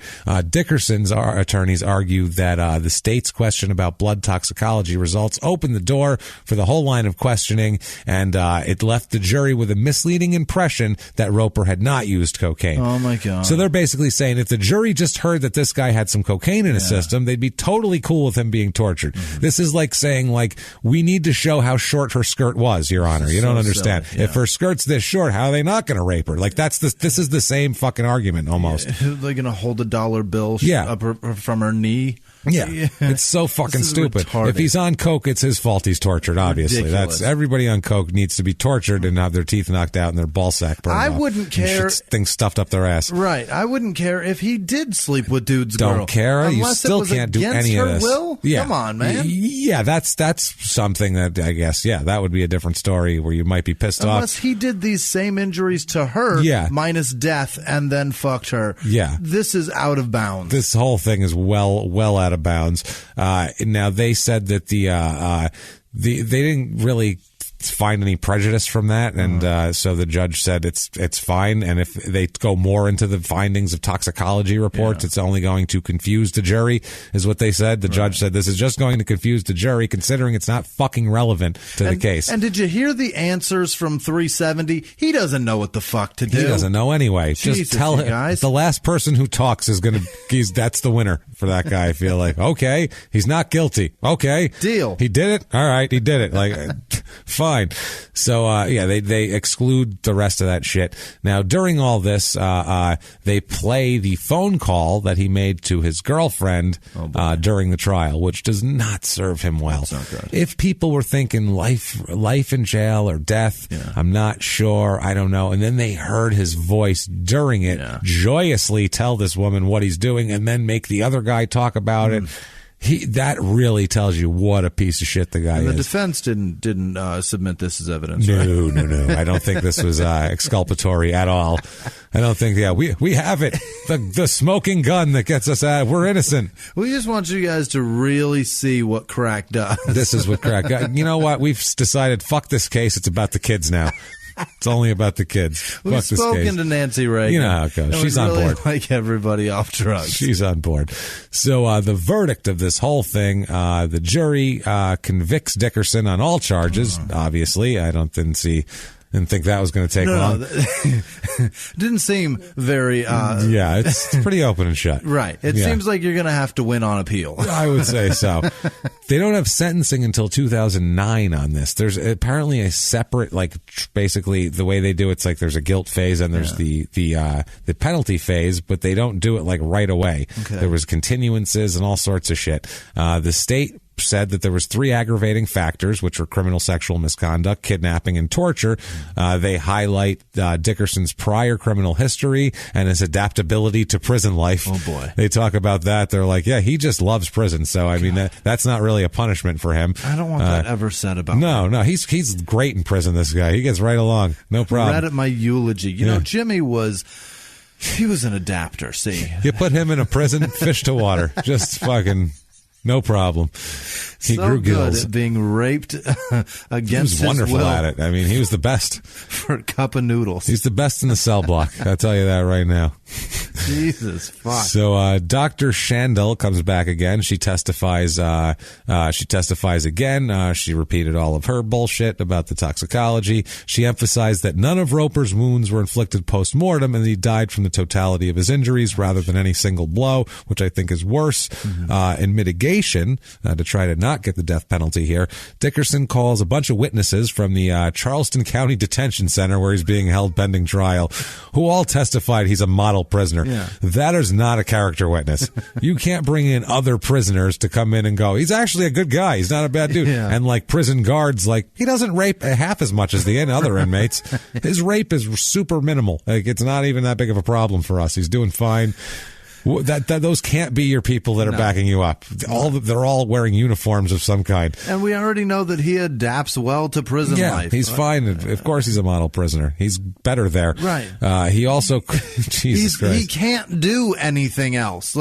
Dickerson's attorneys argue that the state's question about blood toxicology results opened the door for the whole line of questioning, and it left the jury with a misleading impression that Roper had not used cocaine. Oh my God. So they're basically saying if the jury just heard that this guy had some cocaine in his system, they'd be totally cool with him being tortured. This is like saying, we need to show how short her skirt was, Your Honor. You don't understand. Silly. Yeah. If her skirt's this short, how are they not going to rape her? This is the same fucking argument almost. They're going to hold a dollar bill up from her knee. Yeah, it's so fucking stupid. Retarded. If he's on coke, it's his fault he's tortured, obviously. Ridiculous. That's everybody on coke needs to be tortured and have their teeth knocked out and their ball sack burned off. I wouldn't care. Things stuffed up their ass. Right. I wouldn't care if he did sleep with dude's girl. Don't care. Unless you still can't do any of this. Will? Yeah. Come on, man. Yeah, that's something that I guess, that would be a different story where you might be pissed off. Unless he did these same injuries to her, minus death, and then fucked her. Yeah. This is out of bounds. This whole thing is well out of bounds. Now they said that they didn't really find any prejudice from that, and so the judge said it's fine, and if they go more into the findings of toxicology reports, it's only going to confuse the jury, is what they said. The judge said this is just going to confuse the jury, considering it's not fucking relevant to the case. And did you hear the answers from 370? He doesn't know what the fuck to do. He doesn't know anyway. Jesus, just tell him, guys. the last person who talks is that's the winner for that guy. I feel like, okay, he's not guilty. Okay. Deal. He did it. All right. He did it. Fine. So, they exclude the rest of that shit. Now, during all this, they play the phone call that he made to his girlfriend during the trial, which does not serve him well. That's not good. If people were thinking life in jail or death, I'm not sure. I don't know. And then they heard his voice during it joyously tell this woman what he's doing and then make the other guy talk about it. That really tells you what a piece of shit the guy is. The defense didn't submit this as evidence. No, right? No. I don't think this was exculpatory at all. I don't think. We have it. The smoking gun that gets us out. We're innocent. We just want you guys to really see what crack does. This is what crack. You know what? We've decided. Fuck this case. It's about the kids now. It's only about the kids. We've spoken to Nancy Reagan. You know how it goes. She's on board. Like everybody off drugs. She's on board. So the verdict of this whole thing, the jury convicts Dickerson on all charges. Obviously, I didn't think that was going to take long. Didn't seem very... it's pretty open and shut. Right. It seems like you're going to have to win on appeal. I would say so. They don't have sentencing until 2009 on this. There's apparently a separate, basically the way they do it's like there's a guilt phase and there's the penalty phase, but they don't do it right away. Okay. There was continuances and all sorts of shit. The state said that there was 3 aggravating factors, which were criminal sexual misconduct, kidnapping, and torture. They highlight Dickerson's prior criminal history and his adaptability to prison life. Oh, boy. They talk about that. They're like, he just loves prison. So, I mean, that's not really a punishment for him. I don't want that ever said about him. No, he's great in prison, this guy. He gets right along. No problem. Read at my eulogy. You know, Jimmy was an adapter, see. You put him in a prison, fish to water. Just fucking... No problem. He grew gills. Good at being raped against his will. He was wonderful at it. I mean, he was the best. For a cup of noodles. He's the best in the cell block. I'll tell you that right now. Jesus, fuck. So Dr. Shandell comes back again. She testifies. Again. She repeated all of her bullshit about the toxicology. She emphasized that none of Roper's wounds were inflicted post-mortem and that he died from the totality of his injuries rather than any single blow, which I think is worse. In mitigation, to try to not not get the death penalty here. Dickerson calls a bunch of witnesses from the Charleston County Detention Center where he's being held pending trial, who all testified he's a model prisoner. Yeah. That is not a character witness. You can't bring in other prisoners to come in and go, he's actually a good guy. He's not a bad dude. Yeah. And like prison guards, like he doesn't rape half as much as the other inmates. His rape is super minimal. Like it's not even that big of a problem for us. He's doing fine. That those can't be your people that are backing you up. They're all wearing uniforms of some kind. And we already know that he adapts well to prison life. He's fine. Of course, he's a model prisoner. He's better there. Right. He also, Jesus Christ. He can't do anything else.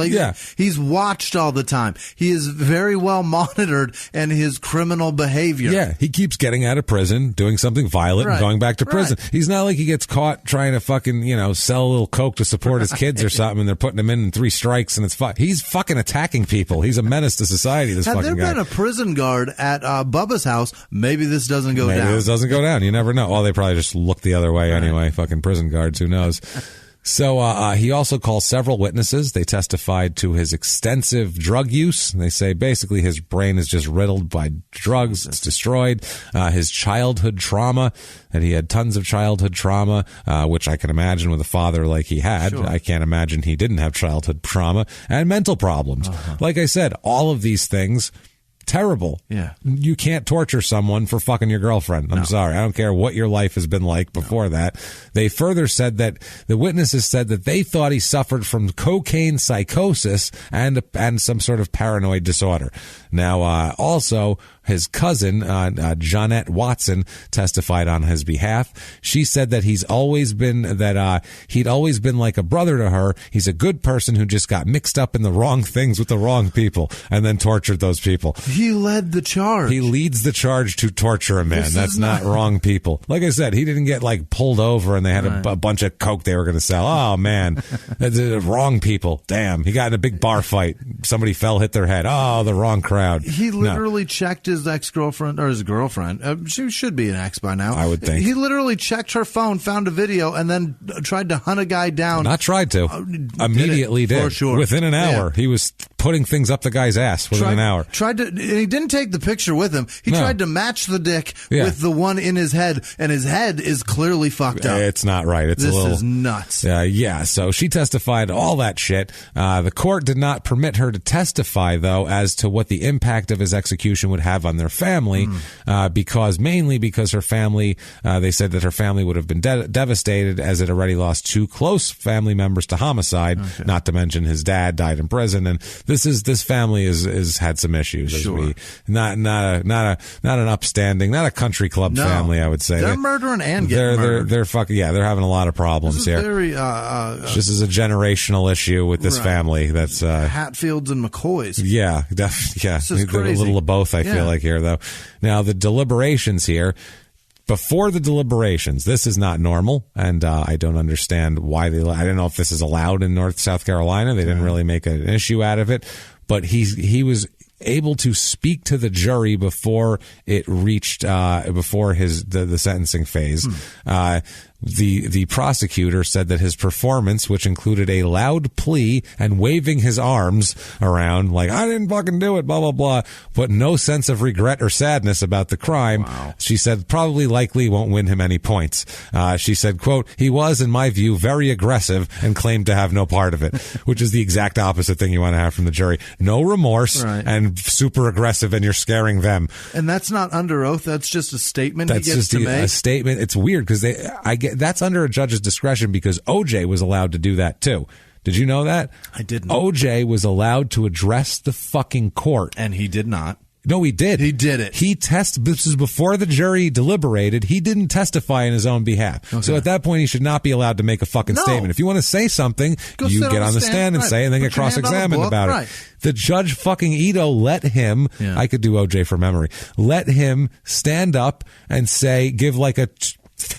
He's watched all the time. He is very well monitored in his criminal behavior. Yeah, he keeps getting out of prison, doing something violent, and going back to prison. Right. He's not like he gets caught trying to fucking, sell a little coke to support his kids or something, and they're putting him in 3 strikes, and it's he's fucking attacking people. He's a menace to society, this fucking guy. Had there been a prison guard at Bubba's house, maybe this doesn't go down. Maybe this doesn't go down. You never know. Well, they probably just look the other way anyway. Fucking prison guards, who knows? So he also calls several witnesses. They testified to his extensive drug use. They say basically his brain is just riddled by drugs. It's destroyed. His childhood trauma, that he had tons of childhood trauma, which I can imagine with a father like he had. Sure. I can't imagine he didn't have childhood trauma, and mental problems. Like I said, all of these things, terrible. Yeah. You can't torture someone for fucking your girlfriend. I'm sorry. I don't care what your life has been like before that. They further said that the witnesses said that they thought he suffered from cocaine psychosis and some sort of paranoid disorder. Now, also, his cousin, Jeanette Watson, testified on his behalf. She said that he'd always been like a brother to her. He's a good person who just got mixed up in the wrong things with the wrong people and then tortured those people. He led the charge. He leads the charge to torture a man. That's not wrong people. Like I said, he didn't get like pulled over and they had a bunch of coke they were going to sell. Oh man, that's wrong people. Damn. He got in a big bar fight. Somebody hit their head. Oh, the wrong crowd. He literally checked his ex-girlfriend or his girlfriend. She should be an ex by now. I would think. He literally checked her phone, found a video, and then tried to hunt a guy down. Not tried to. Immediately did. For sure. Within an hour. Yeah. He was putting things up the guy's ass within an hour. And he didn't take the picture with him. He tried to match the dick with the one in his head, and his head is clearly fucked up. It's not right. This is nuts. So she testified all that shit. The court did not permit her to testify, though, as to what the impact of his execution would have on their family, mainly because her family, they said that her family would have been devastated as it already lost 2 close family members to homicide, not to mention his dad died in prison, and this family is had some issues. Sure. Not an upstanding, not a country club family, I would say. They're murdering and getting murdered. They're fucking, they're having a lot of problems here. This is a generational issue with this family. That's Hatfields and McCoys. Yeah. This is crazy. A little of both, I feel like here, though. Now, the deliberations here. Before the deliberations, this is not normal, and I don't understand why I don't know if this is allowed in South Carolina. They didn't really make an issue out of it, but he was able to speak to the jury before it reached before the sentencing phase. The prosecutor said that his performance, which included a loud plea and waving his arms around like, I didn't fucking do it, blah, blah, blah, but no sense of regret or sadness about the crime. Wow. She said probably likely won't win him any points. She said, quote, he was, in my view, very aggressive and claimed to have no part of it, which is the exact opposite thing you want to have from the jury. No remorse and super aggressive, and you're scaring them. And that's not under oath. That's just a statement he gets to make. A statement. It's weird because that's under a judge's discretion because OJ was allowed to do that too. Did you know that? I didn't. OJ was allowed to address the fucking court. And he did not. No, he did. He did it. This is before the jury deliberated. He didn't testify in his own behalf. Okay. So at that point, he should not be allowed to make a fucking statement. If you want to say something, you get on the stand and say, and then get cross-examined about it. The judge fucking Ito let him, I could do OJ from memory, let him stand up and say, give like a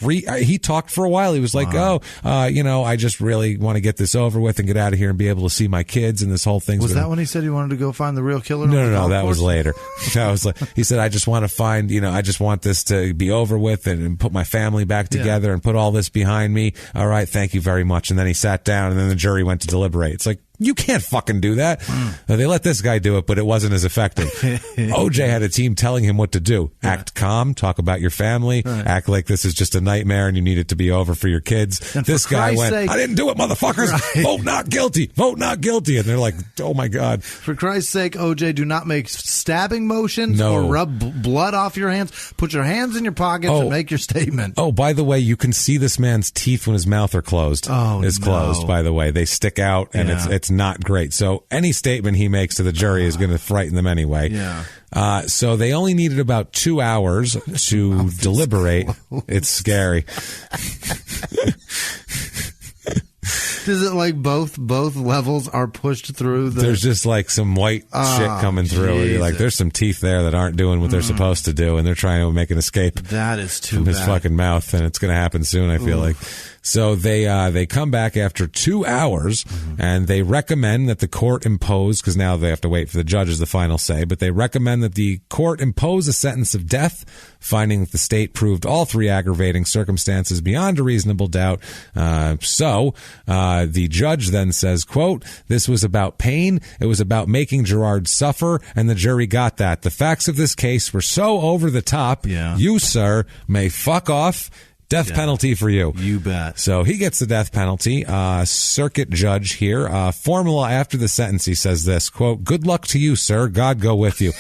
he talked for a while. He was like, I just really want to get this over with and get out of here and be able to see my kids and this whole thing. Was that when he said he wanted to go find the real killer? No, that was later. He said, I just want to find, I just want this to be over with and put my family back together and put all this behind me. All right, thank you very much. And then he sat down and then the jury went to deliberate. It's like, You can't fucking do that. They let this guy do it, but it wasn't as effective. OJ had a team telling him what to do. Act calm, talk about your family, act like this is just a nightmare and you need it to be over for your kids. And this guy went, I didn't do it, motherfuckers. Vote not guilty. Vote not guilty. And they're like, oh my God. For Christ's sake, OJ, do not make stabbing motions or rub blood off your hands. Put your hands in your pockets and make your statement. Oh, by the way, you can see this man's teeth when his mouth are closed. Closed, by the way. They stick out and it's not great. So any statement he makes to the jury is going to frighten them anyway. Yeah. So they only needed about 2 hours to deliberate. It's scary. Is it like both levels are pushed through? There's just like some white shit coming through. You're like, there's some teeth there that aren't doing what they're supposed to do, and they're trying to make an escape. That is too from bad. his fucking mouth, and it's going to happen soon, I feel like. So they come back after 2 hours, and they recommend that the court impose, because now they have to wait for the judge's the final say, but they recommend that the court impose a sentence of death, finding that the state proved all 3 aggravating circumstances beyond a reasonable doubt. So the judge then says, quote, this was about pain. It was about making Gerard suffer, and the jury got that. The facts of this case were so over the top. Yeah. You, sir, may fuck off. Death penalty for you. You bet. So he gets the death penalty. Circuit judge here. Formula after the sentence, he says this, quote, good luck to you, sir. God go with you.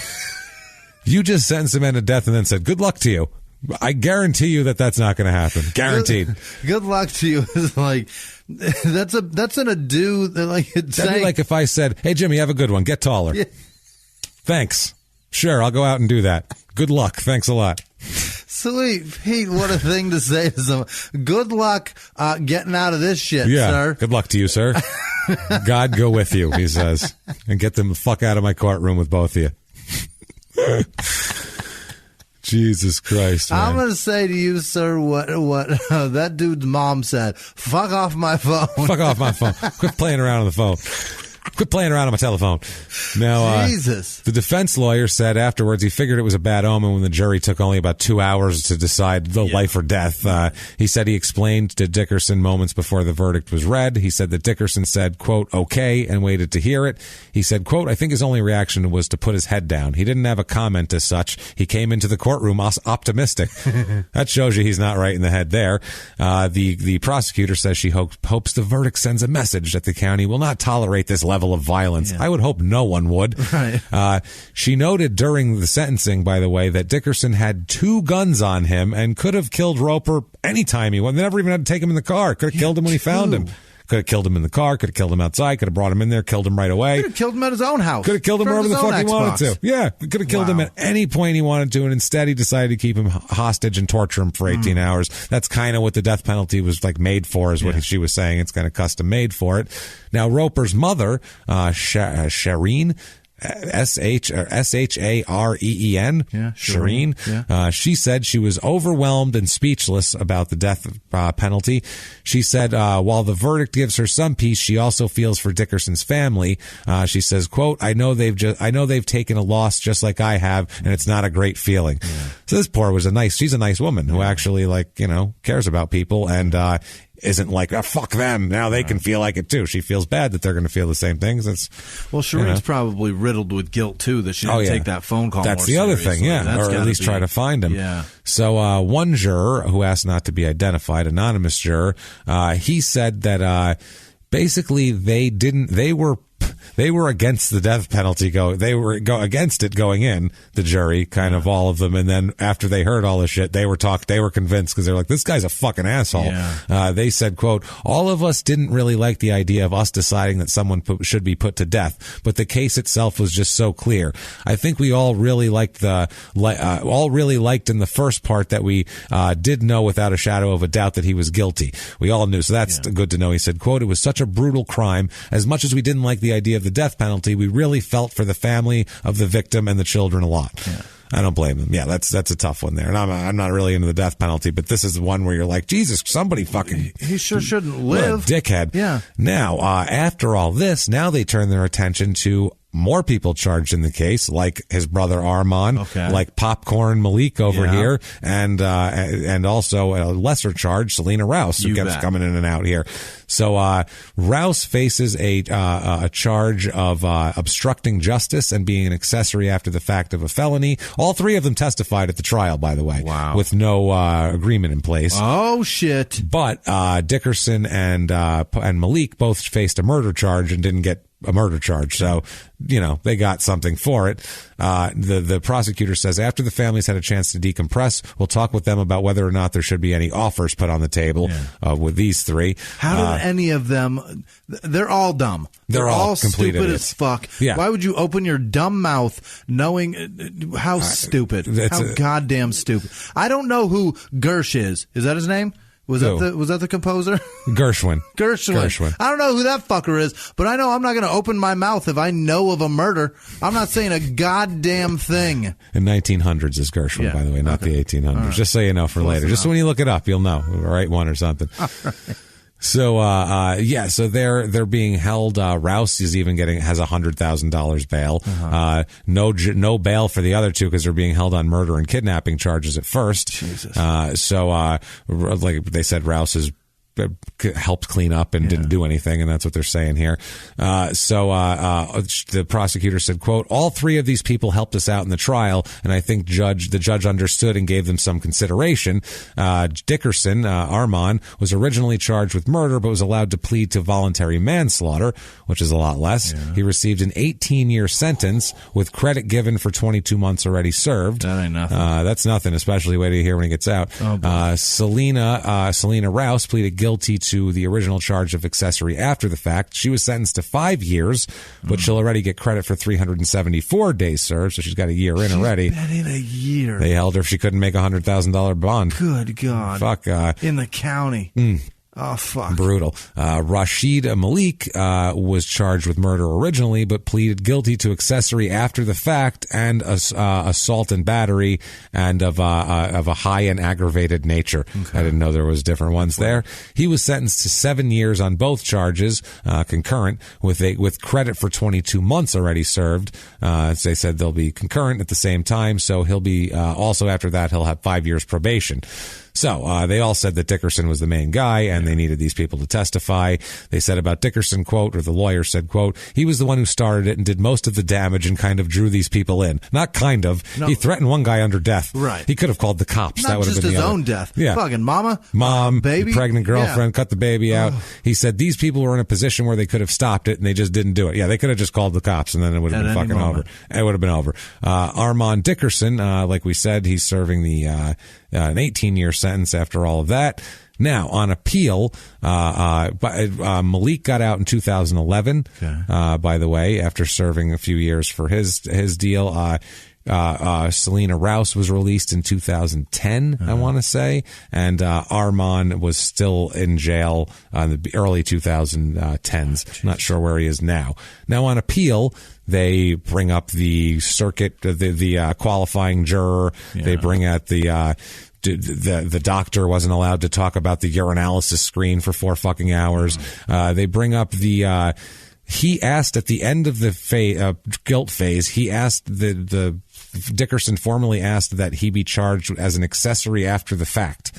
You just sentenced a man to death and then said, good luck to you. I guarantee you that that's not going to happen. Guaranteed. Good luck to you is like, that's an adieu. That'd be like if I said, hey, Jimmy, have a good one. Get taller. Yeah. Thanks. Sure, I'll go out and do that. Good luck. Thanks a lot. Sweet Pete, what a thing to say to someone. Good luck getting out of this shit, sir. Good luck to you, sir. God go with you, he says. And get them the fuck out of my courtroom with both of you. Jesus Christ, man. I'm going to say to you, sir, what that dude's mom said. Fuck off my phone. Fuck off my phone. Quit playing around on the phone. Quit playing around on my telephone. Now, Jesus. The defense lawyer said afterwards he figured it was a bad omen when the jury took only about 2 hours to decide the life or death. He said he explained to Dickerson moments before the verdict was read. He said that Dickerson said, quote, okay, and waited to hear it. He said, quote, I think his only reaction was to put his head down. He didn't have a comment as such. He came into the courtroom optimistic. That shows you he's not right in the head there. The prosecutor says she hopes the verdict sends a message that the county will not tolerate this level of violence. I would hope no one would. Right. She noted during the sentencing, by the way, that Dickerson had 2 guns on him and could have killed Roper anytime he wanted. They never even had to take him in the car. Could have killed him when he found him. Could have killed him in the car. Could have killed him outside. Could have brought him in there. Killed him right away. Could have killed him at his own house. Could have killed him wherever the fuck he wanted to. Yeah. Could have killed him at any point he wanted to. And instead he decided to keep him hostage and torture him for 18 hours. That's kind of what the death penalty was like made for, is what she was saying. It's kind of custom made for it. Now, Roper's mother, Shireen, Shareen. Yeah, Shireen. Yeah. She said she was overwhelmed and speechless about the death penalty. She said, while the verdict gives her some peace, she also feels for Dickerson's family. She says, quote, I know they've taken a loss just like I have, and it's not a great feeling. Yeah. So this poor she's a nice woman who actually cares about people and, isn't like, oh, fuck them. Now they can feel like it too. She feels bad that they're going to feel the same things. Shireen's probably riddled with guilt too, that she didn't take that phone call. That's the other thing, or at least try to find him. Yeah. So one juror who asked not to be identified, anonymous juror, he said that basically they were against the death penalty. They were against it going in, the jury, kind of all of them. And then after they heard all this shit, they were convinced because they're like, this guy's a fucking asshole. Yeah. They said, quote, all of us didn't really like the idea of us deciding that someone should be put to death, but the case itself was just so clear. I think we all really liked in the first part that we did know without a shadow of a doubt that he was guilty. We all knew. So that's good to know. He said, quote, it was such a brutal crime. As much as we didn't like the idea of the death penalty, we really felt for the family of the victim and the children a lot. Yeah. I don't blame them. Yeah, that's a tough one there. And I'm not really into the death penalty, but this is the one where you're like, Jesus, somebody fucking... He sure shouldn't live. What a dickhead. Yeah. Now, after all this, now they turn their attention to more people charged in the case, like his brother Arman, like Popcorn Malik over here, and also a lesser charge, Selena Rouse, who keeps coming in and out here. So Rouse faces a charge of obstructing justice and being an accessory after the fact of a felony. All three of them testified at the trial, by the way, with no agreement in place. Oh shit! But Dickerson and Malik both faced a murder charge and didn't get a murder charge. So, they got something for it. The prosecutor says after the families had a chance to decompress, we'll talk with them about whether or not there should be any offers put on the table with these three. How did any of them, they're all dumb. They're all stupid idiots. As fuck. Yeah. Why would you open your dumb mouth knowing how stupid, how goddamn stupid. I don't know who Gersh is. Is that his name? Was that the composer? Gershwin. I don't know who that fucker is, but I know I'm not going to open my mouth if I know of a murder. I'm not saying a goddamn thing. In 1900s is Gershwin, by the way, not the 1800s. Right. Just so you know for later. Just when you look it up, you'll know. Right one or something. So, so they're being held. Rouse is even has $100,000 bail. No bail for the other two because they're being held on murder and kidnapping charges at first. Jesus. Like they said, Rouse is helped clean up and didn't do anything, and that's what they're saying here. The prosecutor said, quote, all three of these people helped us out in the trial, and I think the judge understood and gave them some consideration. Dickerson, Arman, was originally charged with murder, but was allowed to plead to voluntary manslaughter, which is a lot less. He received an 18-year sentence with credit given for 22 months already served. That ain't nothing. That's nothing, especially wait to hear when he gets out. Selena Rouse pleaded guilty to the original charge of accessory after the fact. She was sentenced to 5 years, but she'll already get credit for 374 days served, so she's got a year in already. She's been in a year. They held her if she couldn't make $100,000 bond. Good God. Fuck. In the county. Oh, fuck. Brutal. Rashid Malik was charged with murder originally, but pleaded guilty to accessory after the fact and assault and battery and of a high and aggravated nature. Okay. I didn't know there was different ones there. He was sentenced to 7 years on both charges, concurrent, with credit for 22 months already served. As they said, they'll be concurrent at the same time, so he'll be also after that he'll have 5 years probation. So they all said that Dickerson was the main guy and they needed these people to testify. They said about Dickerson, quote, or the lawyer said, quote, he was the one who started it and did most of the damage and kind of drew these people in. Not kind of. No. He threatened one guy under death. Right. He could have called the cops. Not that would have been just his the own death. Yeah. Fucking mom, baby, pregnant girlfriend, cut the baby out. He said these people were in a position where they could have stopped it and they just didn't do it. Yeah, they could have just called the cops and then it would have been fucking over. It would have been over. Armand Dickerson, like we said, he's serving an 18-year sentence after all of that. Now, on appeal, Malik got out in 2011, by the way, after serving a few years for his deal. Selena Rouse was released in 2010, I want to say, and Arman was still in jail in the early 2010s. Not sure where he is now. Now, on appeal, they bring up the circuit, the qualifying juror. They bring out the doctor wasn't allowed to talk about the urinalysis screen for 4 fucking hours. They bring up he asked at the end of the guilt phase, he asked the Dickerson formally asked that he be charged as an accessory after the fact.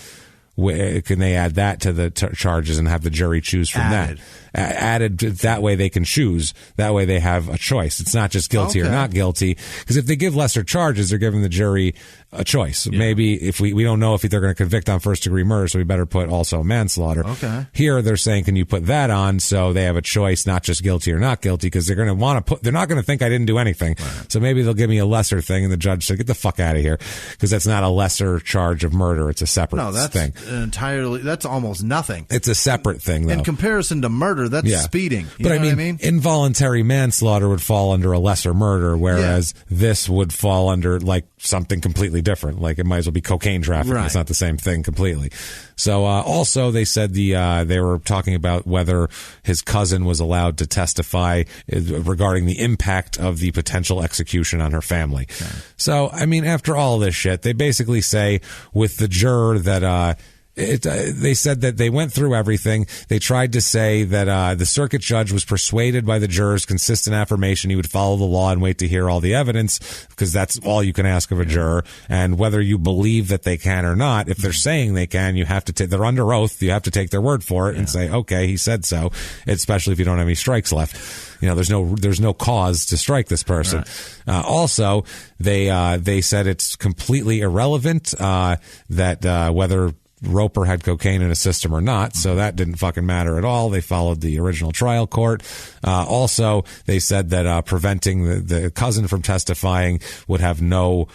Can they add that to the charges and have the jury choose from that? Added that way they can choose. That way they have a choice. It's not just guilty or not guilty. Because if they give lesser charges, they're giving the jury a choice. Yeah. Maybe if we don't know if they're going to convict on first degree murder, so we better put also manslaughter. Okay. Here they're saying, can you put that on? So they have a choice, not just guilty or not guilty, because they're going to want to they're not going to think I didn't do anything. Right. So maybe they'll give me a lesser thing, and the judge said, get the fuck out of here, because that's not a lesser charge of murder. It's a separate thing. That's almost nothing. It's a separate thing, though. In comparison to murder, that's speeding. But I mean, involuntary manslaughter would fall under a lesser murder, whereas this would fall under like something completely different. Like it might as well be cocaine trafficking. Right. It's not the same thing completely. So also they said they were talking about whether his cousin was allowed to testify regarding the impact of the potential execution on her family. Okay. So I mean, after all this shit, they basically say with the juror that They said that they went through everything. They tried to say that the circuit judge was persuaded by the jurors' consistent affirmation he would follow the law and wait to hear all the evidence, because that's all you can ask of a juror. And whether you believe that they can or not, if they're saying they can, you have to they're under oath. You have to take their word for it and say, okay, he said so. Especially if you don't have any strikes left. There's no cause to strike this person. Right. Also, they said it's completely irrelevant that whether Roper had cocaine in his system or not, so that didn't fucking matter at all. They followed the original trial court. Also, they said that preventing the cousin from testifying would have no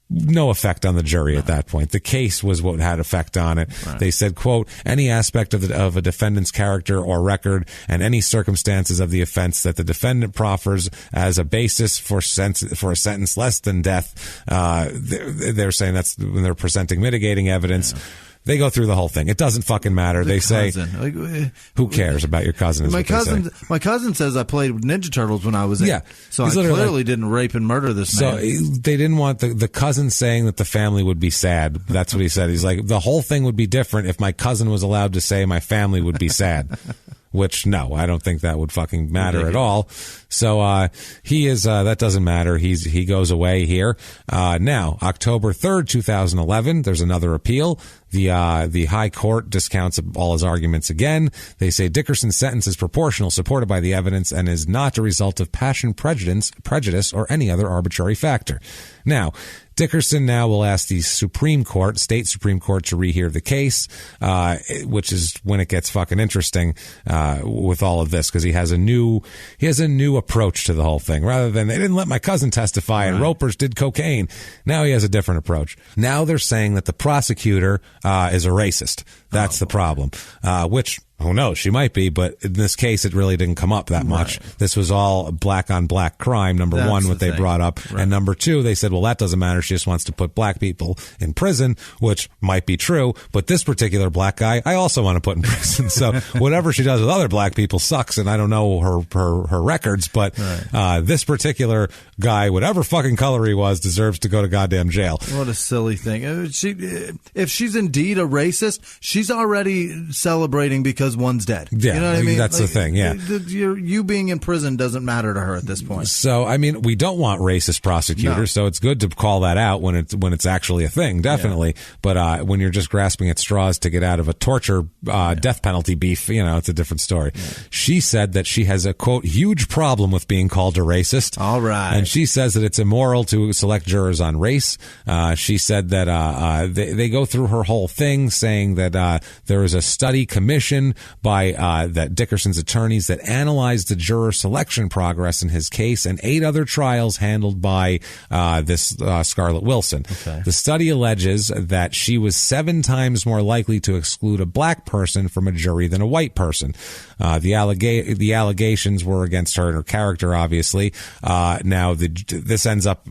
effect on the jury at that point. The case was what had effect on it. Right. They said, quote, any aspect of a defendant's character or record and any circumstances of the offense that the defendant proffers as a basis for a sentence less than death. They're saying that's when they're presenting mitigating evidence. Yeah. They go through the whole thing. It doesn't fucking matter. They say, who cares about your cousin? My cousin says I played with Ninja Turtles when I was in. Yeah. So I clearly didn't rape and murder this man. So they didn't want the cousin saying that the family would be sad. That's what he said. He's like, the whole thing would be different if my cousin was allowed to say my family would be sad. Which, no, I don't think that would fucking matter at all. So, he is, that doesn't matter. He goes away here. Now, October 3rd, 2011, there's another appeal. The high court discounts all his arguments again. They say Dickerson's sentence is proportional, supported by the evidence, and is not a result of passion, prejudice, or any other arbitrary factor. Now, Dickerson now will ask the state Supreme Court to rehear the case, which is when it gets fucking interesting, with all of this, because he has a new approach to the whole thing. Rather than, they didn't let my cousin testify and Ropers did cocaine. Now he has a different approach. Now they're saying that the prosecutor, is a racist. That's the problem. Which, who knows? She might be, but in this case, it really didn't come up that much. Right. This was all black on black crime. Number one, what they brought up. Right. And number two, they said, well, that doesn't matter. She just wants to put black people in prison, which might be true. But this particular black guy, I also want to put in prison. So whatever she does with other black people sucks. And I don't know her records, but this particular guy, whatever fucking color he was, deserves to go to goddamn jail. What a silly thing. If she's indeed a racist, she's already celebrating because one's dead. Yeah, you know what I mean? That's the thing, yeah. You being in prison doesn't matter to her at this point. So, I mean, we don't want racist prosecutors, so it's good to call that out when it's actually a thing, definitely. Yeah. But when you're just grasping at straws to get out of a torture, death penalty beef, it's a different story. Yeah. She said that she has a, quote, huge problem with being called a racist. All right. And she says that it's immoral to select jurors on race. She said that they go through her whole thing, saying that there is a study commission by that Dickerson's attorneys that analyzed the juror selection progress in his case and 8 other trials handled by this Scarlett Wilson. Okay. The study alleges that she was 7 times more likely to exclude a black person from a jury than a white person. The allegations were against her and her character, obviously. Now, this ends up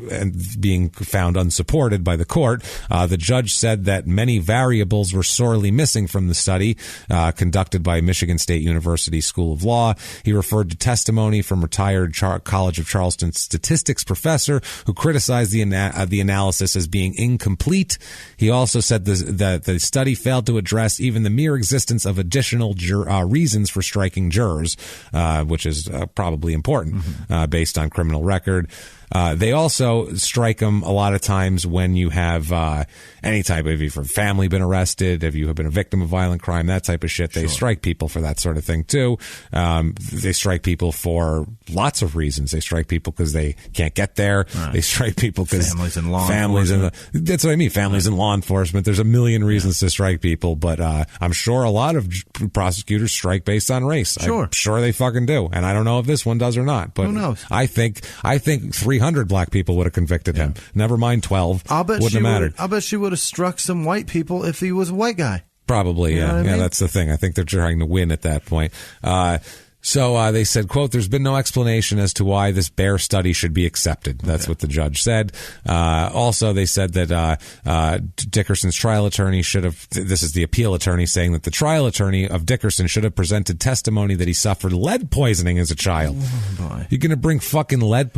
being found unsupported by the court. The judge said that many variables were sorely missing from the study conducted by Michigan State University School of Law. He referred to testimony from retired College of Charleston statistics professor who criticized the analysis as being incomplete. He also said that the study failed to address even the mere existence of additional reasons for striking jurors, which is probably important based on criminal record. They also strike them a lot of times when you have any type of, if your family been arrested, if you have been a victim of violent crime, that type of shit. They strike people for that sort of thing too. They strike people for lots of reasons. They strike people because they can't get there. Right. They strike people because families in law enforcement. That's what I mean. Families in law enforcement. There's a million reasons to strike people, but I'm sure a lot of prosecutors strike based on race. Sure. I'm sure they fucking do, and I don't know if this one does or not. But who knows? I think 300 black people would have convicted him. Never mind 12. Wouldn't have mattered. I'll bet she would have struck some white people if he was a white guy. Probably, yeah. Yeah, that's the thing. I think they're trying to win at that point. So they said, quote, there's been no explanation as to why this bare study should be accepted. That's what the judge said. Also, they said that Dickerson's trial attorney should have, this is the appeal attorney saying that the trial attorney of Dickerson should have presented testimony that he suffered lead poisoning as a child. Oh, boy. You're going to bring fucking lead...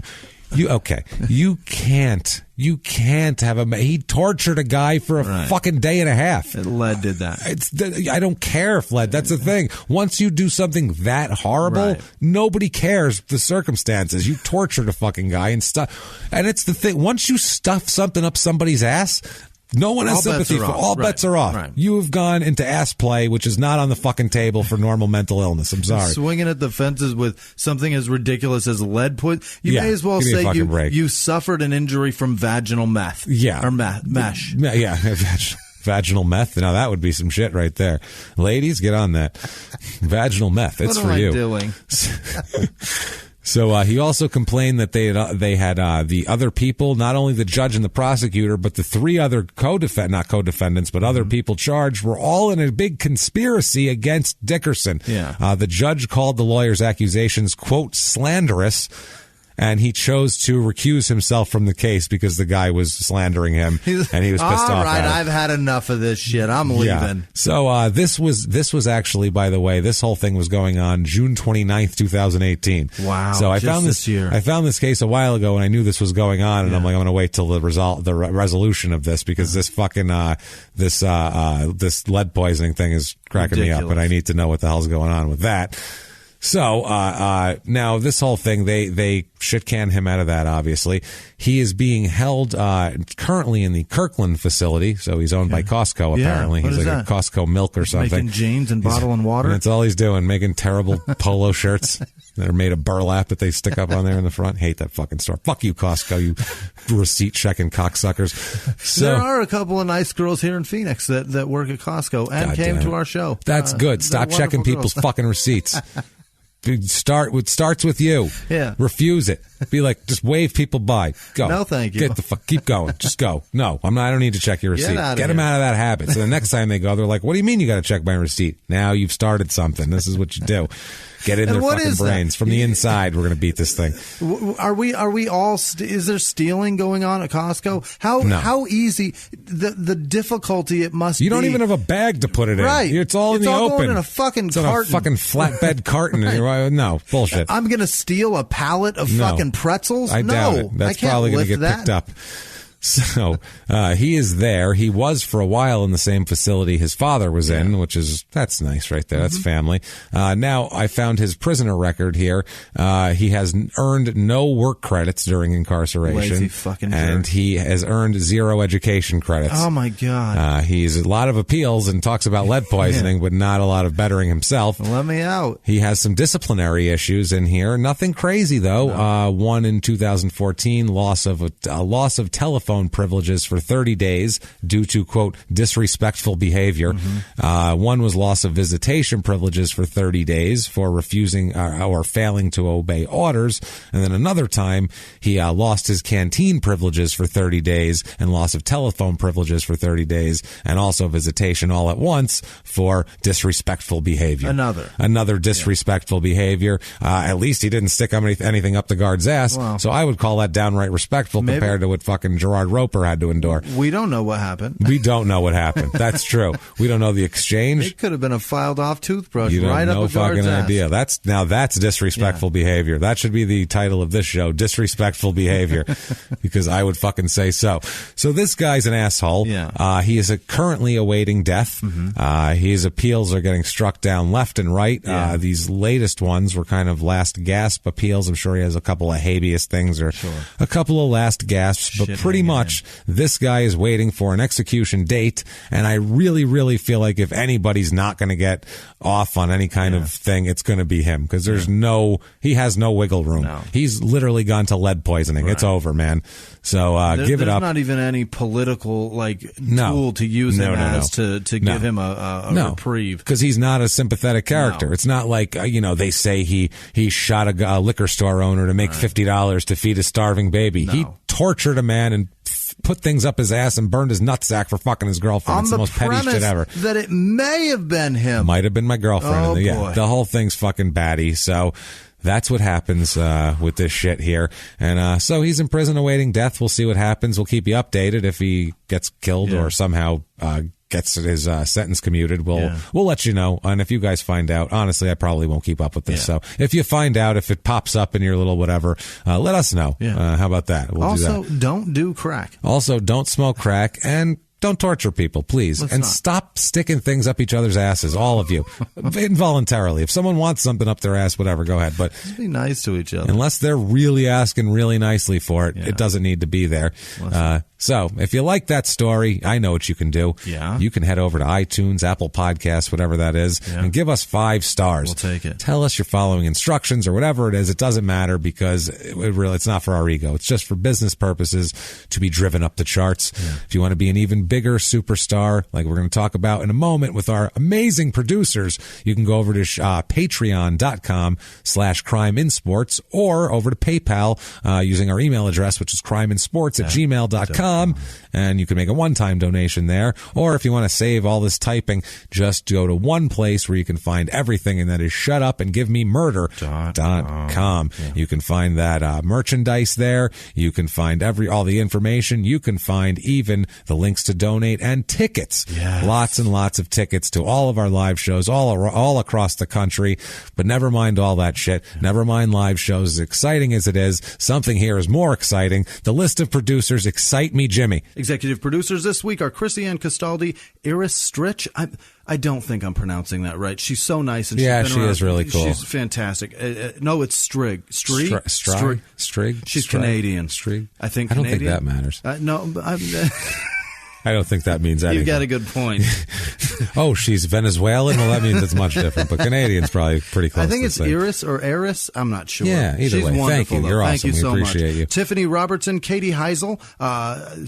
You can't have he tortured a guy for a fucking day and a half. Led did that. I don't care if Led. That's the thing. Once you do something that horrible, nobody cares the circumstances. You tortured a fucking guy and stuff. And it's the thing. Once you stuff something up somebody's ass, no one has sympathy for. All bets are off. Right. You have gone into ass play, which is not on the fucking table for normal mental illness. I'm sorry. Swinging at the fences with something as ridiculous as lead poison. You may as well say you suffered an injury from vaginal meth. Yeah. Or mesh. Yeah. Vaginal meth. Now that would be some shit right there. Ladies, get on that. Vaginal meth. It's for you. What am I doing? So he also complained that they had the other people, not only the judge and the prosecutor, but the three other not co-defendants, but other people charged, were all in a big conspiracy against Dickerson. Yeah. The judge called the lawyer's accusations, quote, slanderous. And he chose to recuse himself from the case because the guy was slandering him, and he was pissed off. All right, at him. I've had enough of this shit. I'm leaving. Yeah. So this was actually, by the way, this whole thing was going on June 29th, 2018. Wow! So I found this year. I found this case a while ago, and I knew this was going on, and I'm like, I'm going to wait till the resolution of this because this fucking this lead poisoning thing is cracking me up, and I need to know what the hell's going on with that. So now this whole thing, they shit-can him out of that, obviously. He is being held currently in the Kirkland facility, so he's owned by Costco, apparently. What he's like that? A Costco milk or something. Making jeans and bottling water? That's all he's doing, making terrible polo shirts that are made of burlap that they stick up on there in the front. Hate that fucking store. Fuck you, Costco, you receipt-checking cocksuckers. So, there are a couple of nice girls here in Phoenix that work at Costco and came to our show. That's good. Stop checking people's fucking receipts. It starts with you. Yeah. Refuse it. Be like, just wave people by. Go. No, thank you. Keep going. Just go. No, I don't need to check your receipt. Get them out of that habit. So the next time they go, they're like, what do you mean you got to check my receipt? Now you've started something. This is what you do. Get in their fucking brains. From the inside, we're going to beat this thing. Are we all, is there stealing going on at Costco? How easy, the difficulty it must be. You don't even have a bag to put it in. Right. It's all in the open. Going in a fucking carton. On a fucking flatbed carton. No, bullshit. I'm going to steal a pallet of fucking pretzels? I doubt it. That's probably going to get picked up. So he is there. He was for a while in the same facility his father was in, that's nice right there. That's family. Now I found his prisoner record here. He has earned no work credits during incarceration. Lazy fucking jerk. And he has earned 0 education credits. Oh my God. He's a lot of appeals and talks about lead poisoning, but not a lot of bettering himself. Let me out. He has some disciplinary issues in here. Nothing crazy though. No. One in 2014, loss of telephone privileges for 30 days due to, quote, disrespectful behavior. One was loss of visitation privileges for 30 days for refusing or failing to obey orders. And then another time, he lost his canteen privileges for 30 days and loss of telephone privileges for 30 days and also visitation all at once for disrespectful behavior. Another disrespectful behavior. At least he didn't stick anything up the guard's ass. Wow. So I would call that downright respectful compared to what fucking Gerard Roper had to endure. We don't know what happened. We don't know what happened. That's true. We don't know the exchange. It could have been a filed off toothbrush right up a guard's ass. Idea. That's disrespectful behavior. That should be the title of this show, disrespectful behavior, because I would fucking say so. So this guy's an asshole. Yeah. He is currently awaiting death. His appeals are getting struck down left and right. Yeah. These latest ones were kind of last gasp appeals. I'm sure he has a couple of habeas things or a couple of last gasps, but pretty much this guy is waiting for an execution date, and I really, really feel like if anybody's not going to get off on any kind of thing, it's going to be him, because he has no wiggle room. No. He's literally gone to lead poisoning. Right. It's over, man. So give it up. There's not even any political tool to use him as to give him a reprieve, because he's not a sympathetic character. It's not like they say he shot a liquor store owner to make $50 to feed a starving baby. He tortured a man and put things up his ass and burned his nutsack for fucking his girlfriend. It's the most petty shit ever. That it may have been him. Might have been my girlfriend. Oh, boy. The whole thing's fucking batty. So that's what happens with this shit here. And so he's in prison awaiting death. We'll see what happens. We'll keep you updated if he gets killed or somehow gets his sentence commuted, we'll let you know. And if you guys find out, honestly, I probably won't keep up with this. So if you find out, if it pops up in your little whatever, let us know. How about that? We'll also, do that. don't do crack. Also, don't smoke crack, and don't torture people, please. Stop sticking things up each other's asses, all of you, involuntarily. If someone wants something up their ass, whatever, go ahead. But just be nice to each other. Unless they're really asking really nicely for it, it doesn't need to be there. So if you like that story, I know what you can do. You can head over to iTunes, Apple Podcasts, whatever that is, and give us 5 stars. We'll take it. Tell us you're following instructions or whatever it is. It doesn't matter because it's not for our ego. It's just for business purposes to be driven up the charts. If you want to be an even bigger superstar, like we're going to talk about in a moment with our amazing producers, you can go over to patreon.com/crimeinsports or over to PayPal using our email address, which is crimeinsports@gmail.com. And you can make a one-time donation there. Or if you want to save all this typing, just go to one place where you can find everything, and that is shutupandgivememurder.com. You can find that merchandise there. You can find all the information. You can find even the links to donate and tickets. Lots and lots of tickets to all of our live shows all across the country. But never mind all that shit. Never mind live shows. As exciting as it is, something here is more exciting. The list of producers excite me, Jimmy. Executive producers this week are Chrissy Ann Castaldi, Iris Stritch. I don't think I'm pronouncing that right. She's so nice. And she is really cool. She's fantastic. No, it's Strigg. Strigg? She's Canadian. Strigg? I think I don't Canadian. think that matters. No, I don't think that means anything. You've got a good point. Oh, she's Venezuelan? Well, that means it's much different. But Canadian's probably pretty close. I think it's Iris or Eris. I'm not sure. Yeah, either she's way. Wonderful, thank you. Though. You're Thank awesome. You so we appreciate much. you. Tiffany Robertson, Katie Heisel.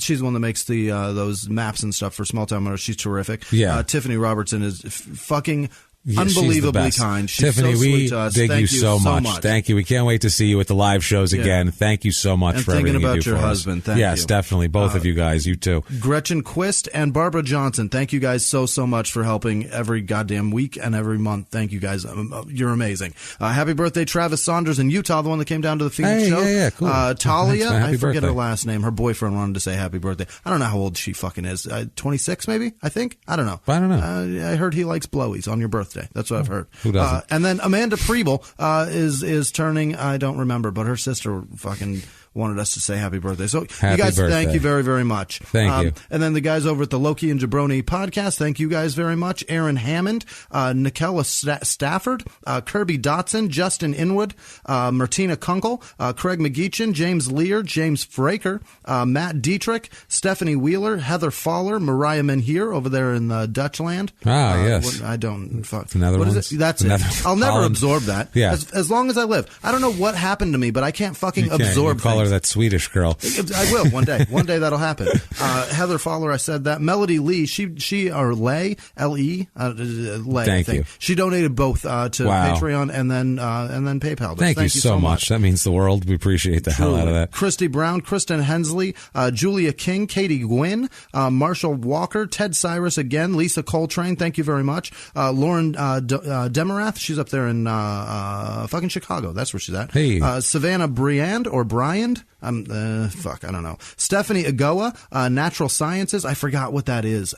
She's the one that makes the those maps and stuff for Small Town Murders. She's terrific. Yeah. Tiffany Robertson is fucking Yeah, unbelievably kind. She's Tiffany, so sweet to us. Dig Thank you so much. Thank you. We can't wait to see you at the live shows again. Thank you so much and for everything you do for us. thinking about your husband. Thank you. Yes, definitely. Both of you guys. You too. Gretchen Quist and Barbara Johnson. Thank you guys so much for helping every goddamn week and every month. Thank you guys. You're amazing. Happy birthday, Travis Saunders in Utah, the one that came down to the Phoenix show. Yeah, cool. Talia, I forget birthday. her last name. Her boyfriend wanted to say happy birthday. I don't know how old she fucking is. 26 maybe, I think. I don't know. I don't know. I heard he likes blowies on your birthday. That's what I've heard. Who doesn't? And then Amanda Preble is turning, I don't remember, but her sister fucking wanted us to say happy birthday. So happy you guys, birthday. Thank you very, very much. Thank you. And then the guys over at the Loki and Jabroni podcast, thank you guys very much. Aaron Hammond, Nikella Stafford, Kirby Dotson, Justin Inwood, Martina Kunkel, Craig McGeechan, James Lear, James Fraker, Matt Dietrich, Stephanie Wheeler, Heather Faller, Mariah Menhier over there in Dutchland. Yes. I don't fuck. It's another what one. is it? That's it. I'll never Holland. absorb that. Yeah. As long as I live. I don't know what happened to me, but I can't fucking absorb you call things. her that Swedish girl. I will one day. One day that'll happen. Heather Faller, I said that. Melody Lee, she or Lay, L-E, Lay. Thank you. She donated both to Patreon and then PayPal. Thank you so much. That means the world. We appreciate the hell out of that. Christy Brown, Kristen Hensley, Julia King, Katie Gwynn, Marshall Walker, Ted Cyrus again, Lisa Coltrane. Thank you very much. Lauren Demarath, she's up there in fucking Chicago. That's where she's at. Hey. Savannah Briand or Bryand. I don't know. Stephanie Agoa, Natural Sciences. I forgot what that is.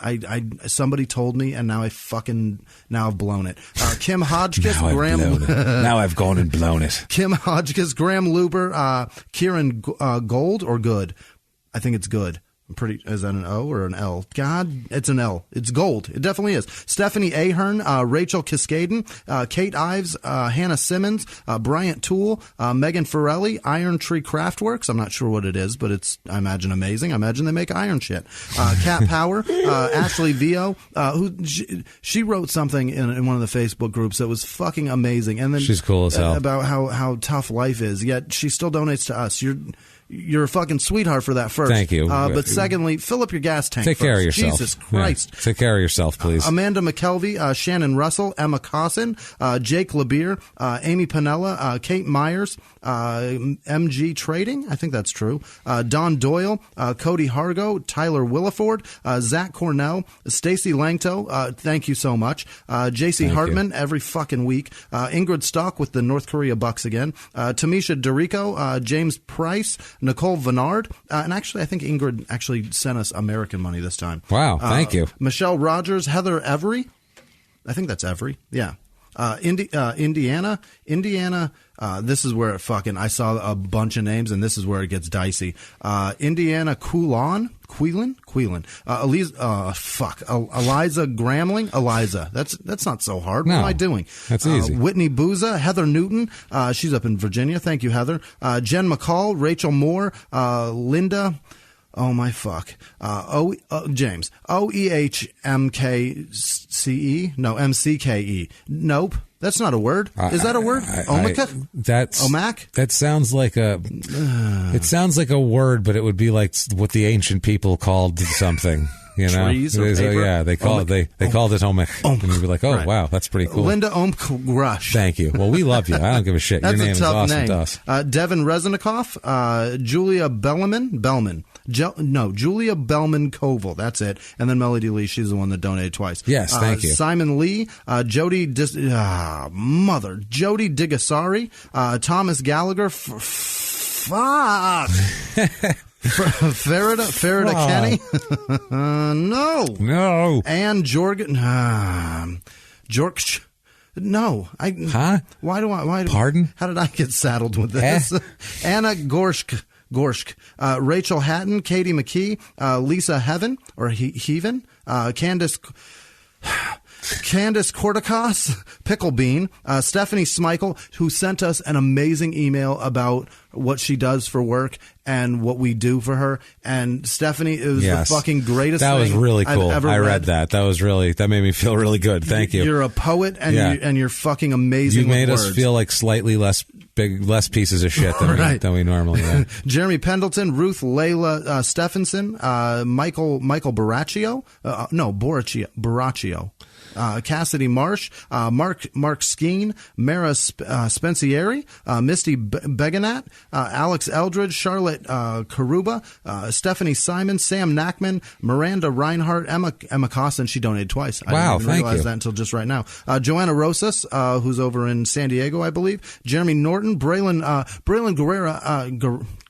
Somebody told me, and now I've blown it. Kim Hodgkiss, Now I've gone and blown it. Kim Hodgkiss, Graham Luber, Kieran Gold or Good. I think it's Good. Is that an O or an L? God, it's an L. It's gold. It definitely is. Stephanie Ahern, Rachel Cascaden, Kate Ives, Hannah Simmons, Bryant Toole, Megan Forelli, Iron Tree Craftworks. I'm not sure what it is, but it's, I imagine, amazing. I imagine they make iron shit. Cat Power, Ashley Vio, she wrote something in one of the Facebook groups that was fucking amazing. And then she's cool as hell. About how tough life is, yet she still donates to us. You're a fucking sweetheart for that first. Thank you. But secondly, fill up your gas tank. Take care of yourself. Jesus Christ. Yeah. Take care of yourself, please. Amanda McKelvey, Shannon Russell, Emma Cossin, Jake Lebeer, Amy Panella, Kate Myers, MG Trading. I think that's true. Don Doyle, Cody Hargo, Tyler Williford, Zach Cornell, Stacy Langto. Thank you so much. JC Hartman every fucking week. Ingrid Stock with the North Korea Bucks again. Tamisha Dorico, James Price, Nicole Vennard, and actually I think Ingrid actually sent us American money this time. Wow, thank you. Michelle Rogers, Heather Every. I think that's Every. Yeah. Indiana. This is where I saw a bunch of names, and this is where it gets dicey. Indiana Quillen. Eliza Gramling. Eliza. That's not so hard. No, what am I doing? That's easy. Whitney Booza, Heather Newton. She's up in Virginia. Thank you, Heather. Jen McCall, Rachel Moore, Linda. Oh my fuck. James. OEHMKCE? No, MCKE. Nope. That's not a word. Is that a word? Omac? That sounds like it sounds like a word, but it would be like what the ancient people called something. You know, trees or paper? Yeah, they called it Omic. And you'd be like, oh, right. Wow, that's pretty cool. Linda Rush. Thank you. Well, we love you. I don't give a shit. Your name is awesome to us. Devin Reznikoff, Julia Bellman. Julia Bellman Koval. That's it. And then Melody Lee. She's the one that donated twice. Yes, thank you. Simon Lee, Jody Digasari, Thomas Gallagher. Fuck. Farida Kenny. No. And Jorgen. Jork. No. Pardon? How did I get saddled with this? Anna Gorsk. Rachel Hatton, Katie McKee, Lisa Heaven, Candace Corticos, Pickle Bean, Stephanie Smeichel, who sent us an amazing email about what she does for work and what we do for her. And Stephanie, it was the fucking greatest thing. That was really cool. I've ever I read that. That made me feel really good. Thank you. You're a poet, and you're fucking amazing. You made with us words. feel like slightly less pieces of shit than we normally are. Jeremy Pendleton, Ruth Layla Stephenson, Michael Boraccio, Boraccio. Cassidy Marsh, Mark Skeen, Mara Spencieri, Misty Beganat, Alex Eldridge, Charlotte Karuba, Stephanie Simon, Sam Nackman, Miranda Reinhardt, Emma Costin. She donated twice. Wow, I didn't even realize that until just right now. Joanna Rosas, who's over in San Diego, I believe. Jeremy Norton, Braylon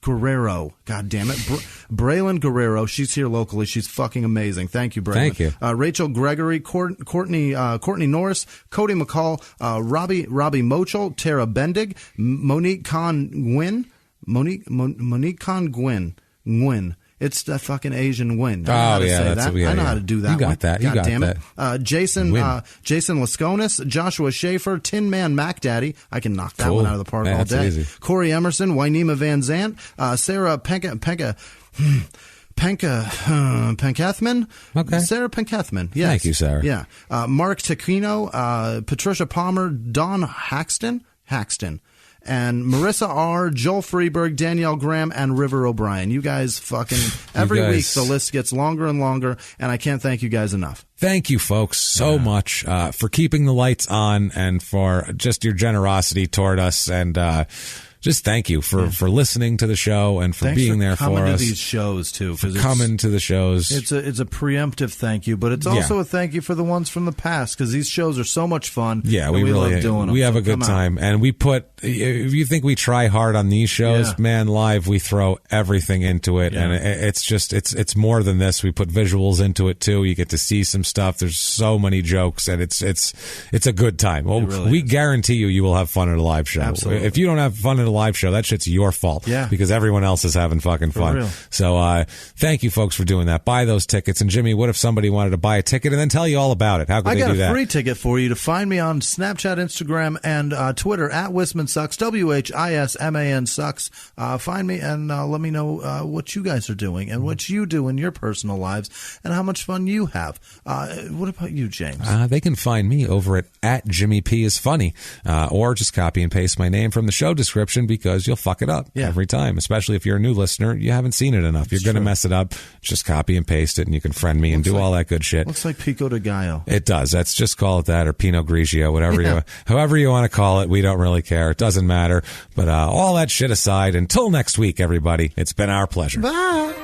Guerrero. God damn it. Braylon Guerrero. She's here locally. She's fucking amazing. Thank you, Braylon. Thank you. Rachel Gregory, Courtney Norris, Cody McCall, Robbie Mochel, Tara Bendig, Monique Con Gwyn. It's the fucking Asian win. I know how to do that. You got that. You got damn that. It. Jason Lasconis, Joshua Schaefer, Tin Man Mac Daddy. I can knock that one out of the park all day. Easy. Corey Emerson, Wynema Van Zant, Sarah Penkethman. Okay. Sarah Penkethman. Yes. Thank you, Sarah. Yeah. Mark Taquino, Patricia Palmer, Dawn Haxton. And Marissa R., Joel Freeberg, Danielle Graham, and River O'Brien. You guys fucking... Every week the list gets longer and longer, and I can't thank you guys enough. Thank you, folks, so much for keeping the lights on and for just your generosity toward us. And just thank you for listening to the show and for being there for us. Coming to these shows too, coming to the shows. It's a preemptive thank you, but it's also a thank you for the ones from the past because these shows are so much fun. Yeah, we really love doing them. We have a good time, and we put. If you think we try hard on these shows, man, live we throw everything into it, and it's just it's more than this. We put visuals into it too. You get to see some stuff. There's so many jokes, and it's a good time. Well, we guarantee you will have fun at a live show. Absolutely. If you don't have fun at a live show, that shit's your fault. Yeah. Because everyone else is having fucking fun. Real. So thank you folks for doing that. Buy those tickets. And Jimmy, what if somebody wanted to buy a ticket and then tell you all about it? How could they do that? I got a free ticket for you to find me on Snapchat, Instagram, and Twitter at Whisman Sucks, WHISMAN Sucks. Find me and let me know what you guys are doing and what you do in your personal lives and how much fun you have. What about you, James? They can find me over at Jimmy P is Funny, or just copy and paste my name from the show description because you'll fuck it up every time, especially if you're a new listener. You haven't seen it enough. You're going to mess it up. Just copy and paste it, and you can friend me and do all that good shit. Looks like Pico de Gallo. It does. That's just call it that, or Pinot Grigio, however you want to call it. We don't really care. It doesn't matter. But all that shit aside, until next week, everybody, it's been our pleasure. Bye.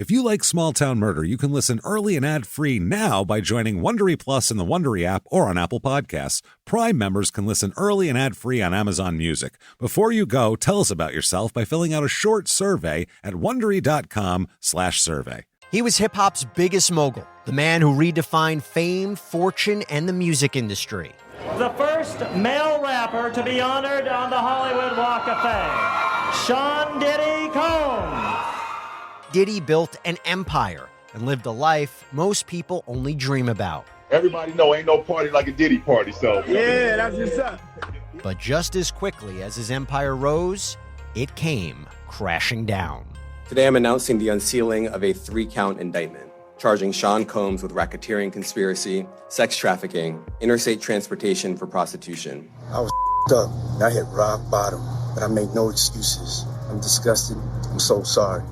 If you like Small Town Murder, you can listen early and ad-free now by joining Wondery Plus in the Wondery app or on Apple Podcasts. Prime members can listen early and ad-free on Amazon Music. Before you go, tell us about yourself by filling out a short survey at Wondery.com/survey. He was hip-hop's biggest mogul, the man who redefined fame, fortune, and the music industry. The first male rapper to be honored on the Hollywood Walk of Fame, Sean Diddy Combs. Diddy built an empire and lived a life most people only dream about. Everybody know ain't no party like a Diddy party, so. Yeah, that's what's up. But just as quickly as his empire rose, it came crashing down. Today I'm announcing the unsealing of a 3-count indictment, charging Sean Combs with racketeering conspiracy, sex trafficking, interstate transportation for prostitution. I was up. I hit rock bottom, but I made no excuses. I'm disgusted. I'm so sorry.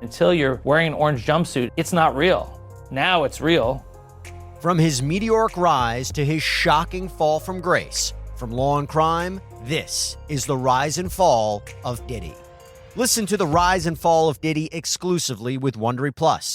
Until you're wearing an orange jumpsuit, it's not real. Now it's real. From his meteoric rise to his shocking fall from grace, from law and crime, this is the rise and fall of Diddy. Listen to the rise and fall of Diddy exclusively with Wondery Plus